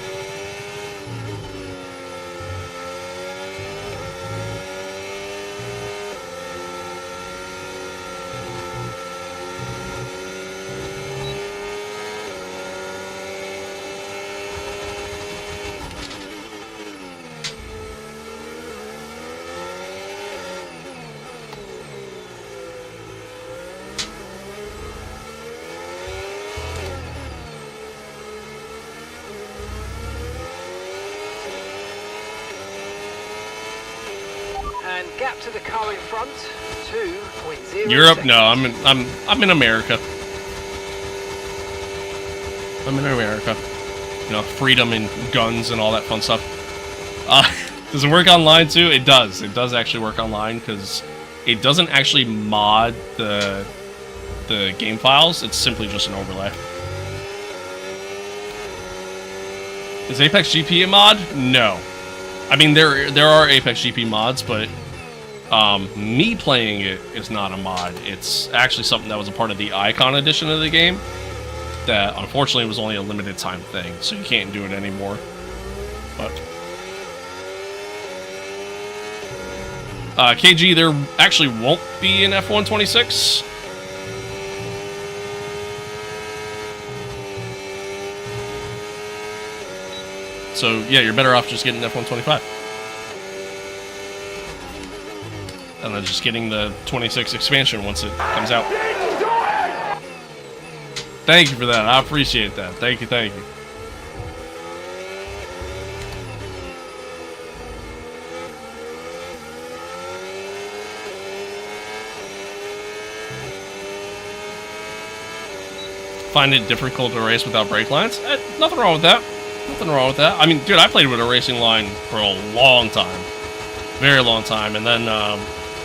And gap to the car in front, 2.0 Europe? seconds. No, I'm in America. I'm in America. You know, freedom and guns and all that fun stuff. Does it work online too? It does. It does actually work online because it doesn't actually mod the game files. It's simply just an overlay. Is Apex GP a mod? No. I mean, there are Apex GP mods, but me playing it is not a mod. It's actually something that was a part of the Icon edition of the game that unfortunately was only a limited time thing, so you can't do it anymore. But KG, there actually won't be an F126. So yeah, you're better off just getting F125. And then just getting the 26 expansion once it comes out. Thank you for that. I appreciate that. Thank you, thank you. Find it difficult to race without brake lines? Nothing wrong with that. Nothing wrong with that. I mean, dude, I played with a racing line for a long time. Very long time. And then,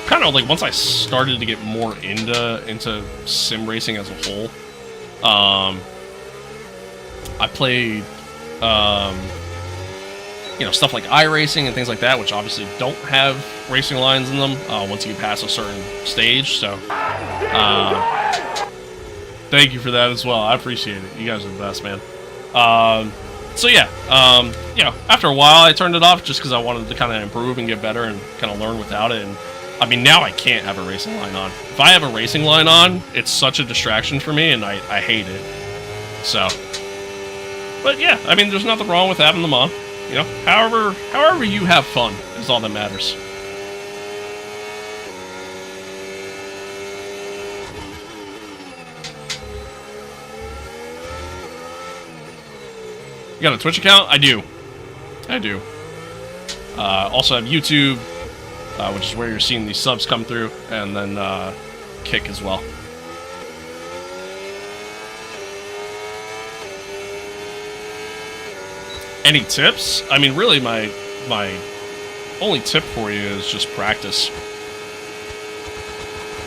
kind of like once I started to get more into sim racing as a whole, I played, you know, stuff like iRacing and things like that, which obviously don't have racing lines in them once you pass a certain stage. So, thank you for that as well. I appreciate it. You guys are the best, man. So yeah, you know, after a while I turned it off just because I wanted to kind of improve and get better and kind of learn without it. And I mean, now I can't have a racing line on. If I have a racing line on, it's such a distraction for me, and I hate it. So, but yeah, I mean, there's nothing wrong with having them on. You know, however you have fun is all that matters. You got a Twitch account? I do. I do. Also have YouTube, which is where you're seeing these subs come through, and then Kick as well. Any tips? I mean, really, my only tip for you is just practice.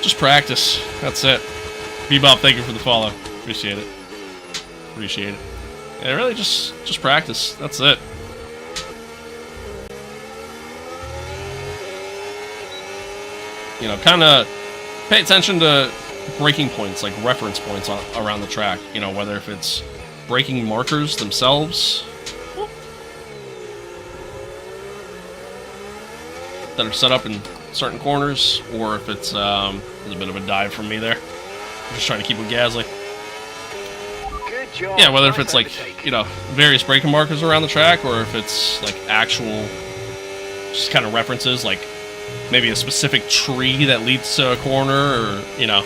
Just practice. That's it. Bebop, thank you for the follow. Appreciate it. Appreciate it. Yeah, really, just practice. That's it. You know, kind of pay attention to braking points, like reference points around the track. You know, whether if it's braking markers themselves that are set up in certain corners, or if it's there's a bit of a dive from me there. I'm just trying to keep it Gasly. Good job. Yeah, whether if Nice it's like, overtake. you know, various braking markers around the track, or if it's like actual, just kind of references, like maybe a specific tree that leads to a corner, or, you know,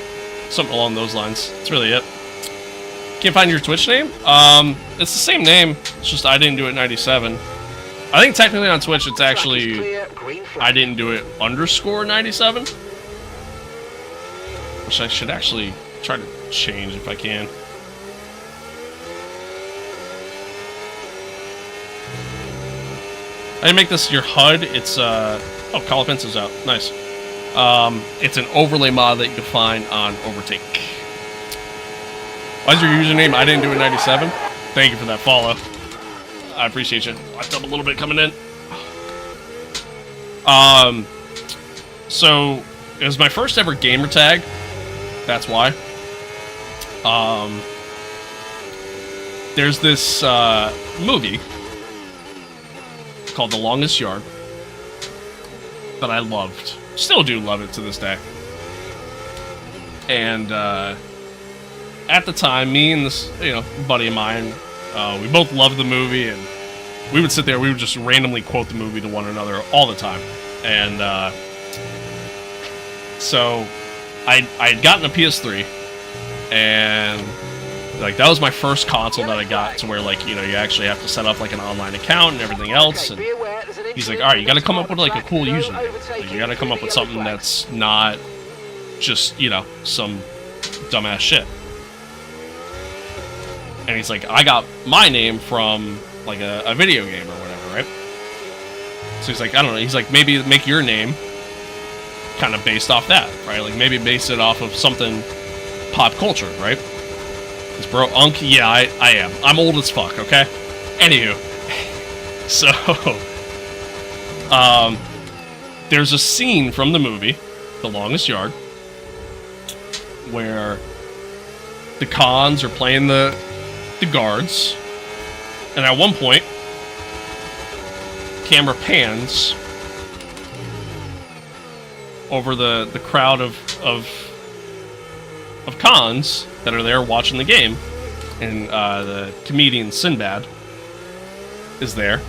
something along those lines. That's really it. Can't find your Twitch name? It's the same name, it's just I didn't do it in 97. I think technically on Twitch it's Track is actually, clear, green flag. I didn't do it _ 97. Which I should actually try to change if I can. I didn't make this your HUD. It's oh, Colapensa's out. Nice. It's an overlay mod that you can find on Overtake. Why is your username? I didn't do it 97. Thank you for that follow. I appreciate you. Locked up a little bit coming in. So it was my first ever gamer tag. That's why. There's this movie called The Longest Yard that I loved. Still do love it to this day. And at the time, me and this, you know, buddy of mine, we both loved the movie, and we would sit there, we would just randomly quote the movie to one another all the time. And so I had gotten a PS3, and like that was my first console that I got to where, like, you know, you actually have to set up like an online account and everything else. And he's like, all right, you got to come up with like a cool username. Like, you got to come up with something that's not just, you know, some dumbass shit. And he's like, I got my name from like a video game or whatever, right? So he's like, I don't know. He's like, maybe make your name kind of based off that, right? Like maybe base it off of something pop culture, right? Because bro, Unk, yeah, I am. I'm old as fuck, okay? Anywho, so there's a scene from the movie, The Longest Yard, where the cons are playing the guards, and at one point, camera pans over the crowd of cons that are there watching the game, and the comedian Sinbad is there,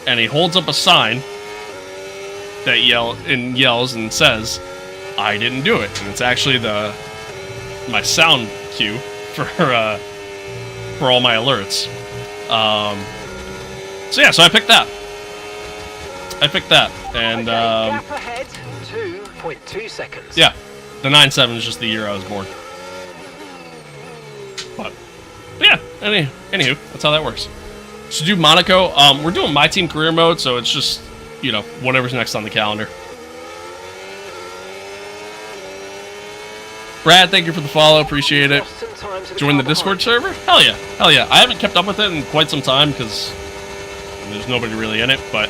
and he holds up a sign that yells and says, "I didn't do it," and it's actually my sound cue for all my alerts. So yeah, so I picked that. And Okay, gap ahead, 2.2 seconds. yeah, the 9.7 is just the year I was born. But yeah, anywho, that's how that works. So do Monaco. We're doing my team career mode, so it's just, you know, whatever's next on the calendar. Brad, thank you for the follow. Appreciate it. Join the Discord server? Hell yeah. I haven't kept up with it in quite some time because there's nobody really in it. But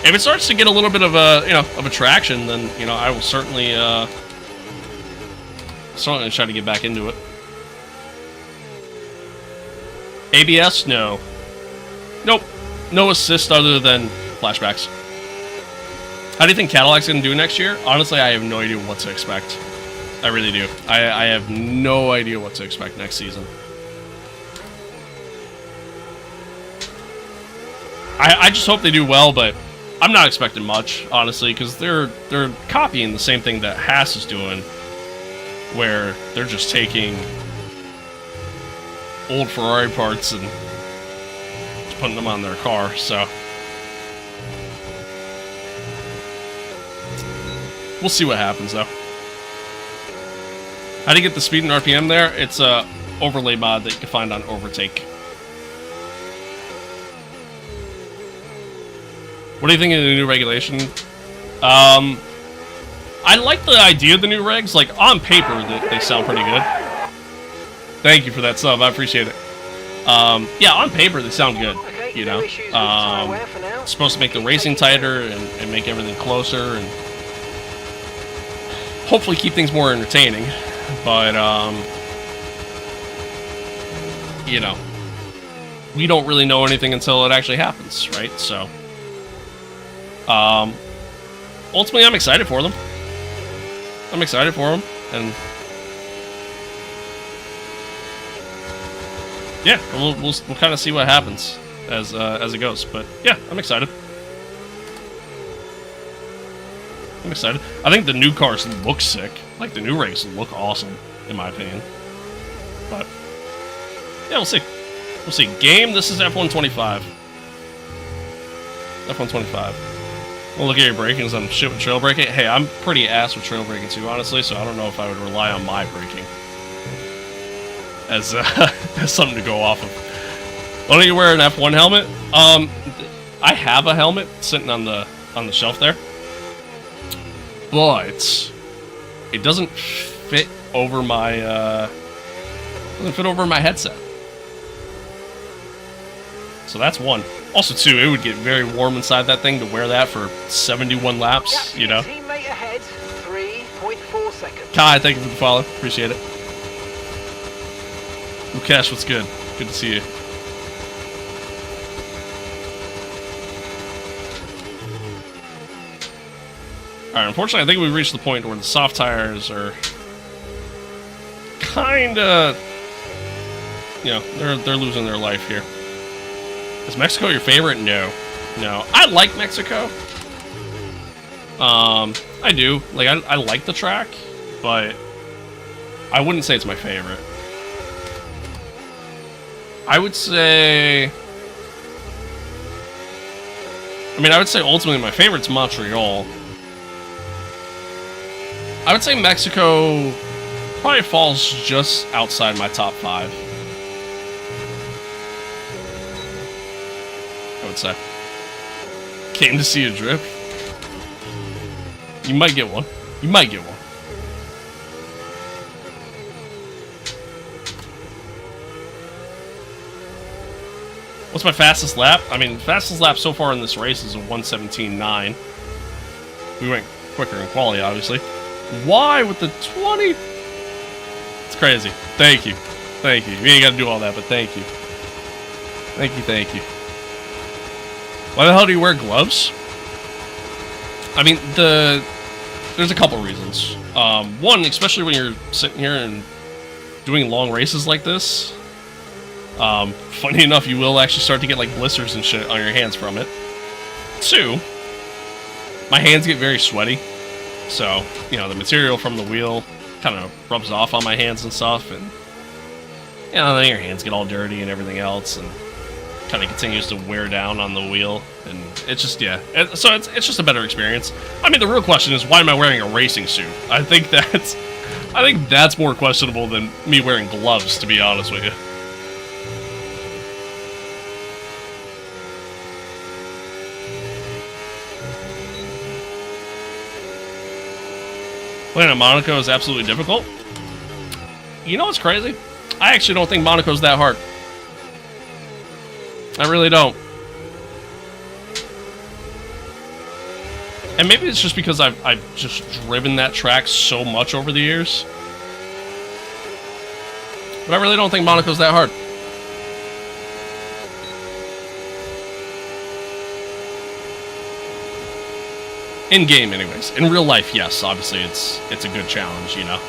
if it starts to get a little bit of a, you know, of a traction, then, you know, I will certainly try to get back into it. ABS? No. Nope. No assist other than flashbacks. How do you think Cadillac's going to do next year? Honestly, I have no idea what to expect. I really do. I have no idea what to expect next season. I just hope they do well, but I'm not expecting much, honestly, because they're copying the same thing that Haas is doing, where they're just taking old Ferrari parts and just putting them on their car, so we'll see what happens, though. How do you get the speed and RPM there? It's a overlay mod that you can find on Overtake. What do you think of the new regulation? I like the idea of the new regs. Like, on paper, they sound pretty good. Thank you for that sub. I appreciate it. Yeah, on paper, they sound good. You know? It's supposed to make the racing tighter and make everything closer and hopefully keep things more entertaining. But, you know, we don't really know anything until it actually happens, right? So, ultimately, I'm excited for them. And yeah, we'll kind of see what happens as it goes. But yeah, I'm excited. I think the new cars look sick. Like, the new regs look awesome, in my opinion. But yeah, we'll see. Game, this is F125. We'll look at your braking. I'm shit with trail braking. Hey, I'm pretty ass with trail braking too, honestly, so I don't know if I would rely on my braking as something to go off of. Why don't you wear an F1 helmet? I have a helmet sitting on the shelf there, but it doesn't fit over my headset. So that's one. Also, too, it would get very warm inside that thing to wear that for 71 laps, you know. Teammate ahead, 3.4 seconds. Kai, thank you for the follow. Appreciate it. Mukesh, what's good? Good to see you. Alright, unfortunately, I think we've reached the point where the soft tires are kinda, you know, they're losing their life here. Is Mexico your favorite? No. I like Mexico. I do. Like, I like the track, but I wouldn't say it's my favorite. I would say ultimately my favorite's Montreal. I would say Mexico probably falls just outside my top 5. I would say. Came to see a drift. You might get one. What's my fastest lap? I mean, fastest lap so far in this race is a 1:17.9. We went quicker in quali, obviously. Why with the 20? It's crazy. Thank you. You ain't got to do all that, but thank you. Thank you. Why the hell do you wear gloves? I mean, there's a couple reasons. One, especially when you're sitting here and doing long races like this. Funny enough, you will actually start to get like blisters and shit on your hands from it. 2, my hands get very sweaty. So, you know, the material from the wheel kind of rubs off on my hands and stuff. And you know, then your hands get all dirty and everything else, and kind of continues to wear down on the wheel, and it's just, yeah. So it's just a better experience. I mean, the real question is, why am I wearing a racing suit? I think that's more questionable than me wearing gloves, to be honest with you. Playing at Monaco is absolutely difficult. You know what's crazy? I actually don't think Monaco's that hard. I really don't. And maybe it's just because I've just driven that track so much over the years. But I really don't think Monaco's that hard. In game, anyways. In real life, yes. Obviously, it's a good challenge, you know.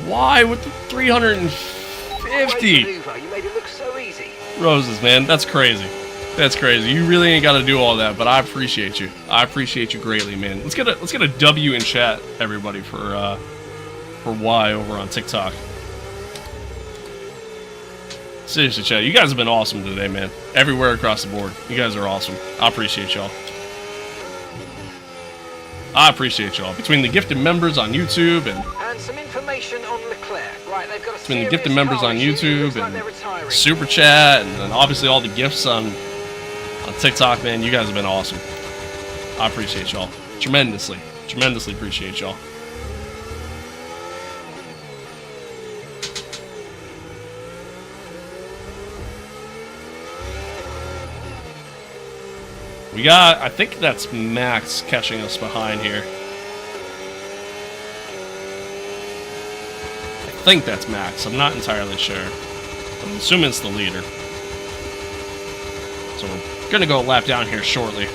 Why with the 350? Maneuver. You made it look so easy. Roses, man. That's crazy. That's crazy. You really ain't got to do all that, but I appreciate you. I appreciate you greatly, man. Let's get a W in chat, everybody, for Y over on TikTok. Seriously, chat, you guys have been awesome today, man. Everywhere across the board. You guys are awesome. I appreciate y'all. I appreciate y'all. Between the gifted members on YouTube and some information on Leclerc. Right, they've got a between the gifted members on YouTube and Super Chat and obviously all the gifts on TikTok, man, you guys have been awesome. I appreciate y'all. Tremendously. Tremendously appreciate y'all. We got, I think that's Max catching us behind here. I think that's Max. I'm not entirely sure. I'm assuming it's the leader. So we're going to go a lap down here shortly.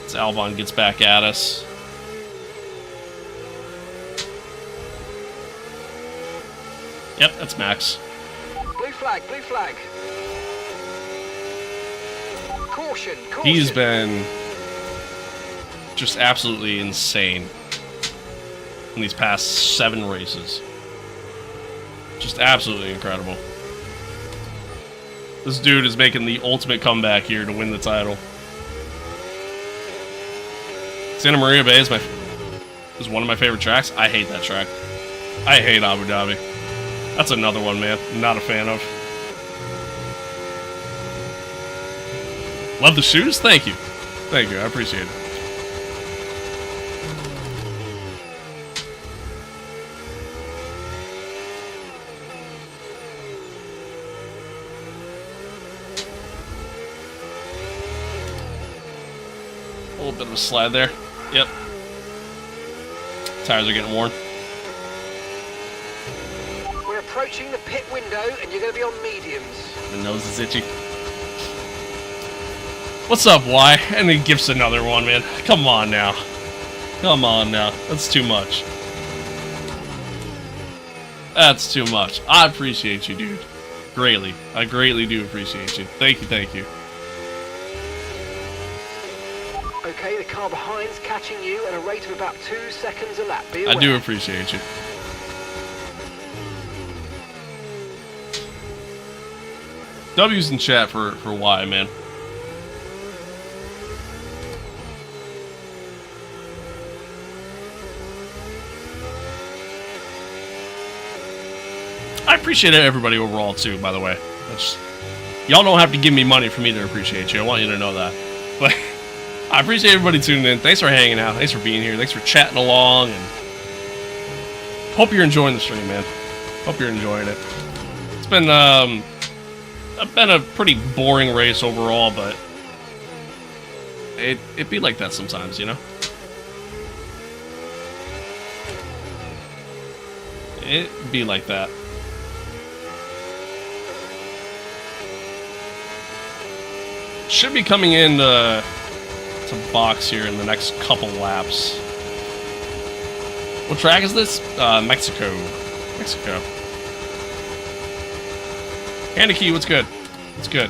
As Albon gets back at us. Yep, that's Max. Blue flag, blue flag. Caution, caution. He's been just absolutely insane in these past 7 races. Just absolutely incredible. This dude is making the ultimate comeback here to win the title. Santa Maria Bay is one of my favorite tracks. I hate that track. I hate Abu Dhabi. That's another one, man. I'm not a fan of. Love the shoes? Thank you. Thank you. I appreciate it. A little bit of a slide there. Yep. Tires are getting worn. We're approaching the pit window and you're going to be on mediums. The nose is itchy. What's up, Y? And he gives another one, man. Come on now. Come on now. That's too much. That's too much. I appreciate you, dude. Greatly. I greatly do appreciate you. Thank you, thank you. Okay, the car behind's catching you at a rate of about 2 seconds a lap. Be aware. I do appreciate you. W's in chat for Y, man. I appreciate everybody overall, too, by the way. Y'all don't have to give me money for me to appreciate you. I want you to know that. But I appreciate everybody tuning in. Thanks for hanging out. Thanks for being here. Thanks for chatting along. And hope you're enjoying the stream, man. Hope you're enjoying it. It's been a pretty boring race overall, but it be like that sometimes, you know? It be like that. Should be coming in to box here in the next couple laps. What track is this? Mexico. Mexico. Handy what's good? What's good?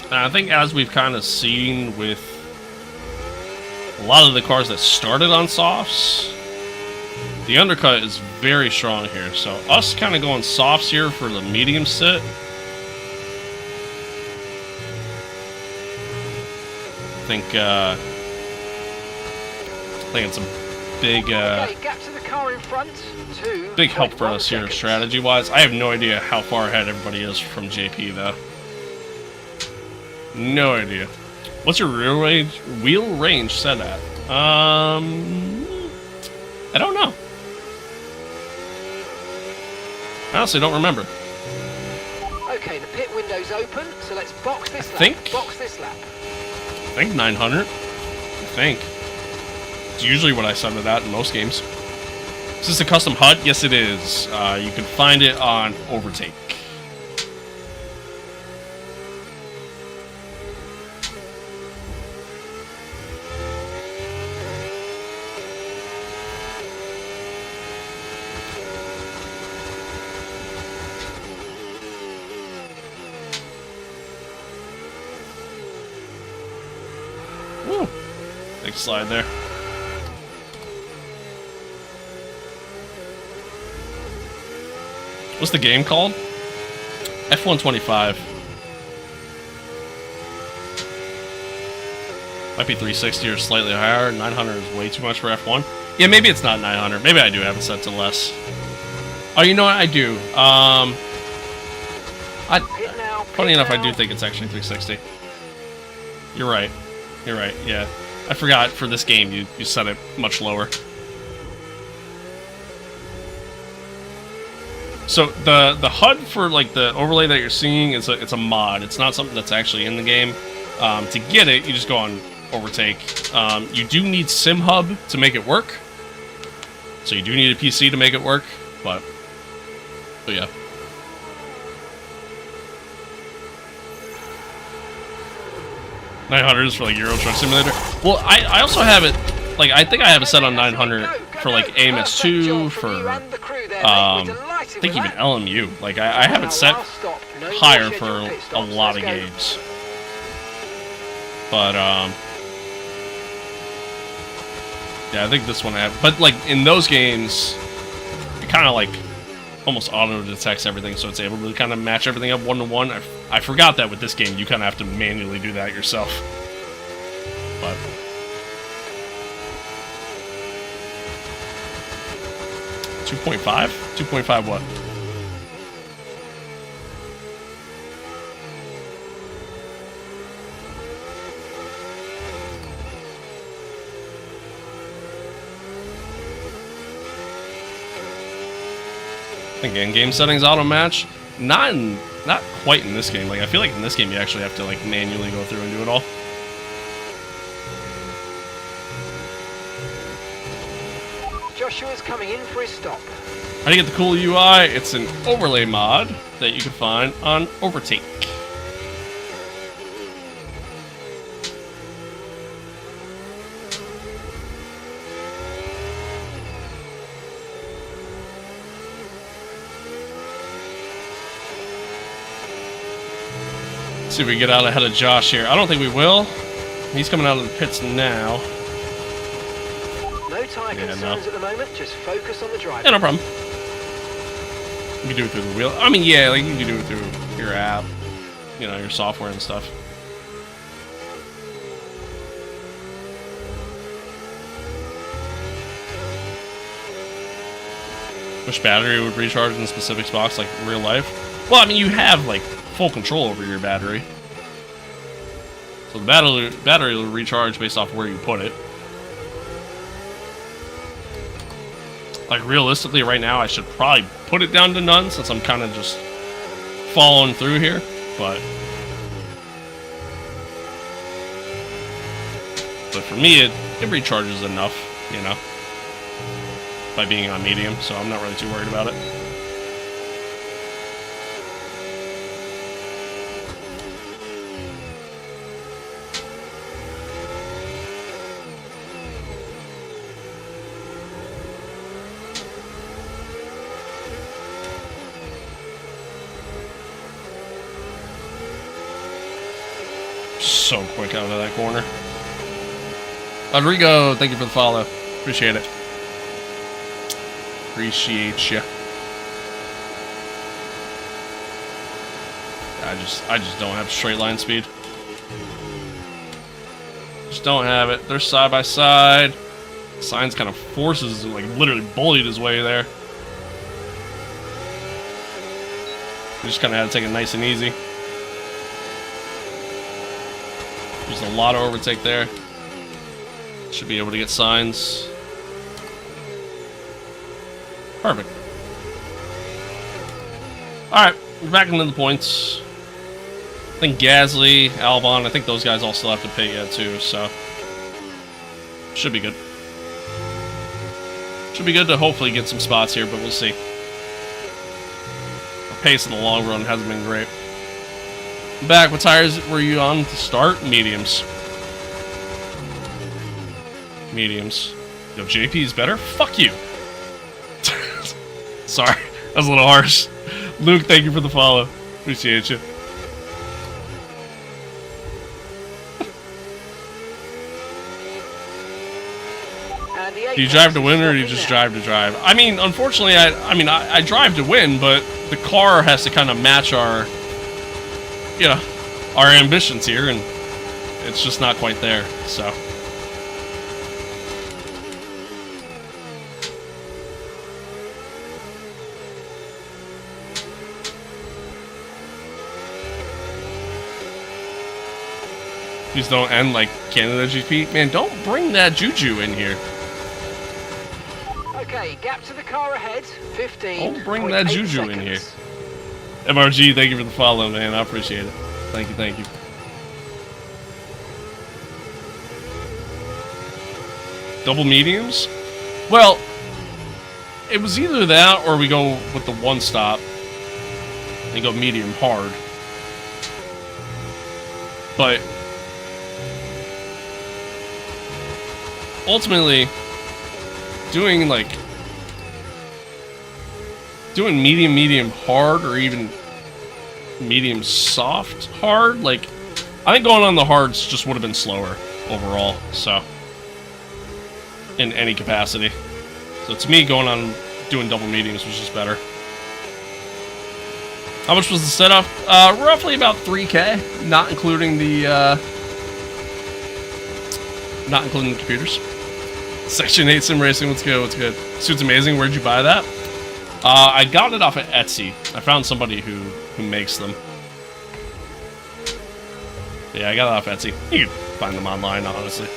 I think as we've kind of seen with a lot of the cars that started on softs, the undercut is very strong here. So us kind of going softs here for the medium sit. I think it's a big gap to the car in front. big help for us here strategy wise. I have no idea how far ahead everybody is from JP though. No idea. What's your wheel range set at? I don't know. I honestly don't remember. Okay, the pit window's open, so let's box this lap. Box this lap. I think 900. I think. It's usually what I set it at in most games. Is this a custom HUD? Yes, it is. You can find it on Overtake. Woo! Big slide there. What's the game called? F125. Might be 360 or slightly higher. 900 is way too much for F1. Yeah, maybe it's not 900. Maybe I do have it set to less. Oh, you know what? I do. Funny enough, I do think it's actually 360. You're right. You're right, yeah. I forgot for this game you set it much lower. So the HUD for like the overlay that you're seeing is it's a mod. It's not something that's actually in the game. To get it, you just go on Overtake. You do need SimHub to make it work. So you do need a PC to make it work, but yeah. $900 for like Euro Truck Simulator. Well, I also have it, like I think I have it set on 900 for like AMS2, for I think even LMU. Like I have it set higher for a lot of games. But yeah, I think this one I have. But like in those games, it kind of like almost auto detects everything, so it's able to kind of match everything up 1-to-1. I forgot that with this game, you kind of have to manually do that yourself. But 2.5? 2.5 what? I think in-game settings auto match. Not quite in this game. Like I feel like in this game you actually have to like manually go through and do it all. Joshua's coming in for his stop. How do you get the cool UI? It's an overlay mod that you can find on Overtake. See if we get out ahead of Josh here. I don't think we will. He's coming out of the pits now. No tire concerns at the moment. Just focus on the drive. Yeah, no problem. You can do it through the wheel. I mean, yeah, like you can do it through your app, you know, your software and stuff. Which battery would recharge in specific spots, like real life? Well, I mean, you have like full control over your battery. So the battery will recharge based off where you put it. Like realistically right now I should probably put it down to none since I'm kind of just following through here, but for me, it recharges enough, you know, by being on medium, so I'm not really too worried about it. So quick out of that corner. Rodrigo, thank you for the follow. Appreciate it. Appreciate you. I just don't have straight line speed. Just don't have it. They're side by side. Signs kind of forces, like literally bullied his way there. We just kind of had to take it nice and easy. There's a lot of overtake there. Should be able to get signs. Perfect. Alright, we're back into the points. I think Gasly, Albon, I think those guys all still have to pay yet too, so should be good. Should be good to hopefully get some spots here, but we'll see. Our pace in the long run hasn't been great. Back, what tires were you on to start? Mediums. Mediums. Yo, JP's better? Fuck you. Sorry, that was a little harsh. Luke, thank you for the follow. Appreciate you. Do you drive to win or do you just drive to drive? I mean, unfortunately, I drive to win, but the car has to kind of match our, you know, our ambitions here, and it's just not quite there, so. Please don't end like Canada GP. Man, don't bring that juju in here. Okay, gap to the car ahead, 15. Don't bring that juju in here. MRG, thank you for the follow, man. I appreciate it. Thank you, thank you. Double mediums? Well, it was either that or we go with the one stop and go medium hard. But ultimately, doing medium hard or even medium soft hard, like, I think going on the hards just would have been slower overall, so in any capacity. So to me, going on doing double mediums was just better. How much was the setup? Roughly about 3K, not including the computers. Section 8 Sim Racing, what's good, what's good? Suit's amazing, where'd you buy that? I got it off of Etsy. I found somebody who makes them. Yeah, I got it off Etsy. You can find them online, honestly.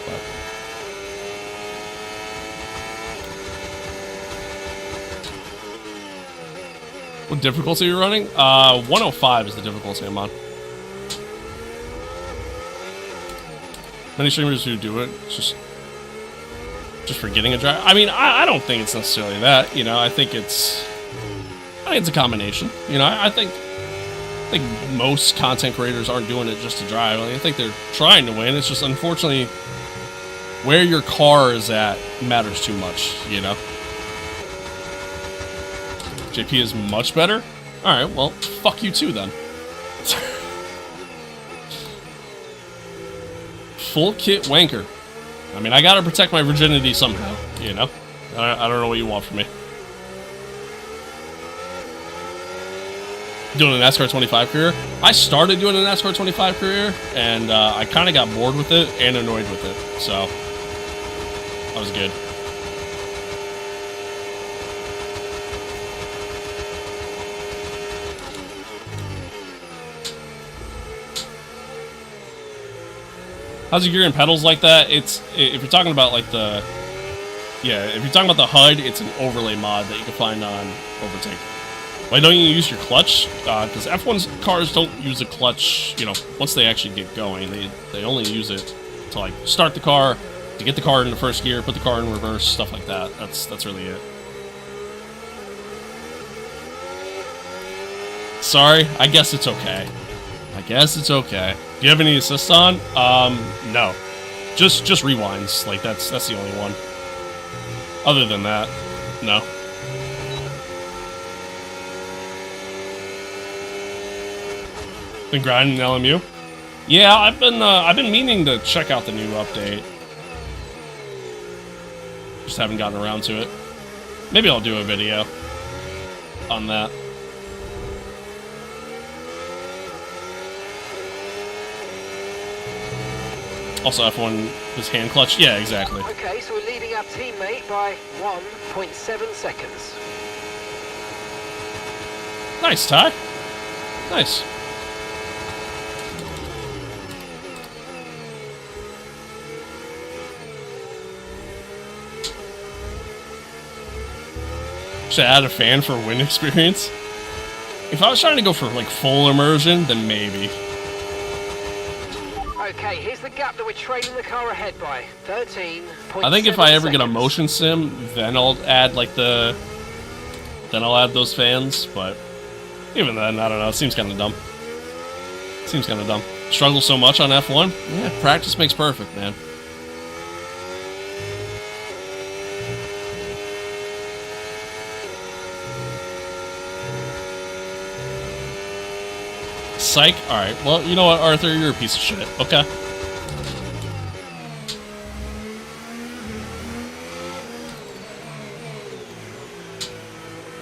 But what difficulty are you running? 105 is the difficulty I'm on. Many streamers who do it, just for getting a drive. I mean, I don't think it's necessarily that. You know, I think it's a combination. You know, I think most content creators aren't doing it just to drive. I think they're trying to win. It's just unfortunately where your car is at matters too much. You know, JP is much better. All right, well, fuck you too then. Full kit wanker. I mean, I gotta protect my virginity somehow, you know? I don't know what you want from me. Doing an NASCAR 25 career? I started doing an NASCAR 25 career, and I kind of got bored with it and annoyed with it, so that was good. How's your gear and pedals like that? It's, if you're talking about like the, yeah, if you're talking about the HUD, it's an overlay mod that you can find on Overtake. Why don't you use your clutch? Because F1's cars don't use a clutch, you know, once they actually get going. They only use it to like start the car, to get the car into first gear, put the car in reverse, stuff like that. That's really it. Sorry, I guess it's okay. I guess it's okay. Do you have any assist on? No. Just rewinds. Like that's the only one. Other than that, no. Been grinding LMU? Yeah, I've been meaning to check out the new update. Just haven't gotten around to it. Maybe I'll do a video on that. Also, F1 was hand clutch. Yeah, exactly. Okay, so we're leading our teammate by 1.7 seconds. Nice, Ty. Nice. Should I add a fan for win experience? If I was trying to go for like full immersion, then maybe. Okay, here's the gap that we're trailing the car ahead by. 13.7 I think if I ever get a seconds. motion sim, then I'll add like then I'll add those fans, but even then, I don't know, it seems kind of dumb. Seems kind of dumb. Struggle so much on F1? Yeah, practice makes perfect, man. Psych? Alright, well, you know what, Arthur, you're a piece of shit. Okay.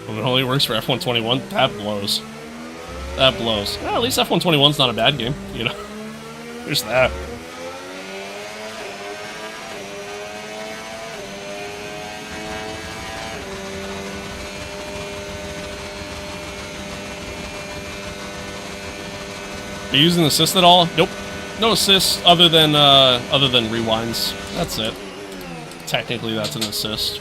Well, it only works for F121? That blows. That blows. Well, at least F121's not a bad game, you know? There's that. Are you using assist at all? Nope. No assist other than rewinds. That's it. Technically, that's an assist.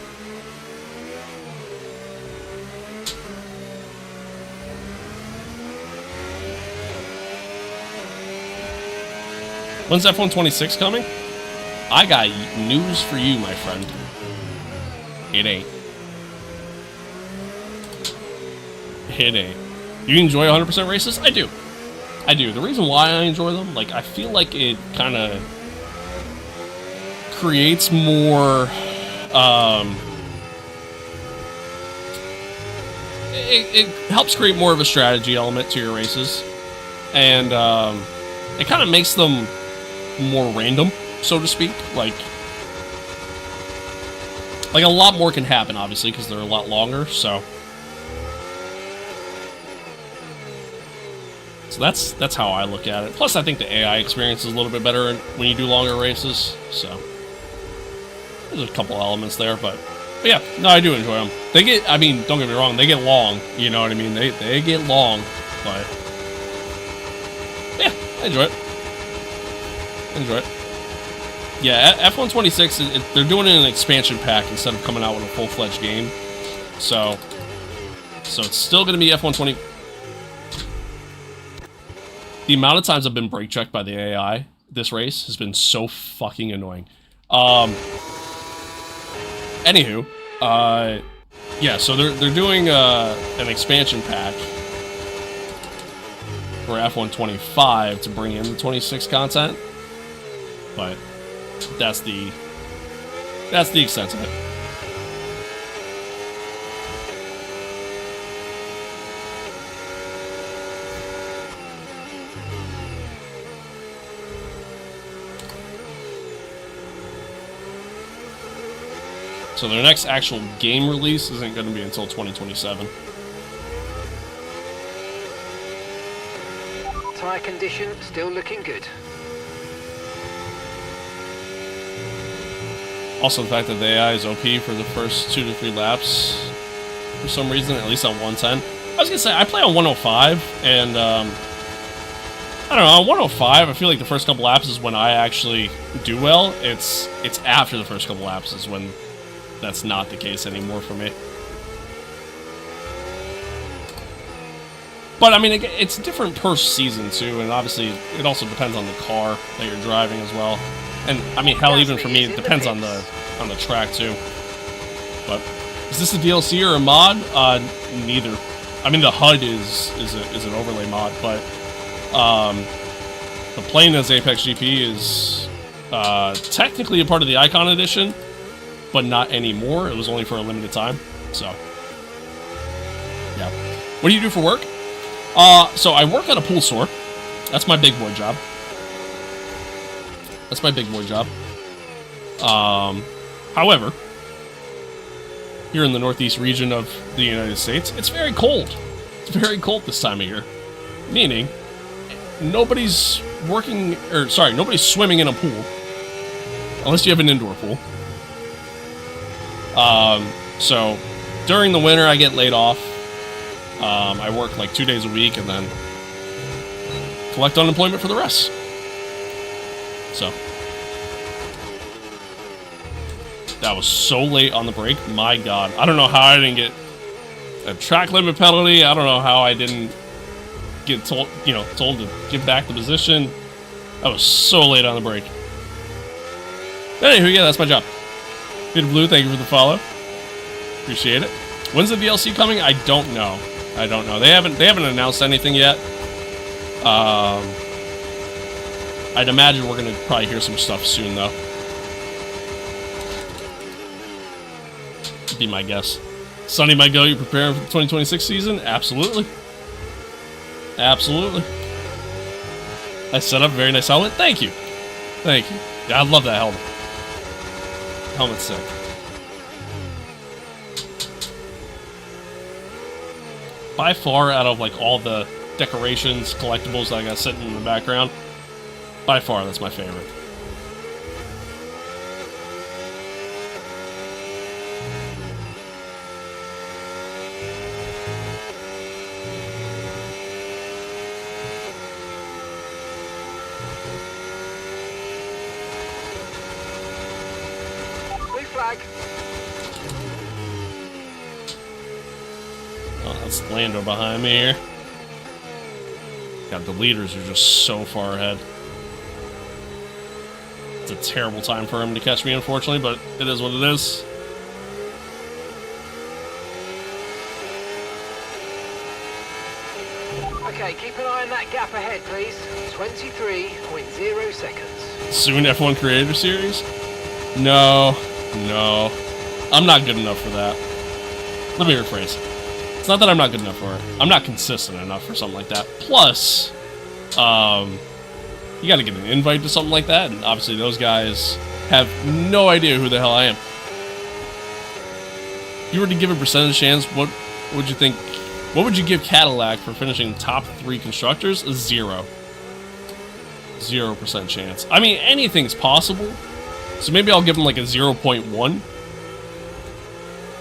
When's F126 coming? I got news for you, my friend. It ain't. It ain't. You enjoy 100% races? I do. I do. The reason why I enjoy them, like, I feel like it kind of creates more, it helps create more of a strategy element to your races, and it kind of makes them more random, so to speak. Like a lot more can happen, obviously, because they're a lot longer, so that's how I look at it. Plus, I think the AI experience is a little bit better when you do longer races, so there's a couple elements there, but yeah, no, I do enjoy them. They get, I mean, don't get me wrong, they get long, you know what I mean? They get long, but yeah, I enjoy it. Enjoy it. Yeah, F126, they're doing it in an expansion pack instead of coming out with a full-fledged game, so it's still going to be F120. The amount of times I've been brake checked by the AI this race has been so fucking annoying. Anywho, yeah, so they're doing an expansion pack for F125 to bring in the 26 content, but that's the extent of it. So their next actual game release isn't going to be until 2027. Tyre condition still looking good. Also, the fact that the AI is OP for the first 2 to 3 laps, for some reason, at least on 110. I was going to say, I play on 105, and, I don't know, on 105, I feel like the first couple laps is when I actually do well. It's after the first couple laps is when that's not the case anymore for me. But, I mean, it's different per season, too, and obviously, it also depends on the car that you're driving as well. And I mean, hell, even for me, it depends on the track too. But is this a DLC or a mod? Neither. I mean, the HUD is an overlay mod, but the plane as Apex GP is technically a part of the Icon Edition, but not anymore. It was only for a limited time. So, yeah. What do you do for work? So I work at a pool store. That's my big boy job. That's my big boy job. However, here in the northeast region of the United States, it's very cold. It's very cold this time of year. Meaning, nobody's nobody's swimming in a pool. Unless you have an indoor pool. So, during the winter, I get laid off. I work like 2 days a week and then collect unemployment for the rest. So, that was so late on the break. My God. I don't know how I didn't get a track limit penalty. I don't know how I didn't get told to give back the position. I was so late on the break. Anywho, yeah, that's my job. Peter Blue, thank you for the follow. Appreciate it. When's the DLC coming? I don't know. I don't know. They haven't announced anything yet. I'd imagine we're gonna probably hear some stuff soon, though. Be my guess. Sonny might go. You preparing for the 2026 season? Absolutely. Absolutely. Nice setup. Very nice helmet. Thank you. Thank you. Yeah, I love that helmet. Helmet's sick. By far, out of like all the decorations, collectibles that I got sitting in the background, by far that's my favorite. Blue flag. Oh, that's Lando behind me here. God, the leaders are just so far ahead. It's a terrible time for him to catch me, unfortunately, but it is what it is. Okay, keep an eye on that gap ahead, please. 23.0 seconds. Soon F1 Creator Series? No. No. I'm not good enough for that. Let me rephrase. It's not that I'm not good enough for it. I'm not consistent enough for something like that. Plus, you gotta get an invite to something like that, and obviously those guys have no idea who the hell I am. If you were to give a percentage chance, what would you think? What would you give Cadillac for finishing top 3 constructors? 0. 0% chance. I mean, anything's possible. So maybe I'll give them like a 0.1.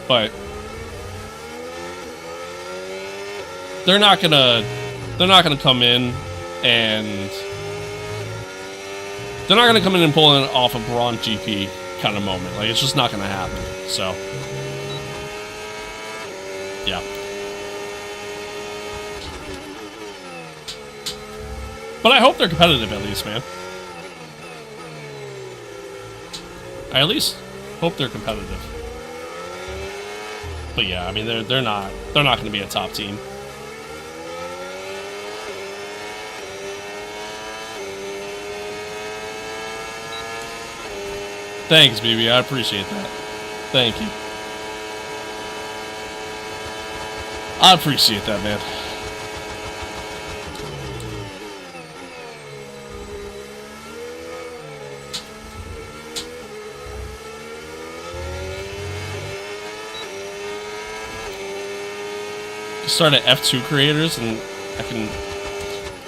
But they're not gonna come in and pulling off a Braun GP kind of moment. Like, it's just not gonna happen. So yeah. But I hope they're competitive at least, man. I at least hope they're competitive. But yeah, I mean they're not going to be a top team. Thanks, BB. I appreciate that. Thank you. I appreciate that, man. Start at F2 creators and I can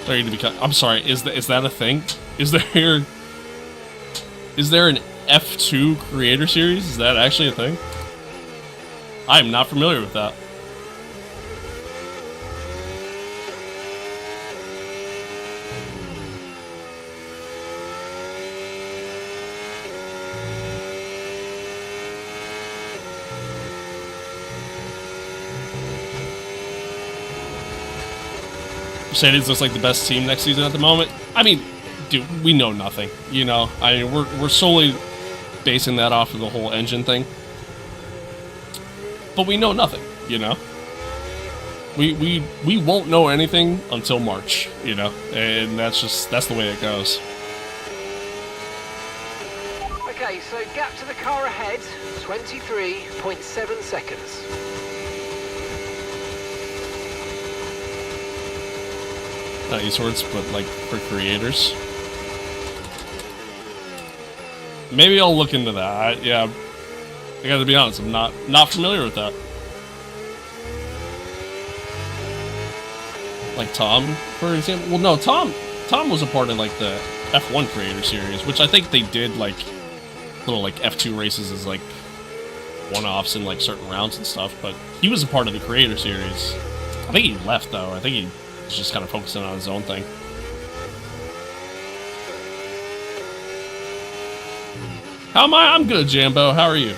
start you to become. I'm sorry, is that a thing? Is there an F2 creator series? Is that actually a thing? I'm not familiar with that. Mercedes looks like the best team next season at the moment. I mean, dude, we know nothing. You know, I mean, we're solely basing that off of the whole engine thing, but we know nothing. You know, we won't know anything until March. You know, and that's the way it goes. Okay, so gap to the car ahead, 23.7 seconds. Esports, but like for creators. Maybe I'll look into that. Yeah, I gotta be honest, I'm not familiar with that. Like Tom, for example. Well, no, Tom was a part of like the F1 Creator Series, which I think they did like little like F2 races as like one-offs in like certain rounds and stuff. But he was a part of the Creator Series. I think he left though. I think he was just kind of focusing on his own thing. How am I? I'm good, Jambo. How are you?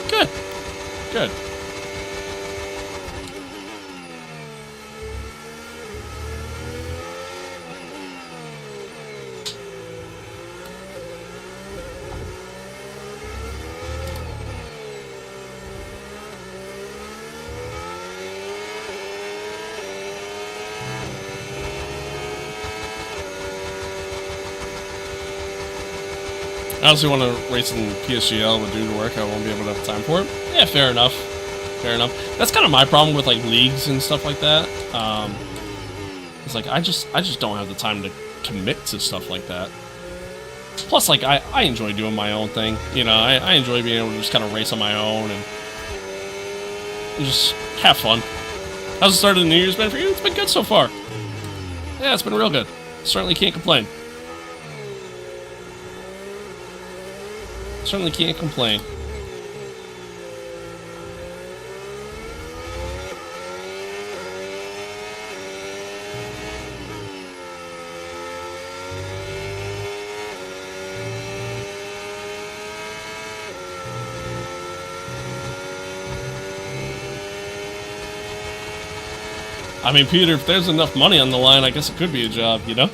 Good. Good. I also want to race in PSGL with due to work. I won't be able to have time for it. Yeah, fair enough. Fair enough. That's kind of my problem with like leagues and stuff like that. It's like I just don't have the time to commit to stuff like that. Plus, like I enjoy doing my own thing. You know, I enjoy being able to just kind of race on my own and just have fun. How's the start of the New Year's been for you? It's been good so far. Yeah, it's been real good. Certainly can't complain. Certainly can't complain. I mean, Peter, if there's enough money on the line, I guess it could be a job, you know?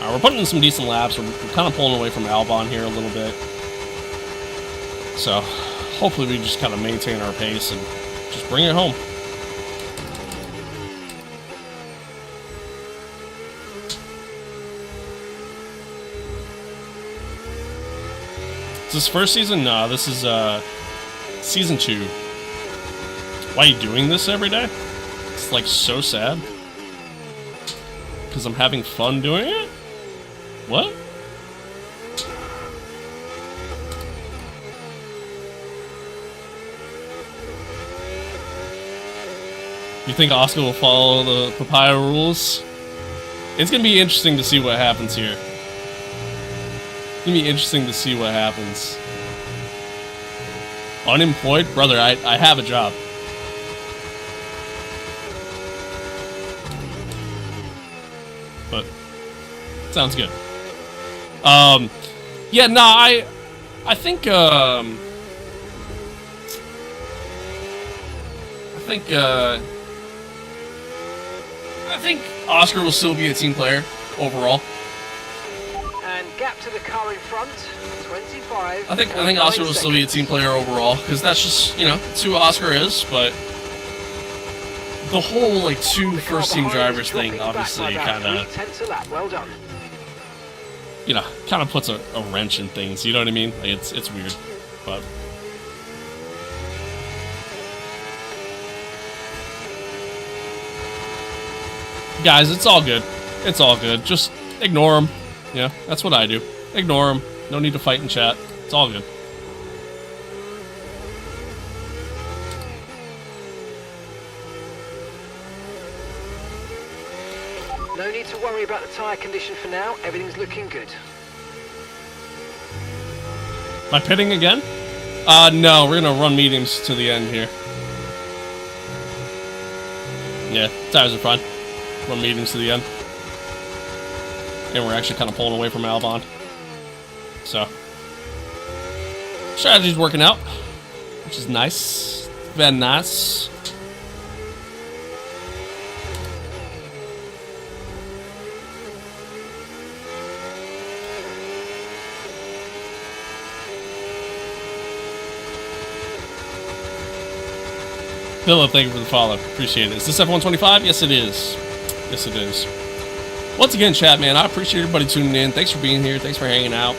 We're putting in some decent laps. We're kind of pulling away from Albon here a little bit. So, hopefully we just kind of maintain our pace and just bring it home. Is this first season? No, this is season 2. Why are you doing this every day? It's like so sad. Because I'm having fun doing it? What? You think Oscar will follow the papaya rules? It's gonna be interesting to see what happens here. It's gonna be interesting to see what happens. Unemployed? Brother, I have a job. But sounds good. Yeah, no, I think I think Oscar will still be a team player overall. And gap to the car in front, 25. I think Oscar will still be a team player overall because that's just, you know, it's who Oscar is. But the whole like 2 first-team drivers thing obviously kind of, well done. You know, kind of puts a wrench in things. You know what I mean? Like it's weird, but. Guys, it's all good. It's all good. Just ignore them. Yeah, that's what I do. Ignore them. No need to fight and chat. It's all good. No need to worry about the tyre condition for now. Everything's looking good. Am I pitting again? No, we're gonna run meetings to the end here. Yeah, tires are fine. Run meetings to the end. And we're actually kind of pulling away from Albon. So, strategy's working out, which is nice. Very nice. Philip, thank you for the follow. Appreciate it. Is this F125? Yes, it is. Yes, it is. Once again, chat, man, I appreciate everybody tuning in. Thanks for being here. Thanks for hanging out.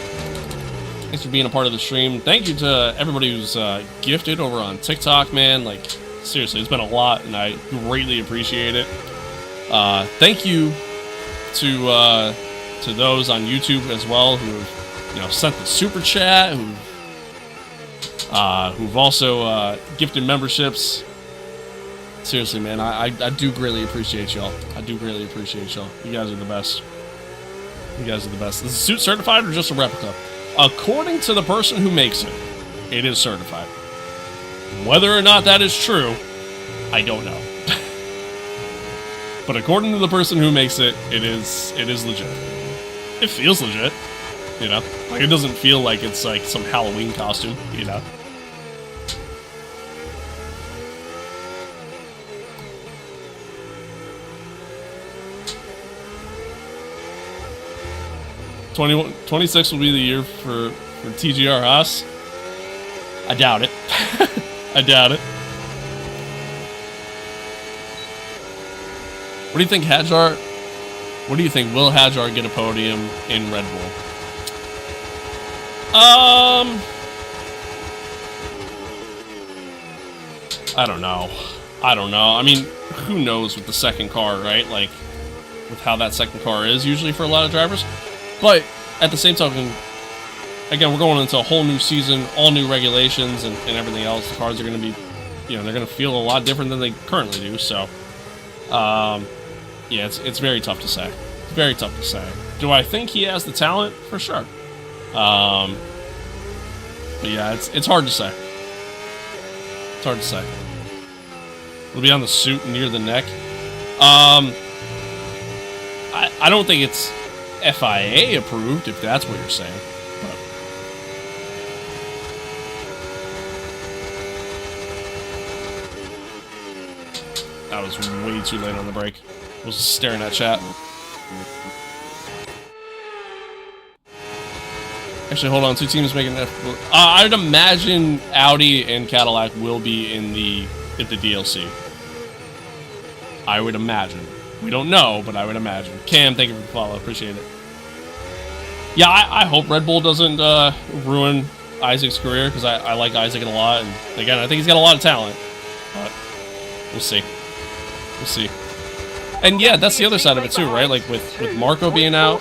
Thanks for being a part of the stream. Thank you to everybody who's gifted over on TikTok, man. Like, seriously, it's been a lot, and I greatly appreciate it. Thank you to those on YouTube as well who sent the super chat, who've also gifted memberships. Seriously, man, I do greatly appreciate y'all. I do greatly appreciate y'all. You guys are the best. You guys are the best. Is the suit certified or just a replica? According to the person who makes it, it is certified. Whether or not that is true, I don't know. But according to the person who makes it, it is legit. It feels legit, you know? Like, it doesn't feel like it's like some Halloween costume, you know? '26 will be the year for TGR Haas. I doubt it. I doubt it. What do you think, Hadjar? What do you think? Will Hadjar get a podium in Red Bull? I don't know. I don't know. I mean, who knows with the second car, right? Like, with how that second car is usually for a lot of drivers. But at the same time, again, we're going into a whole new season, all new regulations and everything else. The cars are going to be, they're going to feel a lot different than they currently do. So, yeah, it's very tough to say. It's very tough to say. Do I think he has the talent? For sure. But yeah, it's hard to say. It's hard to say. It'll be on the suit near the neck. I don't think it's FIA approved, if that's what you're saying. But that was way too late on the break. I was staring at chat. Actually, hold on. Two teams making that. I'd imagine Audi and Cadillac will be in the DLC. I would imagine. We don't know, but I would imagine. Cam, thank you for the follow. Appreciate it. Yeah, I hope Red Bull doesn't ruin Isaac's career, because I like Isaac a lot. And again, I think he's got a lot of talent. But we'll see. We'll see. And yeah, that's the other side of it too, right? Like with Marco being out,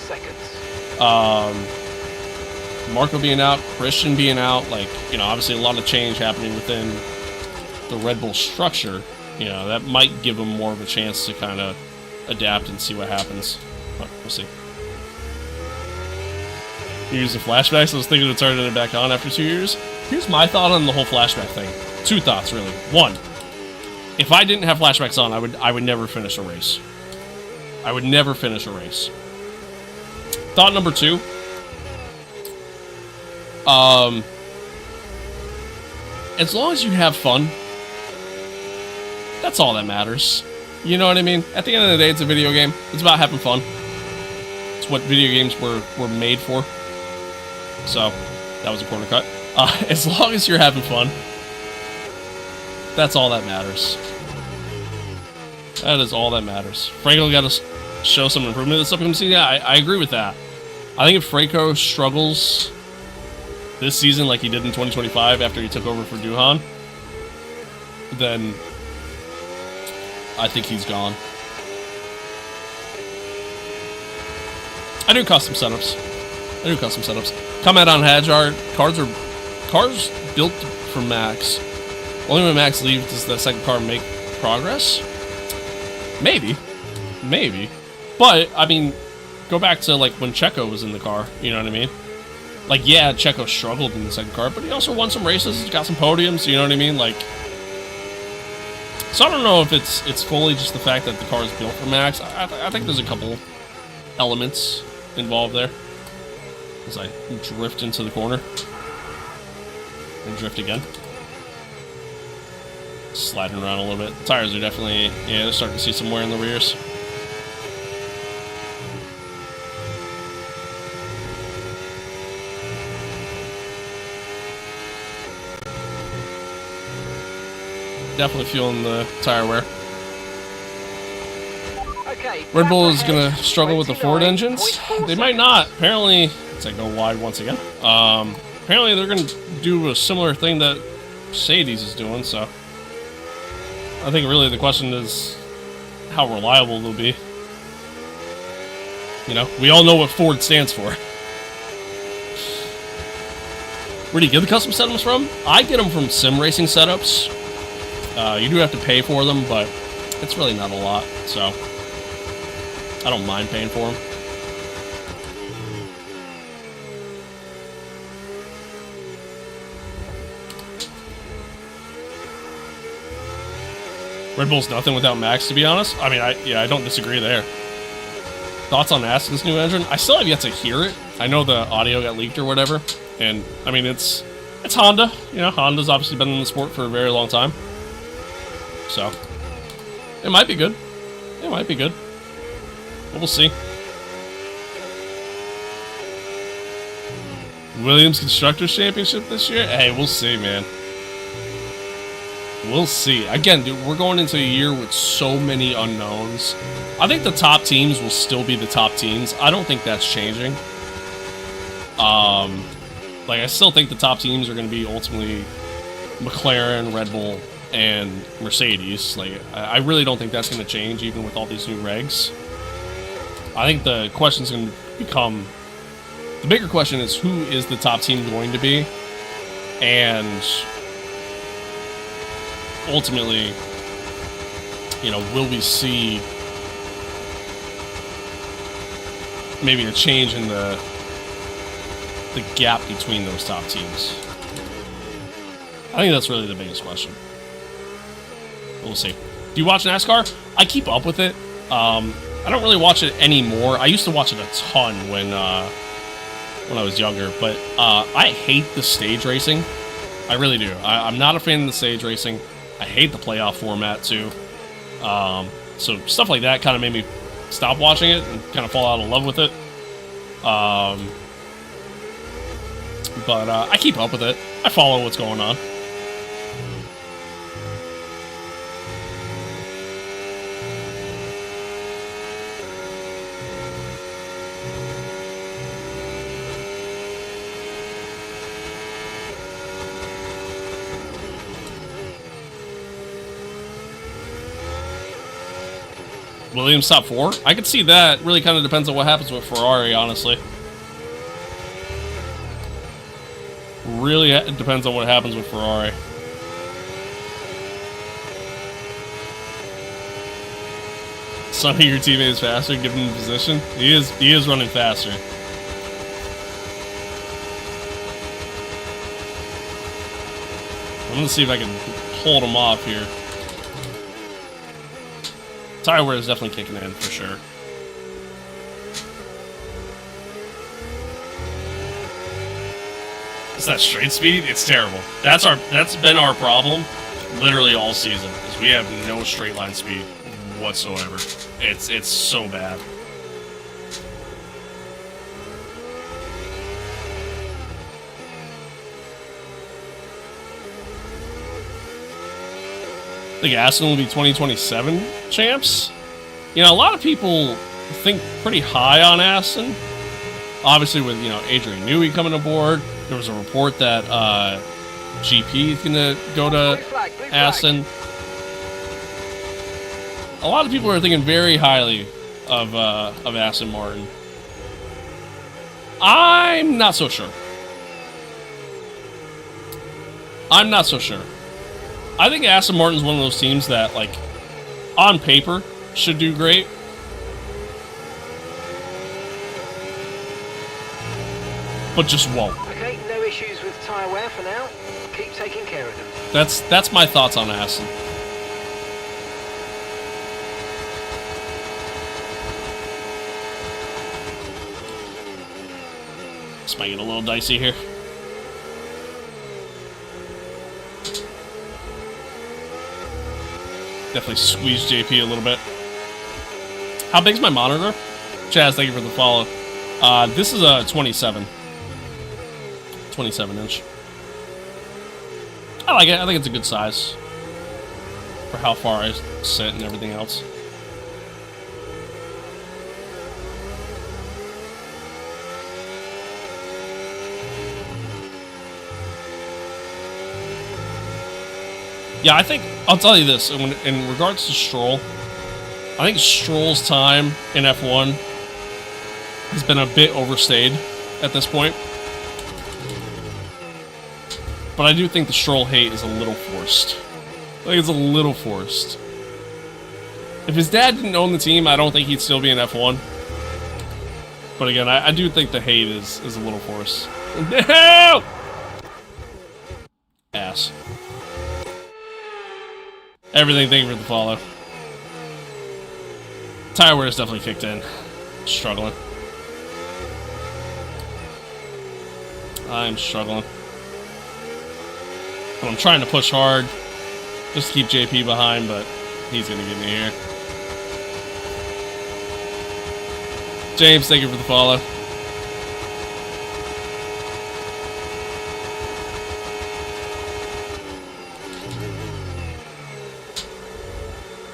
Christian being out, like, obviously a lot of change happening within the Red Bull structure. That might give him more of a chance to kind of adapt and see what happens. But we'll see. You use the flashbacks. I was thinking of turning it back on after 2 years. Here's my thought on the whole flashback thing. Two thoughts, really. One, if I didn't have flashbacks on, I would never finish a race. I would never finish a race. Thought number two. As long as you have fun, that's all that matters. You know what I mean? At the end of the day, it's a video game. It's about having fun. It's what video games were made for. So, that was a corner cut. As long as you're having fun, that's all that matters. That is all that matters. Franco got to show some improvement this upcoming season. Yeah, I agree with that. I think if Franco struggles this season like he did in 2025 after he took over for Duhan, then I think he's gone. I do custom setups. Comment on Hadjar. Cars built for Max. Only when Max leaves does the second car make progress? Maybe. But, I mean, go back to, like, when Checo was in the car. You know what I mean? Like, yeah, Checo struggled in the second car, but he also won some races, got some podiums, you know what I mean? Like, so I don't know if it's fully just the fact that the car is built for Max. I think there's a couple elements involved there. As I drift into the corner. And drift again. Sliding around a little bit. The tires are definitely, yeah, they're starting to see some wear in the rears. Definitely feeling the tire wear. Okay, Red Bull is lap going ahead, to struggle with the Ford engines. 29.4 They might not. Apparently, let's say go wide once again. Apparently, they're going to do a similar thing that Mercedes is doing, so I think really the question is how reliable they'll be. You know, we all know what Ford stands for. Where do you get the custom setups from? I get them from sim racing setups. You do have to pay for them, but it's really not a lot, so I don't mind paying for them. Red Bull's nothing without Max, to be honest. I mean, I don't disagree there. Thoughts on Aston's new engine? I still have yet to hear it. I know the audio got leaked or whatever, and I mean it's Honda. You know, Honda's obviously been in the sport for a very long time, so it might be good. It might be good. But we'll see. Williams Constructors Championship this year? Hey, we'll see, man. We'll see. Again, dude, we're going into a year with so many unknowns. I think the top teams will still be the top teams. I don't think that's changing. Like, I still think the top teams are going to be ultimately McLaren, Red Bull, and Mercedes. Like, I really don't think that's going to change, even with all these new regs. I think the question's going to become... The bigger question is, who is the top team going to be? And... ultimately, you know, will we see maybe a change in the gap between those top teams? I think that's really the biggest question. We'll see. Do you watch NASCAR? I keep up with it. I don't really watch it anymore. I used to watch it a ton when I was younger, but I hate the stage racing. I really do. I'm not a fan of the stage racing. I hate the playoff format too. So stuff like that kind of made me stop watching it and kind of fall out of love with it. But I keep up with it. I follow what's going on. Williams top 4? I could see that. Really kind of depends on what happens with Ferrari, honestly. Really depends on what happens with Ferrari. Some of your teammates faster, give him the position. He is running faster. I'm gonna see if I can hold him off here. Tire wear is definitely kicking in for sure. Is that straight speed? It's terrible. That's been our problem literally all season. Is we have no straight line speed whatsoever. It's so bad. I think Aston will be 2027 champs. You know, a lot of people think pretty high on Aston. Obviously, with, you know, Adrian Newey coming aboard, there was a report that GP is going to go to Aston. A lot of people are thinking very highly of Aston Martin. I'm not so sure. I'm not so sure. I think Aston Martin's one of those teams that, like, on paper, should do great. but just won't. Okay, no issues with tyre wear for now. Keep taking care of them. That's my thoughts on Aston. This might get a little dicey here. Definitely squeeze JP a little bit. How big's my monitor? Chaz, thank you for the follow. This is a 27 inch. I like it. I think it's a good size for how far I sit and everything else. Yeah, I think, I'll tell you this, in regards to Stroll, I think Stroll's time in F1 has been a bit overstayed at this point. But I do think the Stroll hate is a little forced. I think it's a little forced. If his dad didn't own the team, I don't think he'd still be in F1. But again, I do think the hate is a little forced. No! Ass. Everything, thank you for the follow. Tire wear is definitely kicked in. Struggling. I'm struggling. But I'm trying to push hard just to keep JP behind, but he's going to get me here. James, thank you for the follow.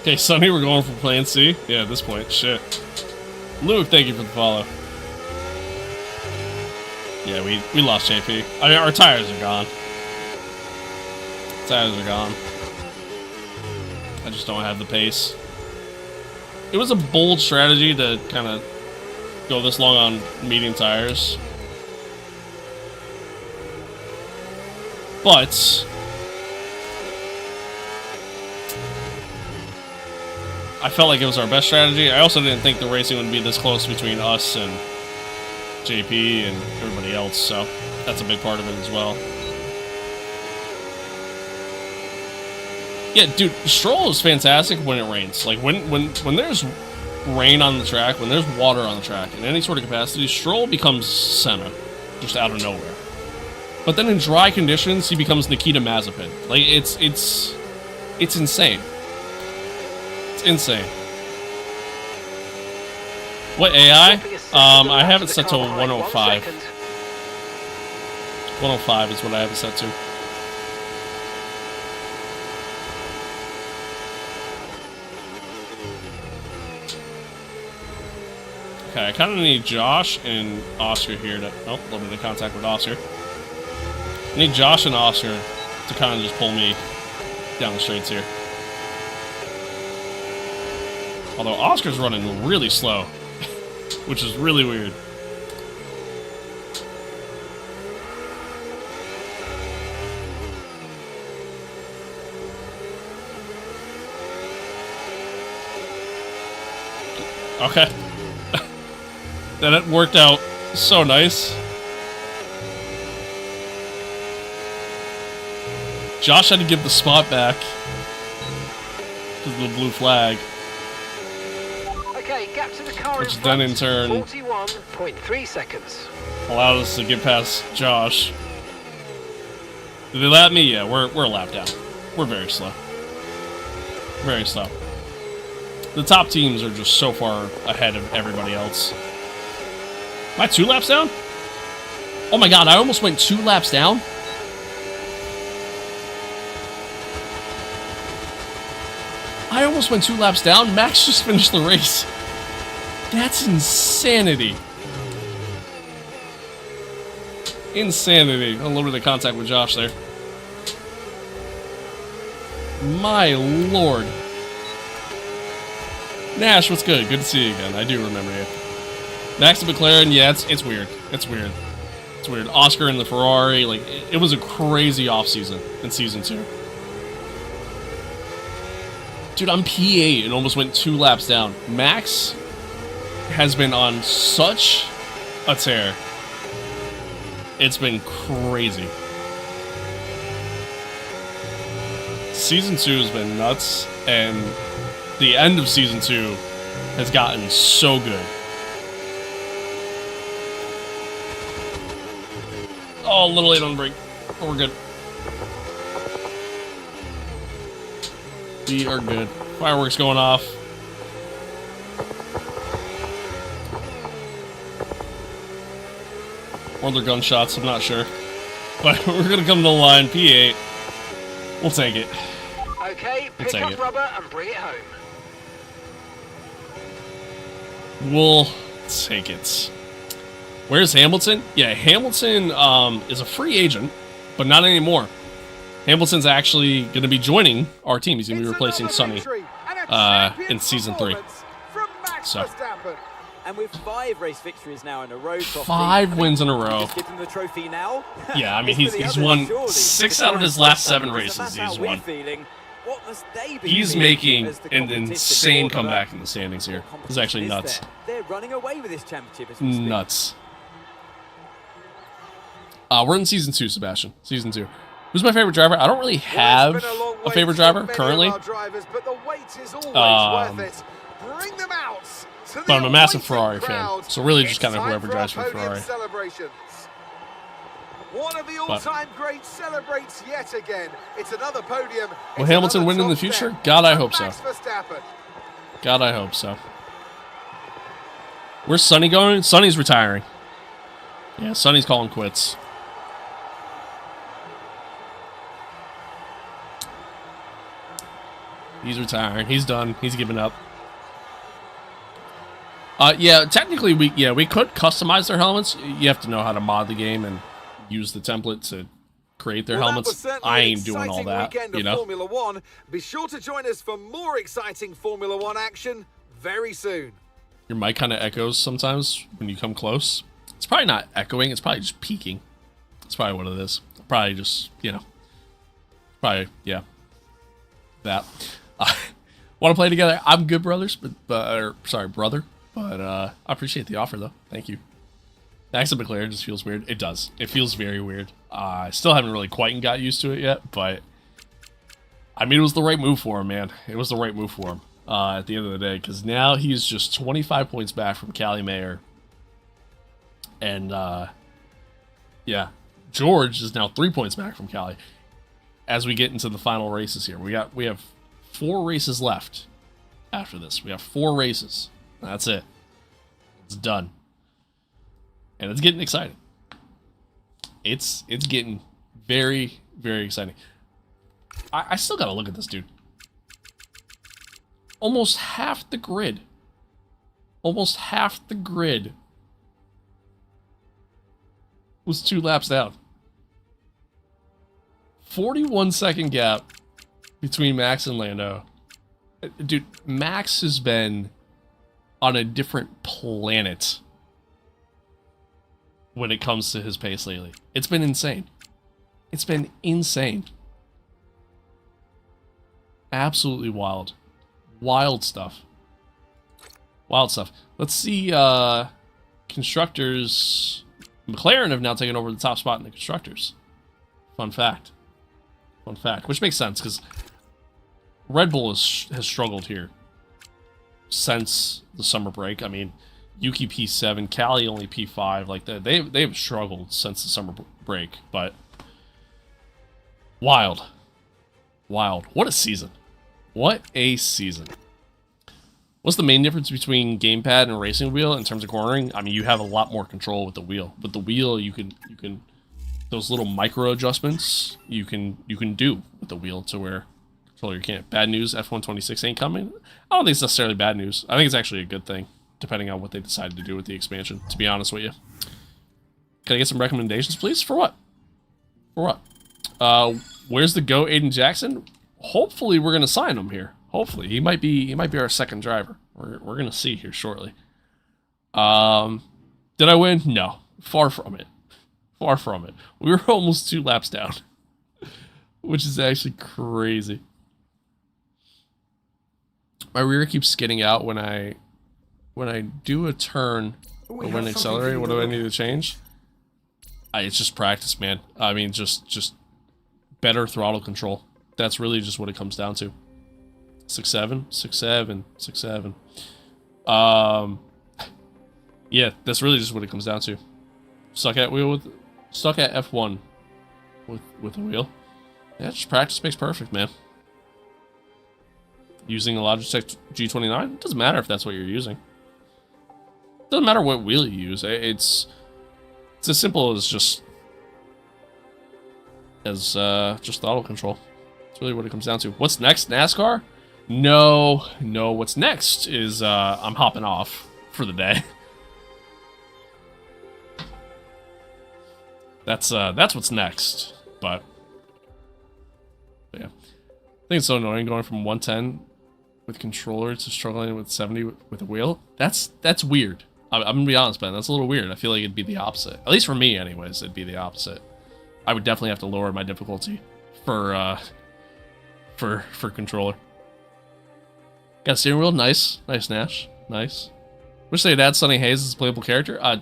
Okay, Sonny, we're going for plan C. Yeah, at this point, shit. Luke, thank you for the follow. Yeah, we lost JP. I mean, our tires are gone. Tires are gone. I just don't have the pace. It was a bold strategy to kind of go this long on medium tires. But I felt like it was our best strategy. I also didn't think the racing would be this close between us and JP and everybody else, so that's a big part of it as well. Yeah, dude, Stroll is fantastic when it rains. Like, when there's rain on the track, when there's water on the track, in any sort of capacity, Stroll becomes Senna, just out of nowhere. But then in dry conditions, he becomes Nikita Mazepin. Like, it's insane. It's insane. What AI? I have it set to 105. 105 is what I have it set to. Okay, I kind of need Josh and Oscar here to... Oh, limited contact with Oscar. I need Josh and Oscar to kind of just pull me down the straights here. Although Oscar's running really slow, which is really weird. Okay. That worked out so nice. Josh had to give the spot back because of the blue flag. Okay, gap to the car Which in then front, in turn 41.3 seconds. allowed us to get past Josh. Did they lap me? Yeah, we're a lap down. We're very slow. Very slow. The top teams are just so far ahead of everybody else. Am I 2 laps down? Oh my god, I almost went 2 laps down? I almost went 2 laps down. Max just finished the race. That's insanity. Insanity. A little bit of contact with Josh there. My lord. Nash, what's good? Good to see you again. I do remember you. Max and McLaren, yeah, it's weird. It's weird. It's weird. Oscar in the Ferrari, like, it was a crazy offseason in Season 2. Dude, I'm P8 and almost went 2 laps down. Max has been on such a tear. It's been crazy. Season 2 has been nuts, and the end of Season 2 has gotten so good. Oh, a little late on the break. But we're good. We are good. Fireworks going off. Or they're gunshots, I'm not sure. But we're gonna come to the line, P8. We'll take it. Okay, pick up rubber and bring it home. We'll take it. Where's Hamilton? Yeah, Hamilton is a free agent, but not anymore. Hamilton's actually going to be joining our team. He's going to be replacing Sonny in Season 3. So, and with 5 race victories now in a row, 5 wins in a row. Give him the trophy now. Yeah, I mean, he's won 6 out of his last 7 races. He's won. He's making an insane comeback in the standings here. It's actually nuts. They're running away with this championship. Nuts. We're in Season 2, Sebastian. Season 2. Who's my favorite driver? I don't really have a favorite driver currently. But I'm a massive Ferrari fan, so really just kind of whoever drives for Ferrari. One of the all-time greats celebrates yet again. It's another podium. Will Hamilton win in the future? God, I hope so. God, I hope so. Where's Sonny going? Sonny's retiring. Yeah, Sonny's calling quits. He's retiring. He's done. He's giving up. Yeah, technically we could customize their helmets. You have to know how to mod the game and use the template to create their helmets. I ain't doing all that, you know. Formula One. Be sure to join us for more exciting Formula One action very soon. Your mic kind of echoes sometimes when you come close. It's probably not echoing. It's probably just peaking. That's probably what it is. Probably just, you know. Probably, yeah. That. Want to play together? I'm good, brothers, brother. But I appreciate the offer, though. Thank you. The accent McLaren just feels weird. It does. It feels very weird. I still haven't really quite got used to it yet, but I mean, it was the right move for him, man. It was the right move for him at the end of the day, because now he's just 25 points back from Callie Mayer. And, yeah, George is now 3 points back from Callie as we get into the final races here. We have 4 races left after this. We have 4 races. That's it. It's done. And it's getting exciting. It's getting very, very exciting. I still gotta look at this dude. Almost half the grid. Almost half the grid was 2 laps down. 41-second gap between Max and Lando. Dude, Max has been on a different planet when it comes to his pace lately. It's been insane. It's been insane. Absolutely wild. Wild stuff. Wild stuff. Let's see, constructors. McLaren have now taken over the top spot in the constructors. Fun fact. Fun fact. Which makes sense, because Red Bull has struggled here since the summer break. I mean, Yuki P7, Callie only P5. Like they've struggled since the summer break. But wild, wild. What a season! What a season! What's the main difference between gamepad and racing wheel in terms of cornering? I mean, you have a lot more control with the wheel. With the wheel, you can those little micro adjustments you can do with the wheel to where controller you can't. Bad news, F126 ain't coming. I don't think it's necessarily bad news. I think it's actually a good thing, depending on what they decided to do with the expansion, to be honest with you. Can I get some recommendations, please? For what? For what? Where's the GOAT Aiden Jackson? Hopefully we're gonna sign him here. Hopefully. He might be our second driver. We're gonna see here shortly. Did I win? No. Far from it. Far from it. We were almost 2 laps down. Which is actually crazy. My rear keeps skidding out when I do a turn or when I accelerate. What do I need to change? It's just practice, man. I mean, just better throttle control. That's really just what it comes down to. 6.7, 6.7, 6.7. Yeah, that's really just what it comes down to. Stuck at F1 with a wheel. Yeah, just practice makes perfect, man. Using a Logitech G29, it doesn't matter if that's what you're using. It doesn't matter what wheel you use. It's as simple as just throttle control. That's really what it comes down to. What's next, NASCAR? No. What's next is I'm hopping off for the day. That's what's next. But yeah, I think it's so annoying going from 110 with controller to struggling with 70 with a wheel. That's weird. I'm gonna be honest, man. That's a little weird. I feel like it'd be the opposite. At least for me, anyways, it'd be the opposite. I would definitely have to lower my difficulty for controller. Got a steering wheel, nice, Nash, nice. Wish they'd add Sonny Hayes as a playable character. I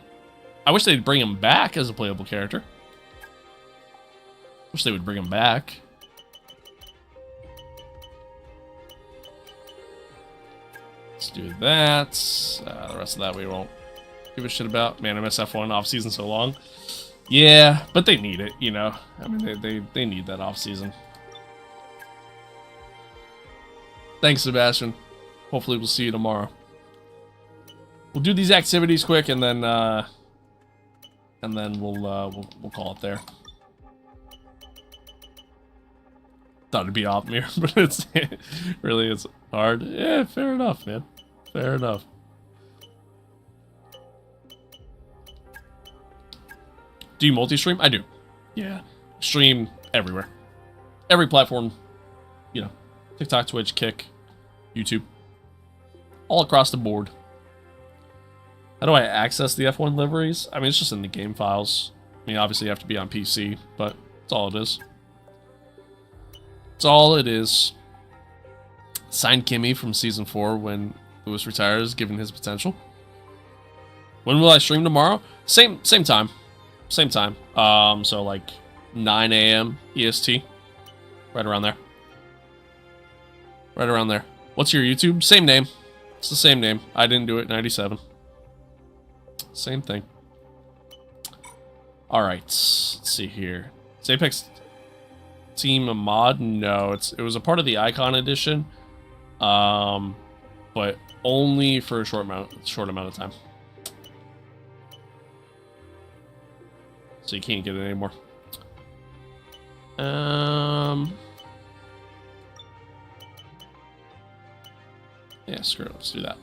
wish they'd bring him back as a playable character. Wish they would bring him back. Let's do that. The rest of that we won't give a shit about. Man, I miss F1 off season so long. Yeah, but they need it, you know. I mean, they need that off season. Thanks, Sebastian. Hopefully, we'll see you tomorrow. We'll do these activities quick, and then we'll call it there. Thought it'd be off mirror, but it's hard. Yeah, fair enough, man. Fair enough. Do you multi-stream? I do. Yeah. Stream everywhere. Every platform. You know. TikTok, Twitch, Kick, YouTube. All across the board. How do I access the F1 liveries? I mean, it's just in the game files. I mean, obviously you have to be on PC, but that's all it is. That's all it is. Signed Kimmy from Season 4 when Lewis retires, given his potential. When will I stream tomorrow? Same time. Same time. So like 9 a.m. EST. Right around there. Right around there. What's your YouTube? Same name. It's the same name. I didn't do it. 97. Same thing. Alright. Let's see here. Is Apex Team a mod? No. It was a part of the Icon Edition. But only for a short amount of time. So you can't get it anymore. Yeah, screw it. Let's do that.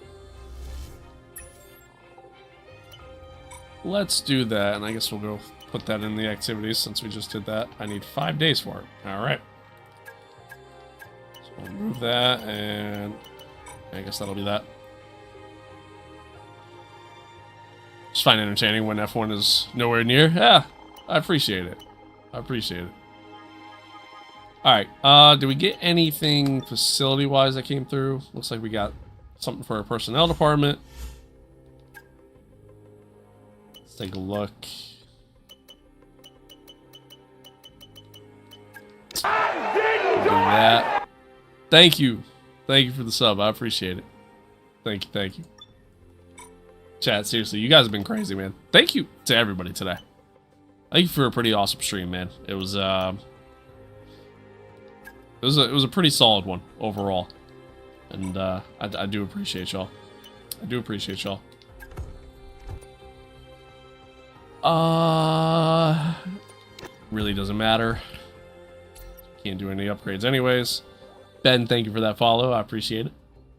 Let's do that, and I guess we'll go put that in the activities since we just did that. I need 5 days for it. Alright. So we'll move that, and I guess that'll be that. Just find it entertaining when F1 is nowhere near. Yeah, I appreciate it. I appreciate it. Alright, did we get anything facility-wise that came through? Looks like we got something for our personnel department. Let's take a look. Do that. Thank you. Thank you for the sub. I appreciate it. Thank you. Chat, seriously, you guys have been crazy, man. Thank you to everybody today. Thank you for a pretty awesome stream, man. It was a pretty solid one overall, and I do appreciate y'all. I do appreciate y'all. Really doesn't matter. Can't do any upgrades anyways. Ben, thank you for that follow. I appreciate it.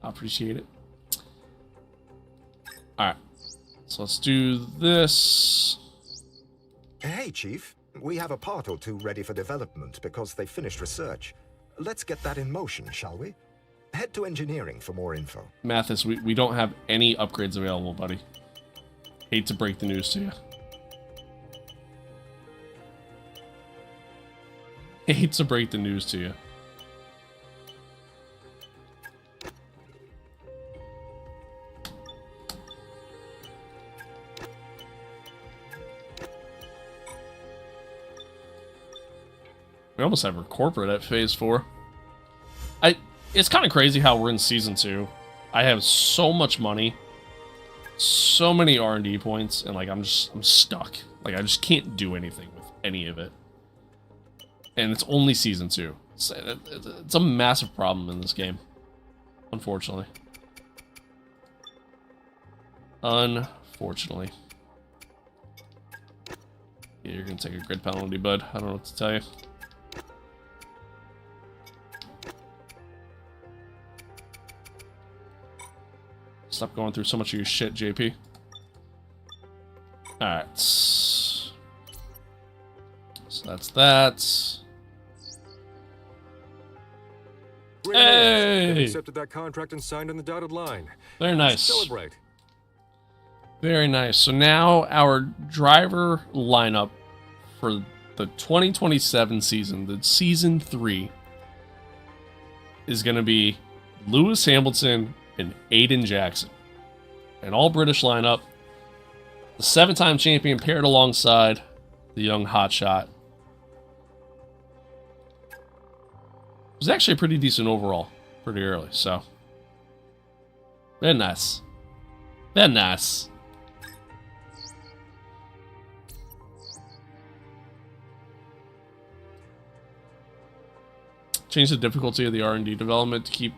I appreciate it. All right, so let's do this. Hey, Chief. We have a part or two ready for development because they finished research. Let's get that in motion, shall we? Head to engineering for more info. Mathis, we don't have any upgrades available, buddy. Hate to break the news to you. Hate to break the news to you. We almost have our corporate at phase 4. It's kind of crazy how we're in season 2. I have so much money, so many R&D points, and like I'm stuck. Like I just can't do anything with any of it. And it's only season 2. It's a massive problem in this game, unfortunately. Unfortunately. Yeah, you're gonna take a grid penalty, bud. I don't know what to tell you. Stop going through so much of your shit, JP. Alright. So that's that. Hey! They accepted that contract and signed on the dotted line. Very nice. Celebrate. Very nice. So now our driver lineup for the 2027 season, the season 3, is going to be Lewis Hamilton and Aiden Jackson. An all British lineup. The 7-time champion paired alongside the young hotshot. It was actually a pretty decent overall, pretty early, so. Very nice. Very nice. Change the difficulty of the R&D development to keep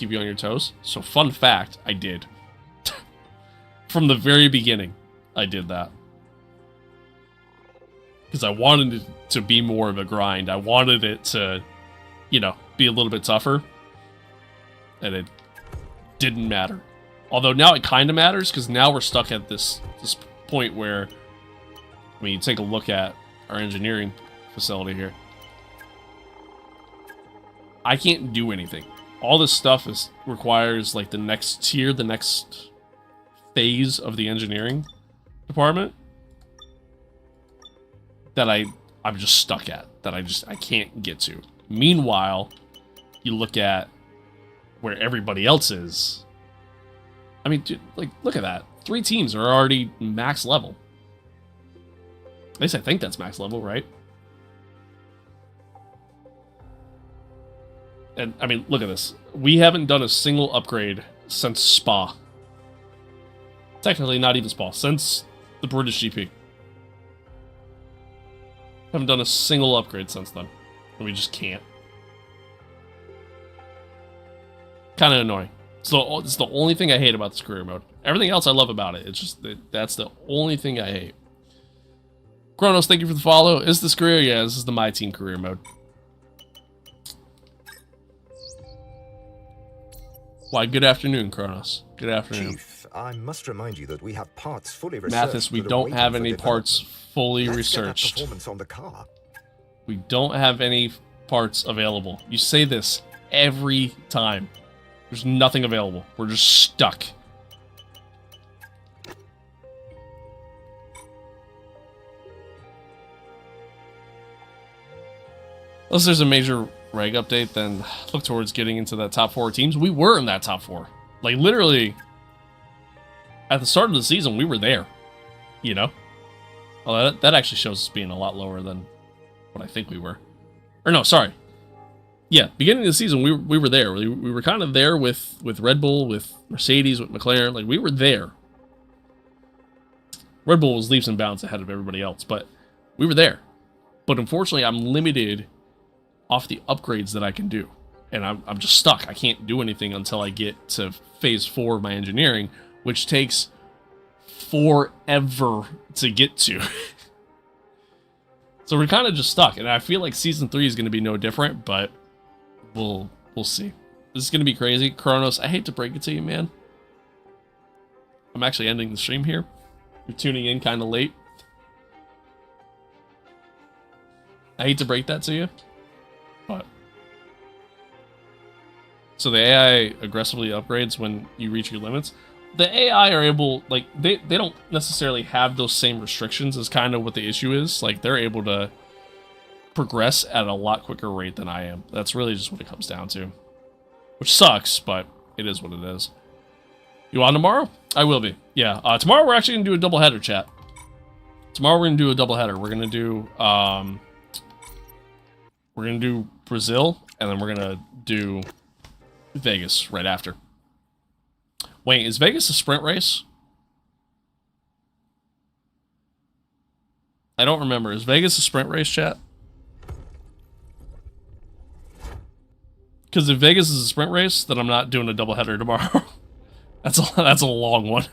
you on your toes. So fun fact, I did. From the very beginning, I did that. Because I wanted it to be more of a grind. I wanted it to, you know, be a little bit tougher. And it didn't matter. Although now it kind of matters, because now we're stuck at this point where, I mean, you take a look at our engineering facility here. I can't do anything. All this stuff requires like the next tier, the next phase of the engineering department that I'm just stuck at, that I can't get to. Meanwhile, you look at where everybody else is. I mean, dude, like, look at that. 3 teams are already max level. At least I think that's max level, right? And, I mean, look at this. We haven't done a single upgrade since Spa. Technically, not even Spa. Since the British GP. Haven't done a single upgrade since then. And we just can't. Kind of annoying. So it's the only thing I hate about this career mode. Everything else I love about it. It's just that's the only thing I hate. Kronos, thank you for the follow. Is this career? Yeah, this is the MYTEAM career mode. Why, good afternoon, Kronos. Good afternoon. Chief, I must remind you that we have parts fully researched. Mathis, we don't have any parts fully researched. Performance on the car. We don't have any parts available. You say this every time. There's nothing available. We're just stuck. Unless there's a major reg update, then look towards getting into that top 4 teams. We were in that top 4. Like, literally, at the start of the season, we were there. You know? Well, that actually shows us being a lot lower than what I think we were. Or no, sorry. Yeah, beginning of the season, we were there. We were kind of there with Red Bull, with Mercedes, with McLaren. Like, we were there. Red Bull was leaps and bounds ahead of everybody else, but we were there. But unfortunately, I'm limited off the upgrades that I can do. And I'm just stuck. I can't do anything until I get to phase 4 of my engineering, which takes forever to get to. So we're kind of just stuck. And I feel like season 3 is going to be no different, but we'll see. This is going to be crazy. Kronos, I hate to break it to you, man. I'm actually ending the stream here. You're tuning in kind of late. I hate to break that to you. But so the AI aggressively upgrades when you reach your limits. The AI are able, like, they don't necessarily have those same restrictions as kind of what the issue is. Like, they're able to progress at a lot quicker rate than I am. That's really just what it comes down to. Which sucks, but it is what it is. You on tomorrow? I will be. Yeah, tomorrow we're actually going to do a doubleheader, chat. Tomorrow we're going to do a doubleheader. We're going to do, We're gonna do Brazil, and then we're gonna do Vegas right after. Wait, is Vegas a sprint race? I don't remember. Is Vegas a sprint race, chat? Because if Vegas is a sprint race, then I'm not doing a doubleheader tomorrow. that's a long one.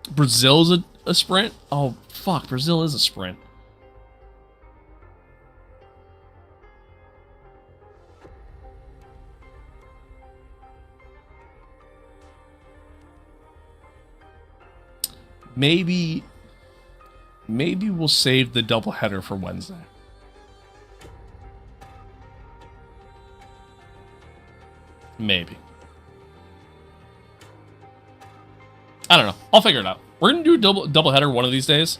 Brazil's a sprint? Oh, fuck. Brazil is a sprint. Maybe we'll save the doubleheader for Wednesday. Maybe. I don't know. I'll figure it out. We're going to do a doubleheader one of these days.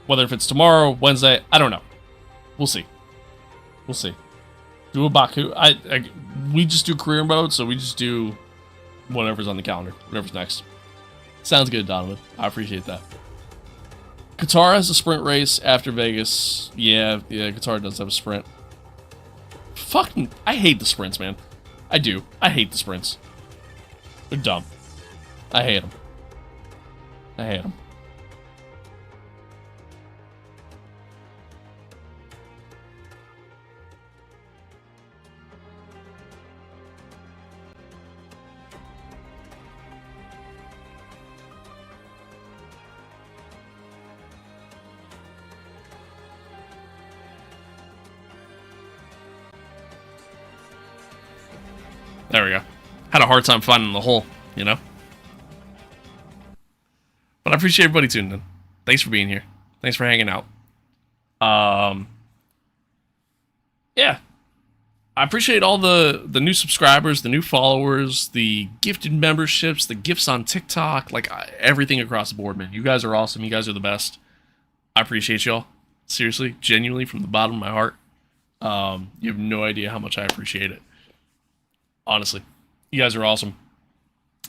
Whether if it's tomorrow, Wednesday, I don't know. We'll see. We'll see. Do a Baku. We just do career mode, so we just do whatever's on the calendar. Whatever's next. Sounds good, Donovan. I appreciate that. Qatar has a sprint race after Vegas. Yeah, Qatar does have a sprint. Fucking, I hate the sprints, man. I do. I hate the sprints. They're dumb. I hate them. I hate them. There we go. Had a hard time finding the hole, you know? But I appreciate everybody tuning in. Thanks for being here. Thanks for hanging out. Yeah. I appreciate all the new subscribers, the new followers, the gifted memberships, the gifts on TikTok, like everything across the board, man. You guys are awesome. You guys are the best. I appreciate y'all. Seriously, genuinely, from the bottom of my heart. You have no idea how much I appreciate it. Honestly, you guys are awesome.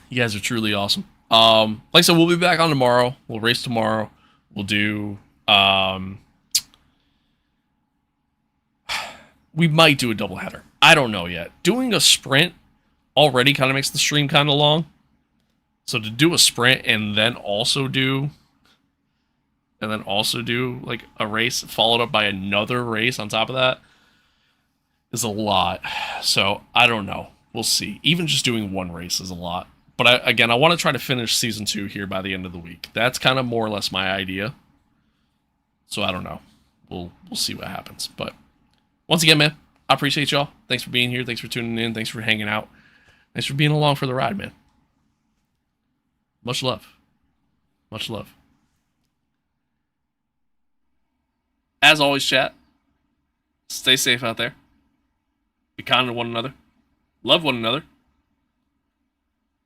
You guys are truly awesome. Like I said, we'll be back on tomorrow. We'll race tomorrow. We'll do, we might do a doubleheader. I don't know yet. Doing a sprint already kind of makes the stream kind of long. So to do a sprint and then also do like a race followed up by another race on top of that is a lot. So I don't know. We'll see. Even just doing one race is a lot. But I want to try to finish season 2 here by the end of the week. That's kind of more or less my idea. So I don't know. We'll see what happens. But once again, man, I appreciate y'all. Thanks for being here. Thanks for tuning in. Thanks for hanging out. Thanks for being along for the ride, man. Much love. Much love. As always, chat, stay safe out there. Be kind to one another. Love one another.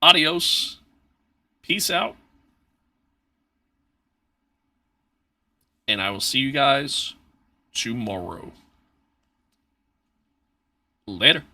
Adios. Peace out. And I will see you guys tomorrow. Later.